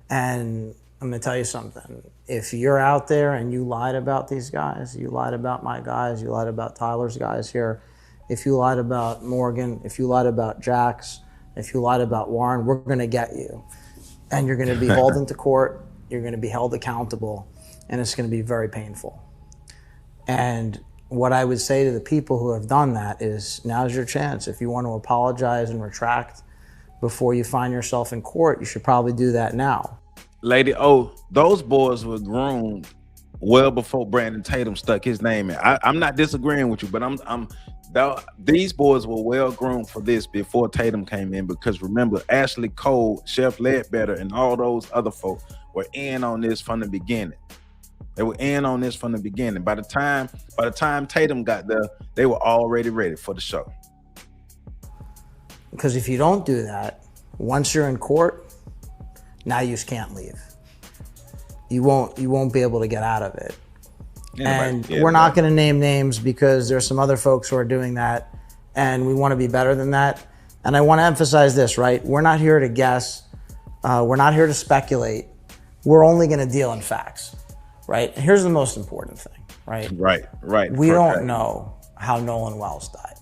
And I'm going to tell you something. If you're out there and you lied about these guys, you lied about my guys, you lied about Tyler's guys here, if you lied about Morgan, if you lied about Jax, if you lied about Warren, we're going to get you. And you're going to be hauled into court, you're going to be held accountable, and it's going to be very painful. And what I would say to the people who have done that is, now's your chance. If you want to apologize and retract before you find yourself in court, you should probably do that now. Lady O, those boys were groomed well before Brandon Tatum stuck his name in. I'm not disagreeing with you, but these boys were well groomed for this before Tatum came in, because remember, Ashley Cole, Chef Ledbetter, and all those other folk were in on this from the beginning. They were in on this from the beginning. By the time Tatum got there, they were already ready for the show. Because if you don't do that, once you're in court, now you just can't leave. You won't be able to get out of it. We're not going to name names because there's some other folks who are doing that, and we want to be better than that. And I want to emphasize this, right? We're not here to guess. We're not here to speculate. We're only going to deal in facts, right? And here's the most important thing, right? Right. We don't know how Nolan Wells died.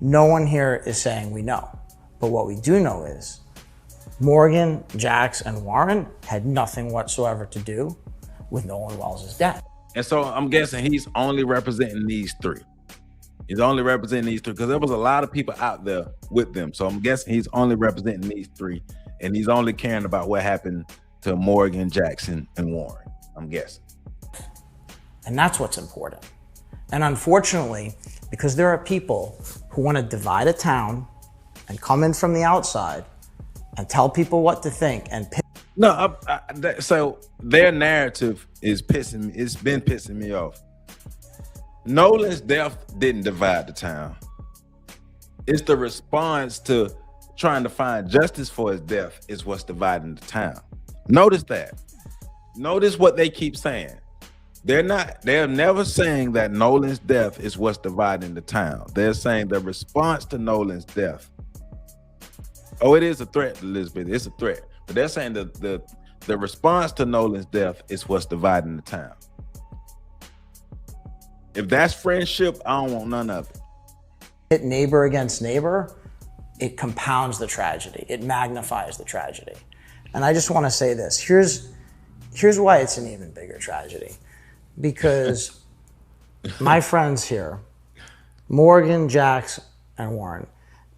No one here is saying we know. But what we do know is Morgan, Jax, and Warren had nothing whatsoever to do with Nolan Wells' death. And so I'm guessing he's only representing these three. He's only representing these three because there was a lot of people out there with them. So I'm guessing he's only representing these three, and he's only caring about what happened to Morgan, Jackson, and Warren, I'm guessing. And that's what's important. And unfortunately, because there are people who want to divide a town and come in from the outside and tell people what to think and so their narrative is it's been pissing me off. Nolan's death didn't divide the town. It's the response to trying to find justice for his death is what's dividing the town. Notice that. Notice what they keep saying. They're never saying that Nolan's death is what's dividing the town. They're saying the response to Nolan's death. Oh, it is a threat, Elizabeth. It's a threat. But they're saying that the response to Nolan's death is what's dividing the town. If that's friendship, I don't want none of it. Hit neighbor against neighbor, it compounds the tragedy. It magnifies the tragedy. And I just want to say this. Here's why it's an even bigger tragedy. Because my friends here, Morgan, Jax, and Warren,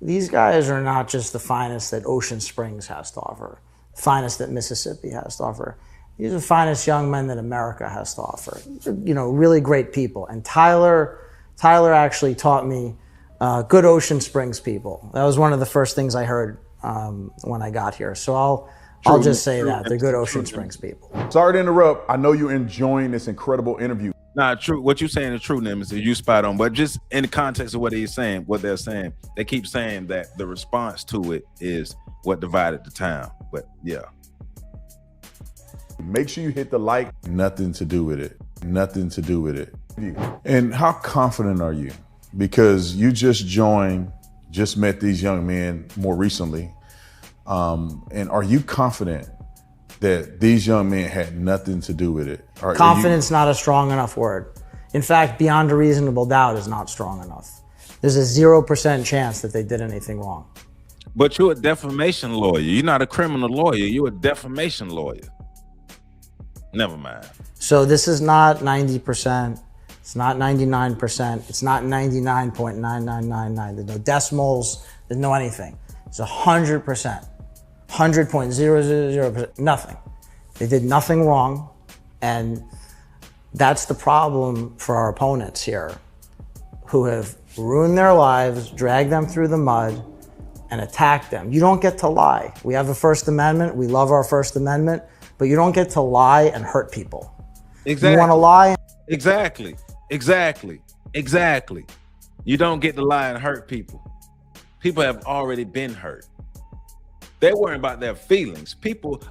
these guys are not just the finest that Ocean Springs has to offer, finest that Mississippi has to offer. These are the finest young men that America has to offer. Really great people. And Tyler actually taught me good Ocean Springs people. That was one of the first things I heard when I got here. So I'll just say that they're good Ocean Springs people. Sorry to interrupt. I know you're enjoying this incredible interview. Nah, true. What you're saying is true, Nemesis. You spot on. But just in the context of what they're saying, they keep saying that the response to it is what divided the town. But yeah. Make sure you hit the like. Nothing to do with it. Nothing to do with it. And how confident are you? Because you just met these young men more recently. And are you confident that these young men had nothing to do with it? Confidence not a strong enough word. In fact, beyond a reasonable doubt is not strong enough. There's a 0% chance that they did anything wrong. But you're a defamation lawyer. You're not a criminal lawyer. You're a defamation lawyer. Never mind. So this is not 90%. It's not 99%. It's not 99.9999. There's no decimals. There's no anything. It's 100%. 100.000%. Nothing. They did nothing wrong. And That's the problem for our opponents here, who have ruined their lives, dragged them through the mud, and attacked them. You don't get to lie. We have a First Amendment. We love our First Amendment, but you don't get to lie and hurt people. Exactly. You want to lie? Exactly. You don't get to lie and hurt people. People have already been hurt. They're worried about their feelings.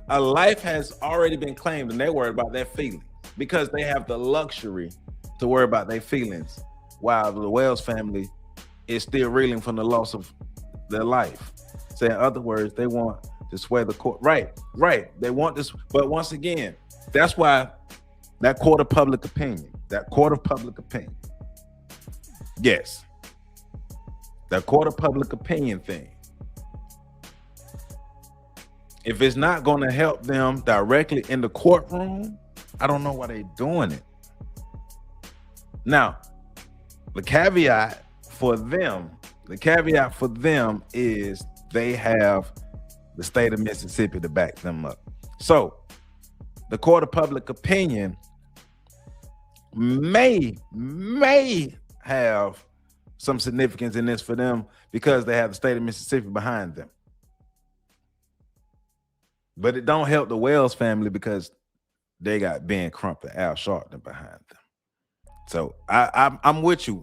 A life has already been claimed and they're worried about their feelings because they have the luxury to worry about their feelings while the Wells family is still reeling from the loss of their life. So in other words, they want to sway the court. Right. They want this, but once again, that's why that court of public opinion. Yes. The court of public opinion thing. If it's not going to help them directly in the courtroom, I don't know why they're doing it. Now, the caveat for them is they have the state of Mississippi to back them up. So the court of public opinion may have some significance in this for them because they have the state of Mississippi behind them. But it don't help the Wells family because they got Ben Crump and Al Sharpton behind them. So I'm with you.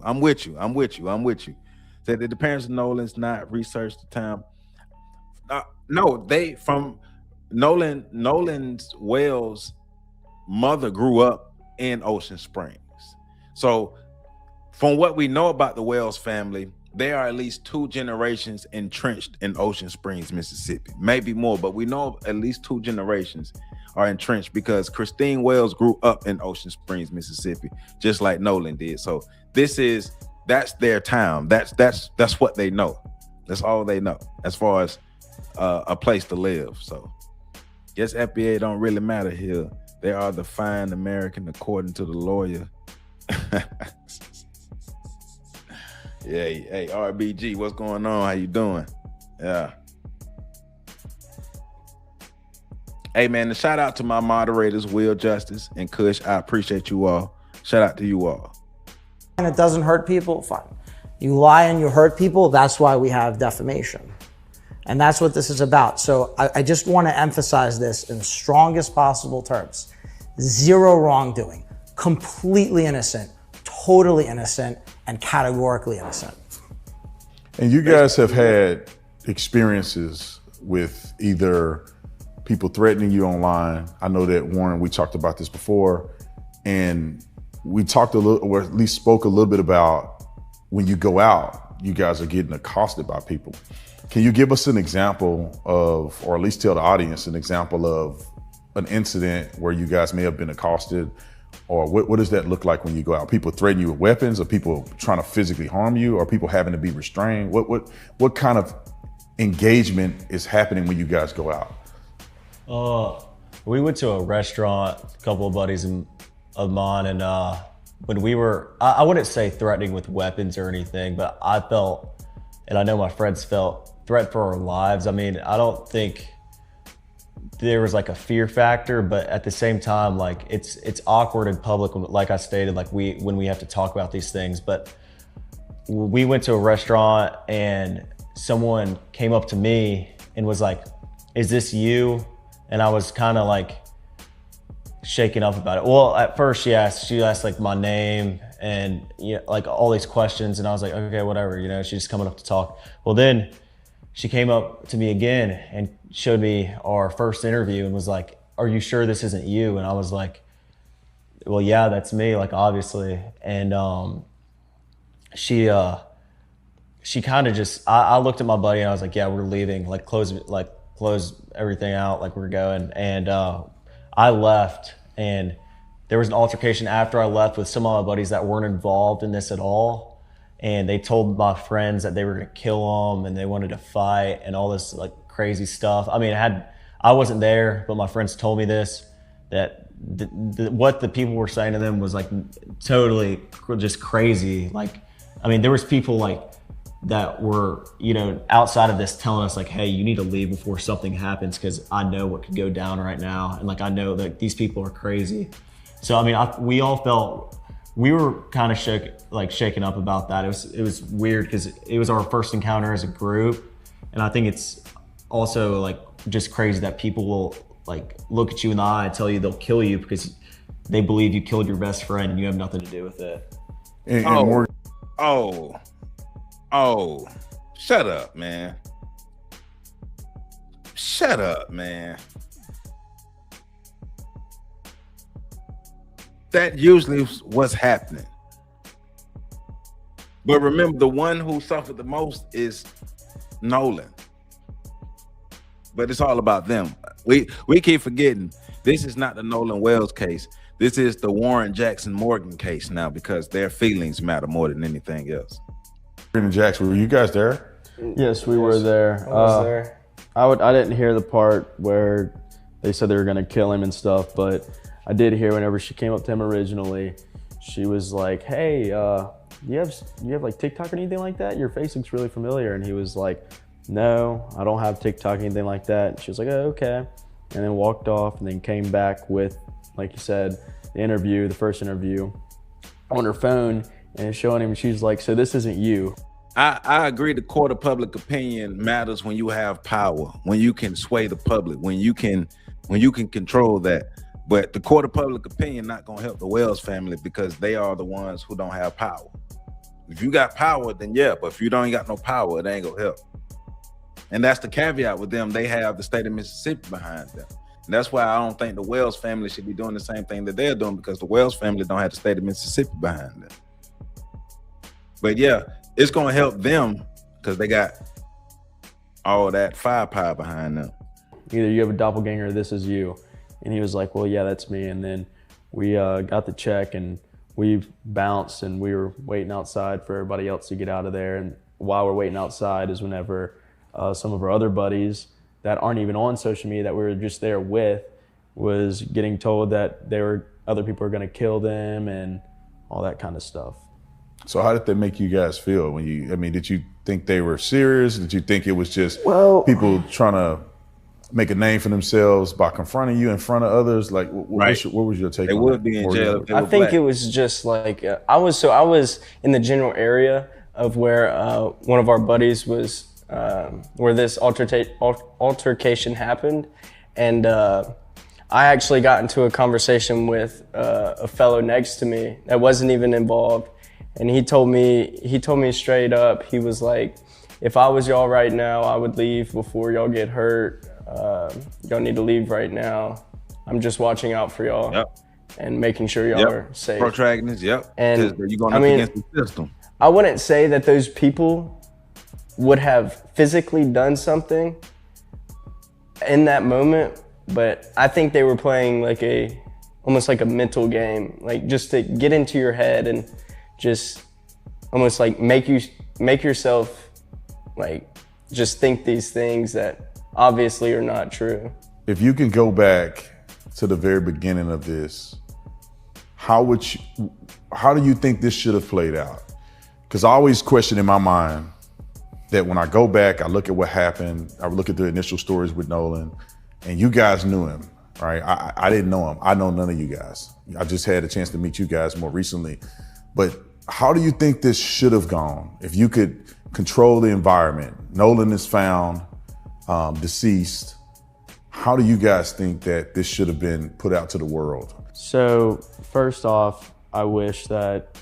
Said that the parents of Nolan's not researched the town. No, they from Nolan's Wells' mother grew up in Ocean Springs. So from what we know about the Wells family, there are at least 2 generations entrenched in Ocean Springs, Mississippi. Maybe more, but we know at least 2 generations are entrenched because Christine Wells grew up in Ocean Springs, Mississippi, just like Nolan did. So that's their town. That's what they know. That's all they know as far as a place to live. So guess FBA don't really matter here. They are the fine American according to the lawyer. Yeah, hey, RBG, what's going on? How you doing? Yeah. Hey, man, a shout out to my moderators, Will Justice and Kush. I appreciate you all. Shout out to you all. And it doesn't hurt people, fine. You lie and you hurt people, that's why we have defamation. And that's what this is about. So I just want to emphasize this in the strongest possible terms. 0 wrongdoing, completely innocent, totally innocent, and categorically innocent. And you guys have had experiences with either people threatening you online. I know that, Warren, we talked about this before, and we talked a little, or at least spoke a little bit about when you go out, you guys are getting accosted by people. Can you give us an example of, or at least tell the audience an example of an incident where you guys may have been accosted? Or what does that look like when you go out? People threaten you with weapons, or people trying to physically harm you, or people having to be restrained? What kind of engagement is happening when you guys go out? We went to a restaurant, a couple of buddies of mine, and when we were, I wouldn't say threatening with weapons or anything, but I felt, and I know my friends felt, threat for our lives. I mean, I don't think there was like a fear factor, but at the same time, like it's awkward in public, like I stated, like when we have to talk about these things. But we went to a restaurant and someone came up to me and was like, "Is this you?" And I was kind of like shaken up about it. Well, at first she asked like my name and like all these questions, and I was like, okay, whatever, she's just coming up to talk. Well, then she came up to me again and showed me our first interview and was like, "Are you sure this isn't you?" And I was like, "Well, yeah, that's me, like obviously." And she kind of just, I looked at my buddy and I was like, "Yeah, we're leaving, like close everything out, like we're going." And I left, and there was an altercation after I left with some of my buddies that weren't involved in this at all. And they told my friends that they were gonna kill them and they wanted to fight and all this like crazy stuff. I mean, I wasn't there, but my friends told me this, that what the people were saying to them was like totally just crazy. Like, I mean, there was people like that were, outside of this telling us like, "Hey, you need to leave before something happens because I know what could go down right now. And like, I know that these people are crazy." So I mean, we all felt, we were kind of shaken up about that. It was weird because it was our first encounter as a group, and I think it's also like just crazy that people will like look at you in the eye and tell you they'll kill you because they believe you killed your best friend and you have nothing to do with it. Oh, shut up, man. Shut up, man. That usually is what's happening. But remember, the one who suffered the most is Nolan. But it's all about them. We keep forgetting this is not the Nolan Wells case. This is the Warren Jackson Morgan case now, because their feelings matter more than anything else. Warren Jackson, were you guys there? Yes, we were there. I was there. I didn't hear the part where they said they were gonna kill him and stuff, but I did hear whenever she came up to him originally, she was like, "Hey, you have like TikTok or anything like that? Your face looks really familiar." And he was like, "No, I don't have TikTok, anything like that." And she was like, "Oh, okay," and then walked off, and then came back with, like you said, the first interview on her phone and showing him. She's like, "So this isn't you." I agree. The court of public opinion matters when you have power, when you can sway the public, when you can control that. But the court of public opinion not gonna help the Wells family because they are the ones who don't have power. If you got power, then yeah, but if you don't got no power, it ain't gonna help. And that's the caveat with them. They have the state of Mississippi behind them. And that's why I don't think the Wells family should be doing the same thing that they're doing, because the Wells family don't have the state of Mississippi behind them. But yeah, it's gonna help them because they got all that firepower behind them. Either you have a doppelganger or this is you. And he was like, "Well, yeah, that's me." And then we got the check and we bounced and we were waiting outside for everybody else to get out of there. And while we're waiting outside is whenever some of our other buddies that aren't even on social media that we were just there with was getting told that other people were gonna kill them and all that kind of stuff. So how did that make you guys feel when did you think they were serious? Did you think it was just people trying to make a name for themselves by confronting you in front of others? Like, what was your take? They would be in jail. I think it was just like I was in the general area of where one of our buddies was, where this altercation happened, and I actually got into a conversation with a fellow next to me that wasn't even involved, and he told me straight up, he was like, "If I was y'all right now, I would leave before y'all get hurt. Y'all need to leave right now. I'm just watching out for y'all and making sure y'all are safe." Protagonists, And you're going up against the system. I wouldn't say that those people would have physically done something in that moment, but I think they were playing like almost like a mental game, like just to get into your head and just almost like make yourself like just think these things that obviously are not true. If you can go back to the very beginning of this, how do you think this should have played out? Because I always question in my mind that when I go back, I look at what happened, I look at the initial stories with Nolan, and you guys knew him, right? I didn't know him. I know none of you guys. I just had a chance to meet you guys more recently. But how do you think this should have gone? If you could control the environment, Nolan is found deceased. How do you guys think that this should have been put out to the world? So first off, I wish that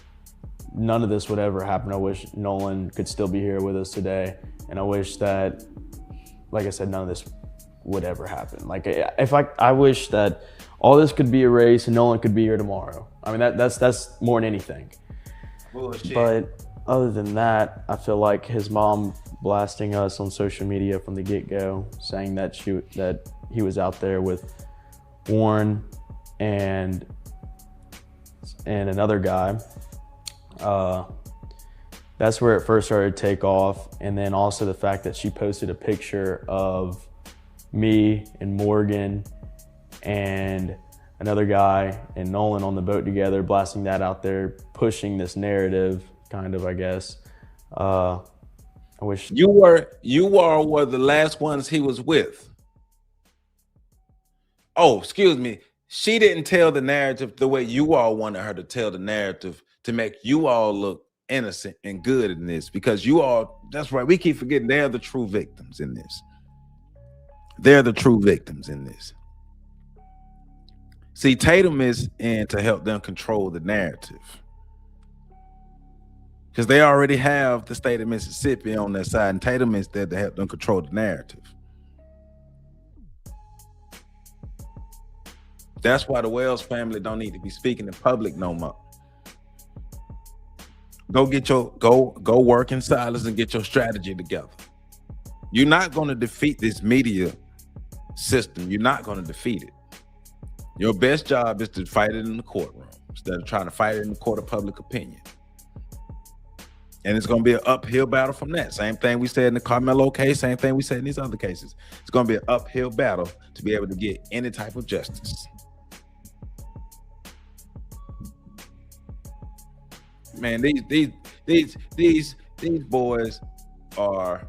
none of this would ever happen. I wish Nolan could still be here with us today. And I wish that, like I said, none of this would ever happen. Like I wish that all this could be erased and Nolan could be here tomorrow. I mean, that's more than anything. Bullshit. But other than that, I feel like his mom blasting us on social media from the get-go, saying that he was out there with Warren and another guy. That's where it first started to take off. And then also the fact that she posted a picture of me and Morgan and another guy and Nolan on the boat together, blasting that out there, pushing this narrative, kind of, I guess. I wish you were the last ones he was with. Oh, excuse me. she didn't tell the narrative the way you all wanted her to tell the narrative to make you all look innocent and good in this, because you all, that's right, we keep forgetting they're the true victims in this. They're the true victims in this. See, Tatum is in to help them control the narrative, because they already have the state of Mississippi on their side, and Tatum is there to help them control the narrative. That's why the Wells family don't need to be speaking in public no more. Go get your go work in silence and get your strategy together. You're not going to defeat this media system. You're not going to defeat it. Your best job is to fight it in the courtroom instead of trying to fight it in the court of public opinion. And it's going to be an uphill battle from that. Same thing we said in the Carmelo case, same thing we said in these other cases. It's going to be an uphill battle to be able to get any type of justice. Man, these boys are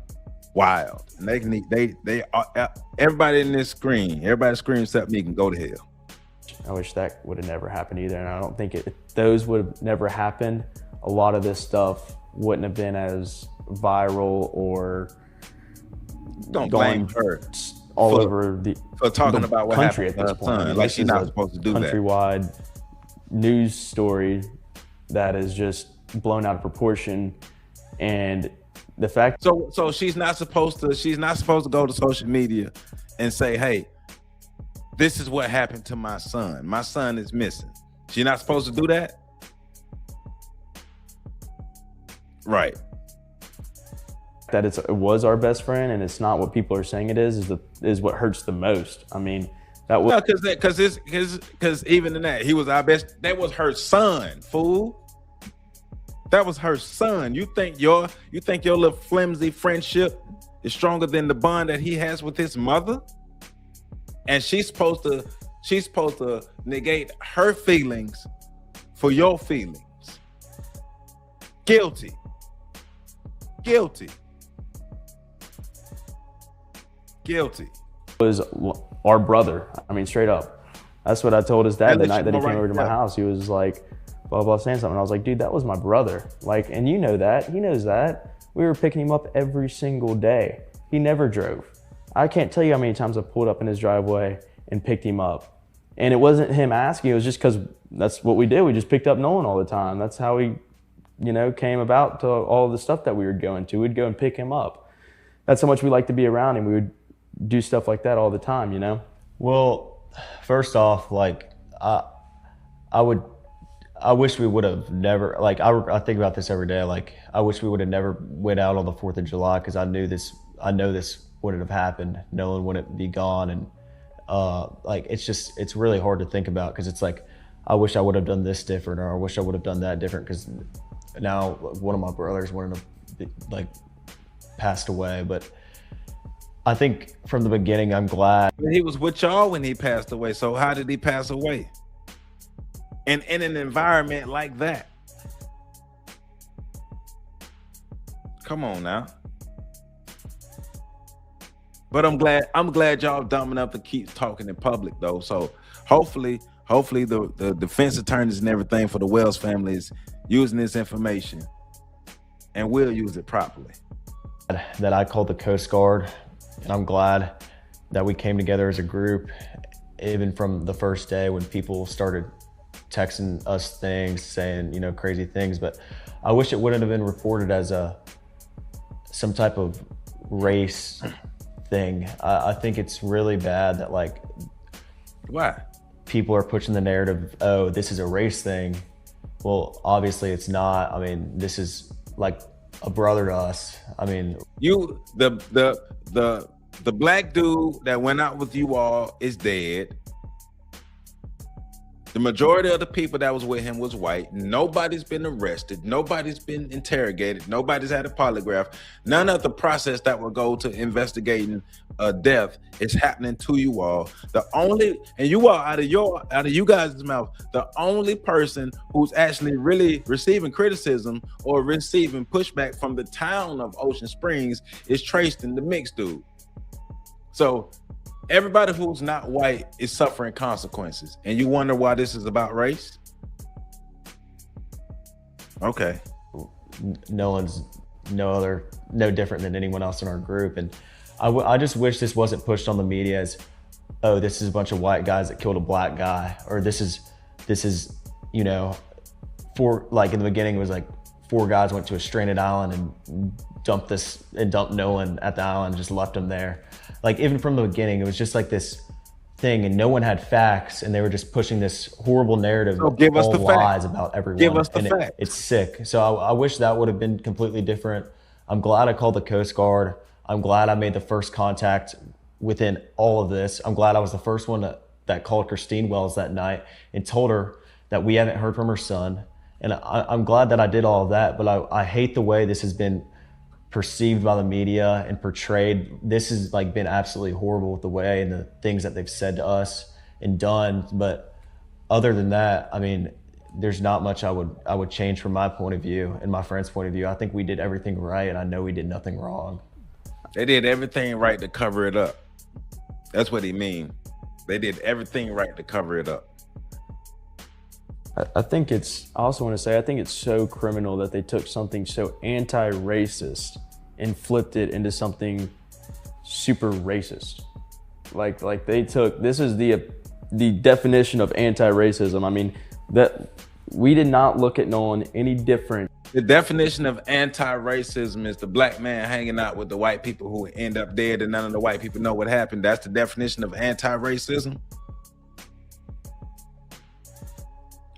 wild, and they are, everybody in this screen, everybody screams except me can go to hell. I wish that would have never happened either, and I don't think if those would have never happened, a lot of this stuff wouldn't have been as viral or don't blame her all over the for talking about what country happened at this to her point. son. Like she's not supposed to do that. Countrywide news story that is just blown out of proportion, and the fact so she's not supposed to go to social media and say, hey, this is what happened to my son. My son is missing. She's not supposed to do that? Right. That it was our best friend and it's not what people are saying it is what hurts the most. I mean, that was because even in that, he was our best. That was her son, fool. That was her son. You think your little flimsy friendship is stronger than the bond that he has with his mother? And she's supposed to negate her feelings for your feelings. Guilty. Was our brother. I mean, straight up. That's what I told his dad the night that he came over to my house. He was like, blah, blah, saying something. I was like, dude, that was my brother. Like, and you know that. He knows that. We were picking him up every single day. He never drove. I can't tell you how many times I pulled up in his driveway and picked him up. And it wasn't him asking. It was just because that's what we did. We just picked up Nolan all the time. That's how we, came about to all the stuff that we were going to. We'd go and pick him up. That's how much we like to be around him. We would do stuff like that all the time, Well, first off, like, I wish we would have never, like, I think about this every day. Like, I wish we would have never went out on the 4th of July, because I know this wouldn't have happened. Nolan wouldn't be gone. And like, it's really hard to think about, because it's like, I wish I would have done this different, or I wish I would have done that different, because now one of my brothers wouldn't have like passed away. But I think from the beginning, I'm glad. He was with y'all when he passed away. So how did he pass away? And in an environment like that. Come on now. But I'm glad y'all dumb enough to keep talking in public though. So hopefully the defense attorneys and everything for the Wells family is using this information and will use it properly. That I called the Coast Guard, and I'm glad that we came together as a group, even from the first day when people started texting us things, saying, crazy things. But I wish it wouldn't have been reported as some type of race thing. I think it's really bad that, like, why people are pushing the narrative, oh, this is a race thing. Well, obviously it's not. I mean, this is like a brother to us. I mean, the black dude that went out with you all is dead. The majority of the people that was with him was white. Nobody's been arrested. Nobody's been interrogated. Nobody's had a polygraph. None of the process that will go to investigating a death is happening to you all. And you all, out of you guys' mouth, the only person who's actually really receiving criticism or receiving pushback from the town of Ocean Springs is Tristan, the mixed dude. So Everybody who's not white is suffering consequences, and you wonder why this is about race? Okay. Nolan's no different than anyone else in our group, and I just wish this wasn't pushed on the media as, oh, this is a bunch of white guys that killed a black guy, or this is you know, like in the beginning it was like 4 guys went to a stranded island and dumped Nolan at the island and just left him there. Like, even from the beginning, it was just like this thing, and no one had facts, and they were just pushing this horrible narrative of all lies about everyone. Give us the and facts. It's sick. So I wish that would have been completely different. I'm glad I called the Coast Guard. I'm glad I made the first contact within all of this. I'm glad I was the first one that called Christine Wells that night and told her that we haven't heard from her son. And I'm glad that I did all of that, but I hate the way this has been perceived by the media and portrayed. This has like been absolutely horrible with the way and the things that they've said to us and done. But other than that, I mean, there's not much I would change from my point of view and my friend's point of view. I think we did everything right, and I know we did nothing wrong. They did everything right to cover it up. That's what he mean. They did everything right to cover it up. I think I also want to say, I think it's so criminal that they took something so anti-racist and flipped it into something super racist. Like they took, this is the definition of anti-racism. I mean, that we did not look at Nolan any different. The definition of anti-racism is the black man hanging out with the white people who end up dead and none of the white people know what happened. That's the definition of anti-racism.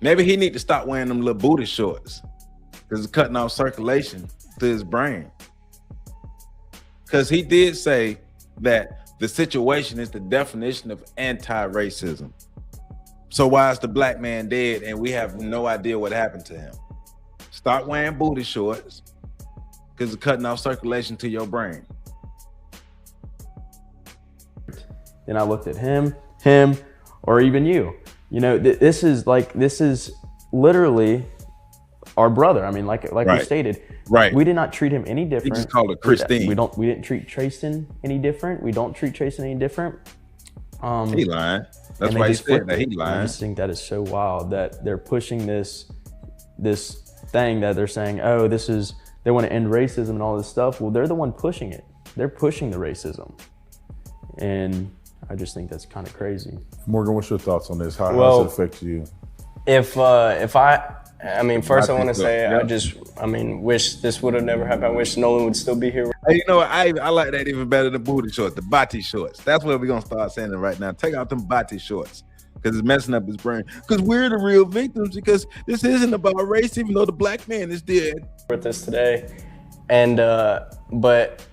Maybe he need to stop wearing them little booty shorts because it's cutting off circulation to his brain. Because he did say that the situation is the definition of anti-racism. So why is the black man dead and we have no idea what happened to him? Stop wearing booty shorts because it's cutting off circulation to your brain. Then I looked at him, or even you. You know, this is literally our brother. I mean, like Right. we stated, Right. We did not treat him any different. He just called her Christine. We didn't treat Trayson any different. We don't treat Trayson any different. He lying. That's and they why he just said flipped that it. he And I lying. just think that is so wild that they're pushing this thing that they're saying, oh, they want to end racism and all this stuff. Well, they're the one pushing it. They're pushing the racism. And I just think that's kind of crazy. Morgan, what's your thoughts on this? How Well, does it affect you? If I mean, first I want to say, I wish this would have never happened. I wish Nolan would still be here. Hey, you know what? I like that even better than booty shorts, the bati shorts. That's what we're going to start saying it right now. Take out them bati shorts because it's messing up his brain. Because we're the real victims because this isn't about race, even though the black man is dead. With this today. And, but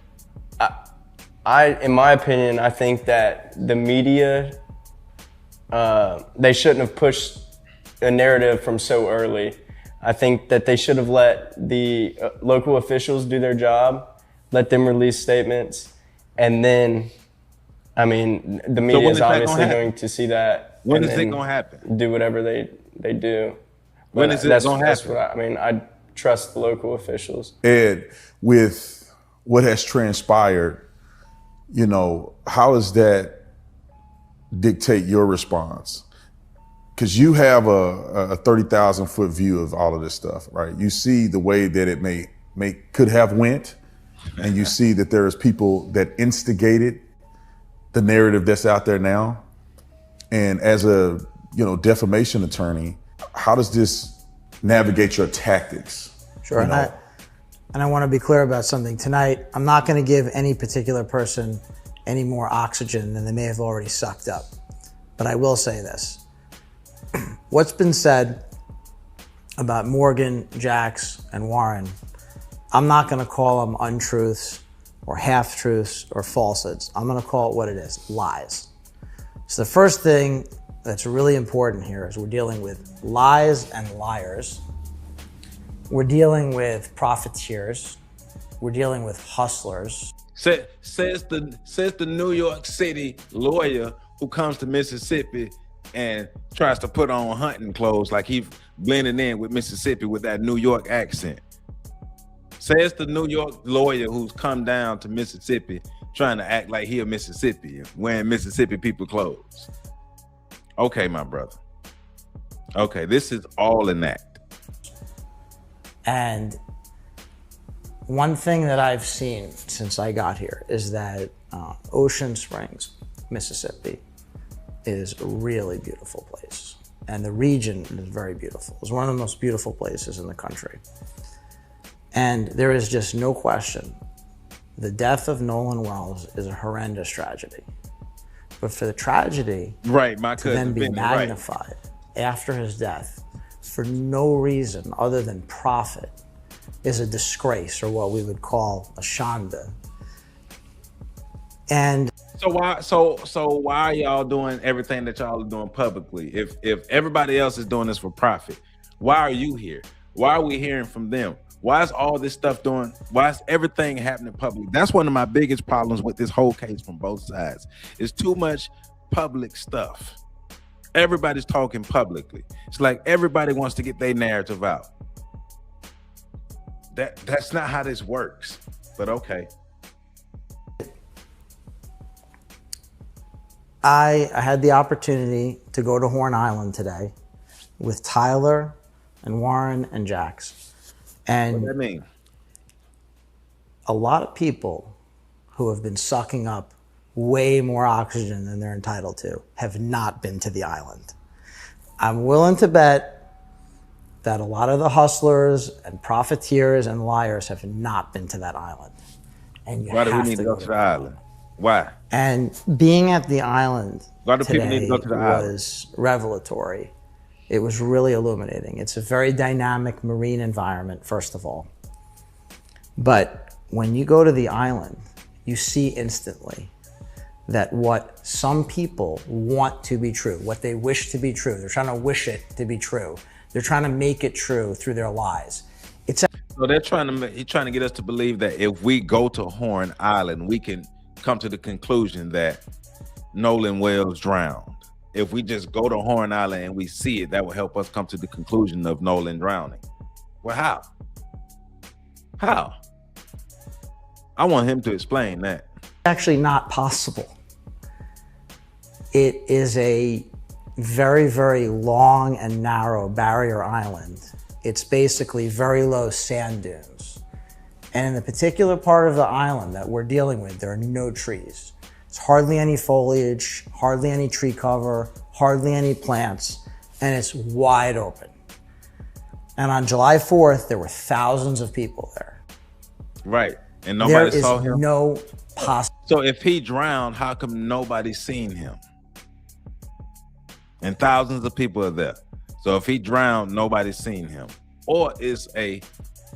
I, in my opinion, I think that the media, they shouldn't have pushed a narrative from so early. I think that they should have let the local officials do their job, let them release statements, and then, I mean, the media is obviously going to see that. When is it going to happen? Do whatever they do. When is it going to happen? I trust the local officials. Ed, with what has transpired, you know, how does that dictate your response? Because you have a 30,000 foot view of all of this stuff, right? You see the way that it could have went, and you see that there's people that instigated the narrative that's out there now. And as a defamation attorney, how does this navigate your tactics? Sure. You know? And I want to be clear about something. Tonight, I'm not going to give any particular person any more oxygen than they may have already sucked up. But I will say this. What's been said about Morgan, Jax, and Warren, I'm not going to call them untruths or half-truths or falsehoods. I'm going to call it what it is, lies. So the first thing that's really important here is we're dealing with lies and liars. We're dealing with profiteers. We're dealing with hustlers. Says the New York City lawyer who comes to Mississippi and tries to put on hunting clothes like he blending in with Mississippi with that New York accent. Says the New York lawyer who's come down to Mississippi trying to act like he a Mississippi, wearing Mississippi people clothes. Okay, my brother. Okay, this is all an act. And one thing that I've seen since I got here is that Ocean Springs, Mississippi, is a really beautiful place. And the region is very beautiful. It's one of the most beautiful places in the country. And there is just no question, the death of Nolan Wells is a horrendous tragedy. But for the tragedy to then be magnified after his death for no reason other than profit is a disgrace, or what we would call a shanda. And so why are y'all doing everything that y'all are doing publicly? If everybody else is doing this for profit, why are you here? Why are we hearing from them? Why is all this stuff why is everything happening publicly? That's one of my biggest problems with this whole case from both sides. It's too much public stuff. Everybody's talking publicly. It's like everybody wants to get their narrative out. That's not how this works, but okay. I had the opportunity to go to Horn Island today with Tyler and Warren and Jax. And what does that mean? A lot of people who have been sucking up way more oxygen than they're entitled to have not been to the island. I'm willing to bet that a lot of the hustlers and profiteers and liars have not been to that island. And why do we need to go to the island? Why? And being at the island why do people need to go to the island? Was revelatory. It was really illuminating. It's a very dynamic marine environment, first of all. But when you go to the island, you see instantly that what some people want to be true, what they wish to be true, they're trying to wish it to be true. They're trying to make it true through their lies. So he's trying to get us to believe that if we go to Horn Island, we can come to the conclusion that Nolan Wells drowned. If we just go to Horn Island and we see it, that will help us come to the conclusion of Nolan drowning. Well, how? How? I want him to explain that. Actually not possible. It is a very, very long and narrow barrier island. It's basically very low sand dunes. And in the particular part of the island that we're dealing with, there are no trees. It's hardly any foliage, hardly any tree cover, hardly any plants, and it's wide open. And on July 4th, there were thousands of people there. Right, and nobody saw him? There is no possible. So if he drowned, how come nobody's seen him? And thousands of people are there. So if he drowned, nobody's seen him. Or is a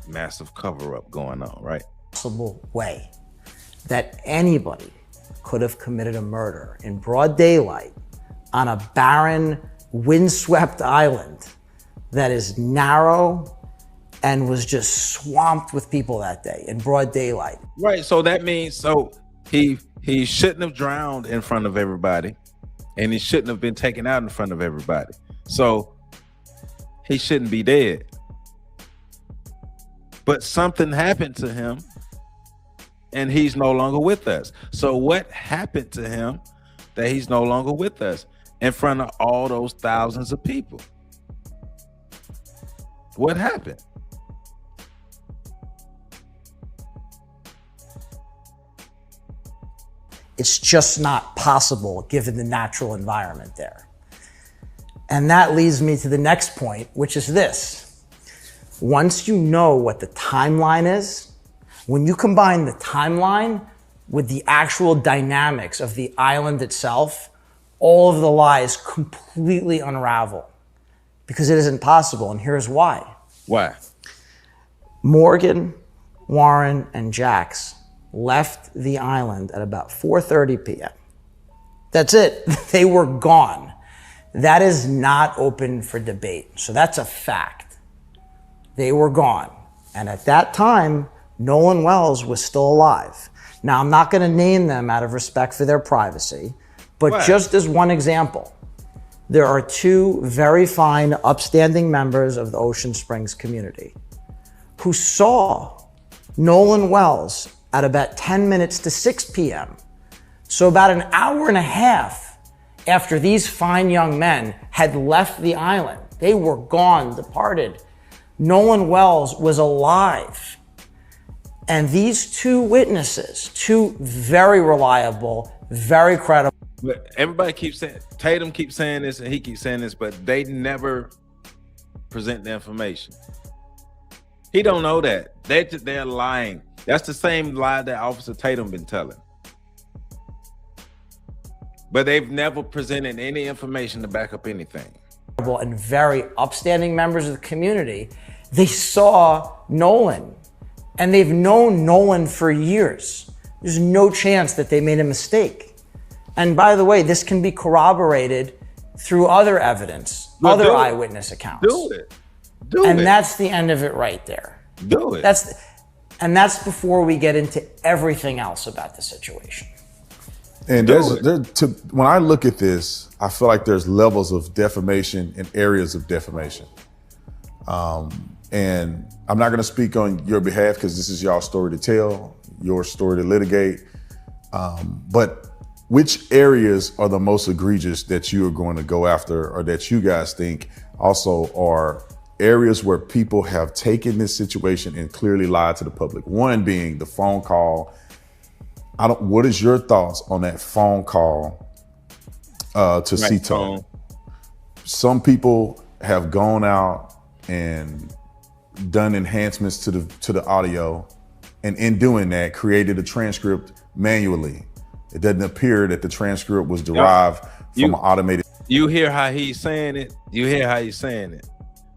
massive cover-up going on, right? Possible way that anybody could have committed a murder in broad daylight on a barren, windswept island that is narrow and was just swamped with people that day in broad daylight. Right, so that means, he shouldn't have drowned in front of everybody, and he shouldn't have been taken out in front of everybody. So he shouldn't be dead. But something happened to him, and he's no longer with us. So what happened to him that he's no longer with us in front of all those thousands of people? What happened? It's just not possible given the natural environment there. And that leads me to the next point, which is this. Once you know what the timeline is, when you combine the timeline with the actual dynamics of the island itself, all of the lies completely unravel because it isn't possible. And here's why. Why? Morgan, Warren, and Jax left the island at about 4:30 p.m. That's it. They were gone. That is not open for debate. So that's a fact. They were gone. And at that time, Nolan Wells was still alive. Now, I'm not going to name them out of respect for their privacy, but just as one example, there are two very fine, upstanding members of the Ocean Springs community who saw Nolan Wells at about 10 minutes to 6 p.m. So about an hour and a half after these fine young men had left the island, they were gone, departed, Nolan Wells was alive. And these two witnesses, two very reliable, very credible. But everybody keeps saying, Tatum keeps saying this and he keeps saying this, but they never present the information. He don't know that. They're lying. That's the same lie that Officer Tatum been telling. But they've never presented any information to back up anything. And very upstanding members of the community, they saw Nolan and they've known Nolan for years. There's no chance that they made a mistake. And by the way, this can be corroborated through other evidence, other eyewitness accounts. Do it. Do and it. That's the end of it right there. Do it. That's before we get into everything else about the situation. And when I look at this, I feel like there's levels of defamation and areas of defamation. And I'm not going to speak on your behalf because this is y'all's story to tell, your story to litigate. But which areas are the most egregious that you are going to go after, or that you guys think also are areas where people have taken this situation and clearly lied to the public? One being the phone call. What is your thoughts on that phone call to Cito? Some people have gone out and done enhancements to the audio, and in doing that, created a transcript manually. It doesn't appear that the transcript was derived from an automated. You hear how he's saying it? You hear how he's saying it?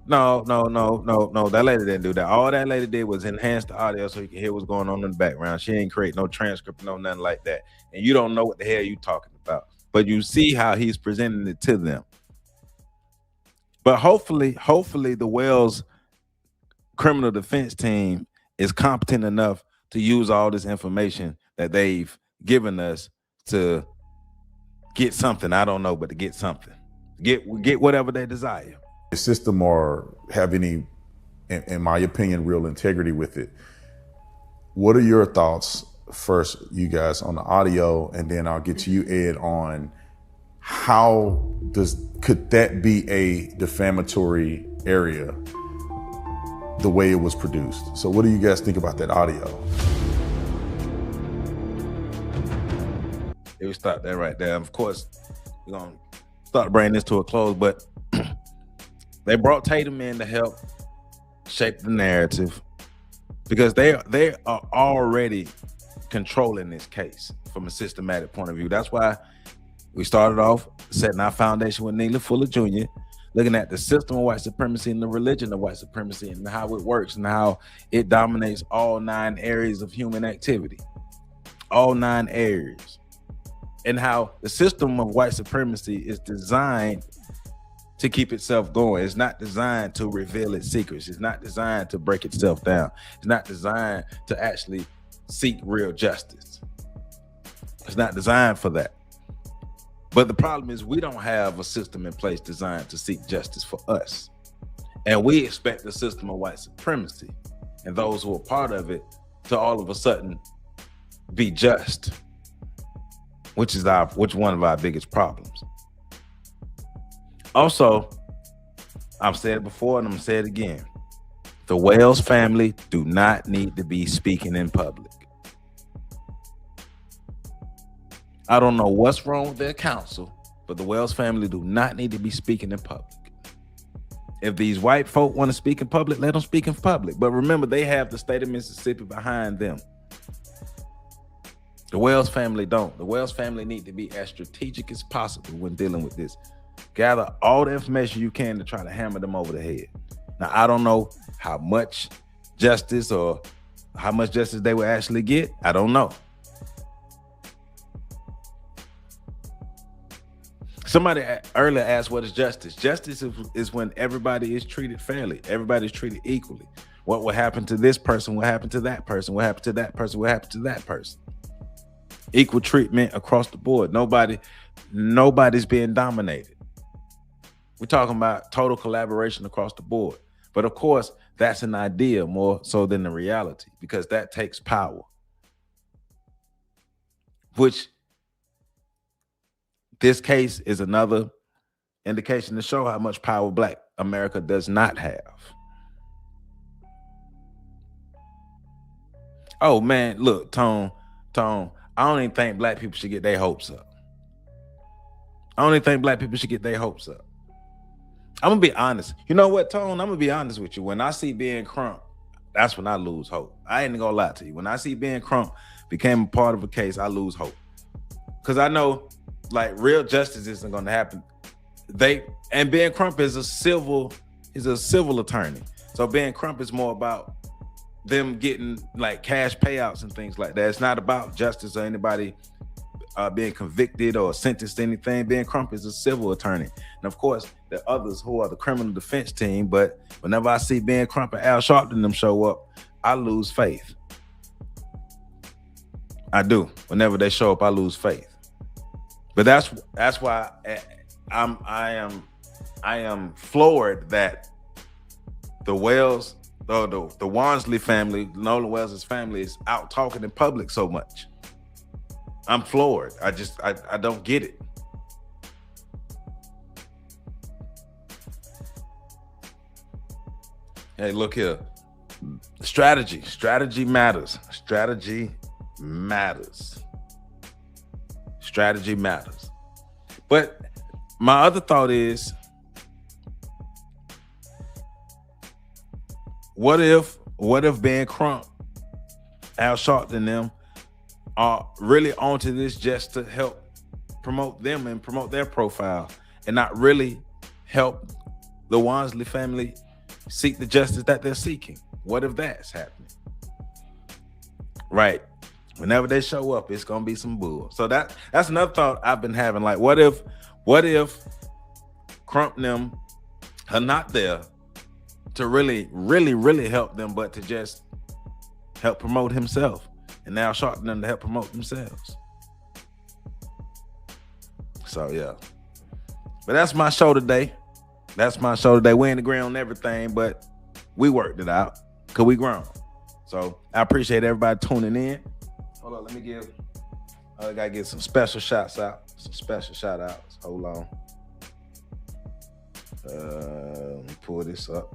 No. That lady didn't do that. All that lady did was enhance the audio so you can hear what's going on in the background. She ain't create no transcript, no nothing like that. And you don't know what the hell you talking about. But you see how he's presenting it to them. But hopefully the Wells criminal defense team is competent enough to use all this information that they've given us to get something. I don't know, but to get something. Get whatever they desire. The system or have any, in my opinion, real integrity with it. What are your thoughts first, you guys, on the audio, and then I'll get to you, Ed, on could that be a defamatory area the way it was produced? So what do you guys think about that audio? We stop that right there. Of course, we're gonna start bringing this to a close, but they brought Tatum in to help shape the narrative because they are already controlling this case from a systematic point of view. That's why we started off setting our foundation with Neely Fuller Jr., looking at the system of white supremacy and the religion of white supremacy and how it works and how it dominates all 9 areas of human activity, all 9 areas, and how the system of white supremacy is designed to keep itself going. It's not designed to reveal its secrets. It's not designed to break itself down. It's not designed to actually seek real justice. It's not designed for that. But the problem is we don't have a system in place designed to seek justice for us. And we expect the system of white supremacy and those who are part of it to all of a sudden be just, which one of our biggest problems. Also, I've said it before and I'm gonna say it again. The Wells family do not need to be speaking in public. I don't know what's wrong with their counsel, but the Wells family do not need to be speaking in public. If these white folk want to speak in public, let them speak in public. But remember, they have the state of Mississippi behind them. The Wells family don't. The Wells family need to be as strategic as possible when dealing with this. Gather all the information you can to try to hammer them over the head. Now, I don't know how much justice or how much justice they will actually get. I don't know. Somebody earlier asked, what is justice? Justice is when everybody is treated fairly. Everybody's treated equally. What will happen to this person will happen to that person, will happen to that person, will happen to that person. Equal treatment across the board. Nobody's being dominated. We're talking about total collaboration across the board. But of course, that's an idea more so than the reality, because that takes power. which this case is another indication to show how much power Black America does not have. Oh man, look, Tone, I don't even think Black people should get their hopes up. I don't even think Black people should get their hopes up. I'm gonna be honest. You know what, Tone? I'm gonna be honest with you. When I see Ben Crump, that's when I lose hope. I ain't gonna lie to you. When I see Ben Crump became a part of a case, I lose hope. Cause I know like real justice isn't gonna happen. And Ben Crump is a civil attorney. So Ben Crump is more about them getting like cash payouts and things like that. It's not about justice or anybody being convicted or sentenced to anything. Ben Crump is a civil attorney. And of course, there are others who are the criminal defense team. But whenever I see Ben Crump and Al Sharpton them show up, I lose faith. I do. Whenever they show up, I lose faith. But that's why I am floored that the Wells, the Wansley family, Nolan Wells' family is out talking in public so much. I'm floored. I don't get it. Hey, look here. Strategy matters. Strategy matters. But my other thought is, what if Ben Crump, Al Sharpton and them are really onto this just to help promote them and promote their profile and not really help the Wansley family seek the justice that they're seeking? What if that's happening? Right. Whenever they show up, it's gonna be some bull. So that's another thought I've been having. Like, what if Crump and them are not there to really help them, but to just help promote himself, and now Sharpton them to help promote themselves. So yeah. But that's my show today. We ain't agree on everything, but we worked it out because we grown. So I appreciate everybody tuning in. Hold on, let me I gotta get some special shout outs. Hold on. Let me pull this up.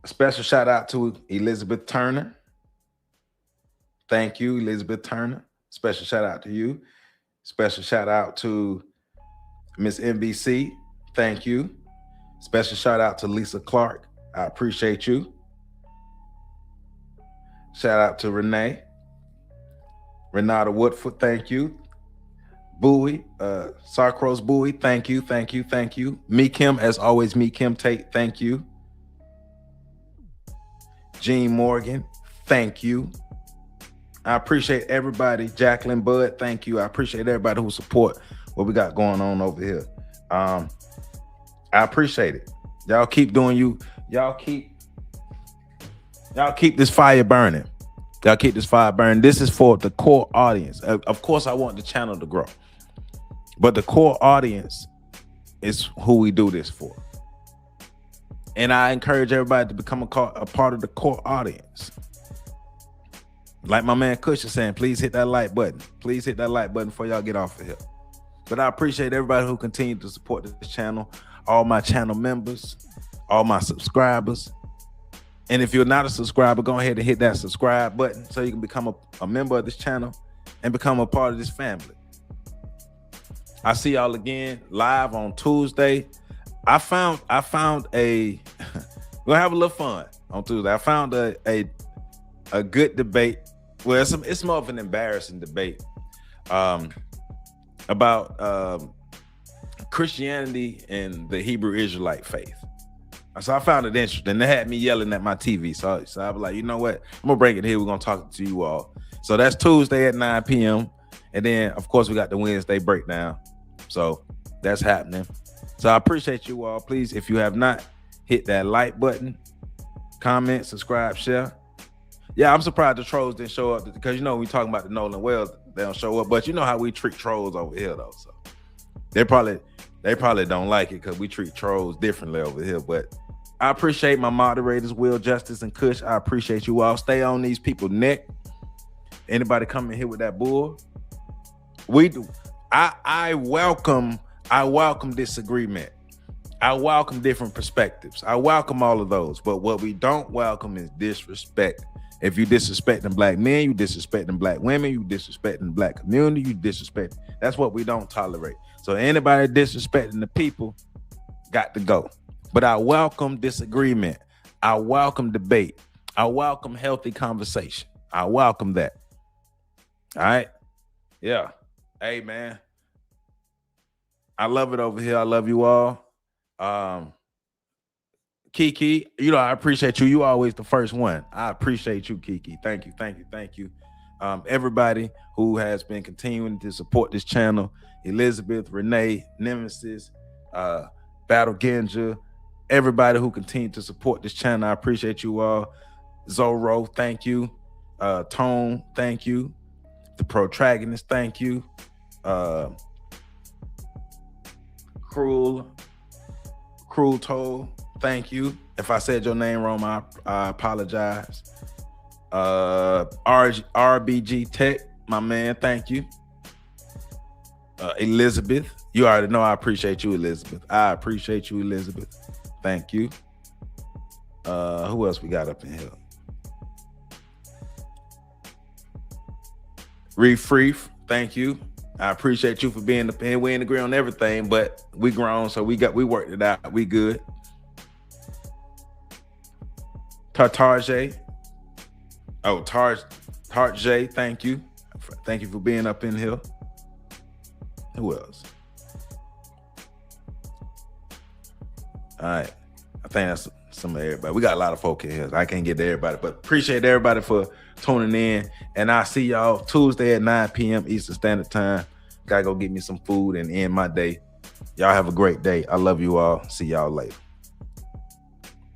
A special shout out to Elizabeth Turner. Thank you, Elizabeth Turner. Special shout out to you. Special shout out to Miss NBC. Thank you. Special shout out to Lisa Clark. I appreciate you. Shout out to Renata Woodford. Thank you. Bowie, Sarcros Bowie. Thank you. Me Kim, as always, Me Kim Tate. Thank you. Gene Morgan, thank you. I appreciate everybody. Jacqueline Budd, thank you. I appreciate everybody who support what we got going on over here. I appreciate it. Y'all keep doing you. Y'all keep this fire burning. This is for the core audience. Of course, I want the channel to grow, but the core audience is who we do this for. And I encourage everybody to become a part of the core audience. Like my man Kush is saying, please hit that like button. Please hit that like button before y'all get off of here. But I appreciate everybody who continue to support this channel, all my channel members, all my subscribers. And if you're not a subscriber, go ahead and hit that subscribe button so you can become a member of this channel and become a part of this family. I see y'all again live on Tuesday. I found we'll have a little fun on Tuesday. I found a good debate. Well, it's more of an embarrassing debate about Christianity and the Hebrew Israelite faith. So I found it interesting. They had me yelling at my TV. So I was like, you know what? I'm gonna bring it here. We're gonna talk to you all. So that's Tuesday at 9 p.m. And then of course we got the Wednesday breakdown. So that's happening. So I appreciate you all. Please, if you have not, hit that like button, comment, subscribe, share. Yeah, I'm surprised the trolls didn't show up because we talking about the Nolan Wells, they don't show up. But you know how we treat trolls over here though. So they're probably They probably don't like it because we treat trolls differently over here. But I appreciate my moderators, Will, Justice, and Kush. I appreciate you all. Stay on these people's neck. Anybody coming here with that bull? We do. I welcome disagreement. I welcome different perspectives. I welcome all of those. But what we don't welcome is disrespect. If you disrespecting black men, you disrespecting black women, you disrespecting the black community, you disrespect. That's what we don't tolerate. So anybody disrespecting the people got to go. But I welcome disagreement. I welcome debate. I welcome healthy conversation. I welcome that. All right. Yeah. Hey, man. I love it over here. I love you all. Kiki, you know, I appreciate you. You always the first one. I appreciate you, Kiki. Thank you. Thank you. Thank you. Everybody who has been continuing to support this channel, Elizabeth, Renee, Nemesis, Battle Genja, everybody who continued to support this channel, I appreciate you all. Zorro, thank you. Tone, thank you. The Protagonist, thank you. Cruel Toll, thank you. If I said your name wrong, I apologize. RBG Tech, my man, thank you. Elizabeth, you already know I appreciate you, Elizabeth. I appreciate you, Elizabeth. Thank you. Who else we got up in here? Reef, thank you. I appreciate you for being the pen. We ain't agree on everything, but we grown, so we worked it out. We good. Tartarjay. Oh, Tarjay, thank you. Thank you for being up in here. Who else? All right. I think that's some of everybody. We got a lot of folk in here. I can't get to everybody, but appreciate everybody for tuning in. And I'll see y'all Tuesday at 9 p.m. Eastern Standard Time. Gotta go get me some food and end my day. Y'all have a great day. I love you all. See y'all later.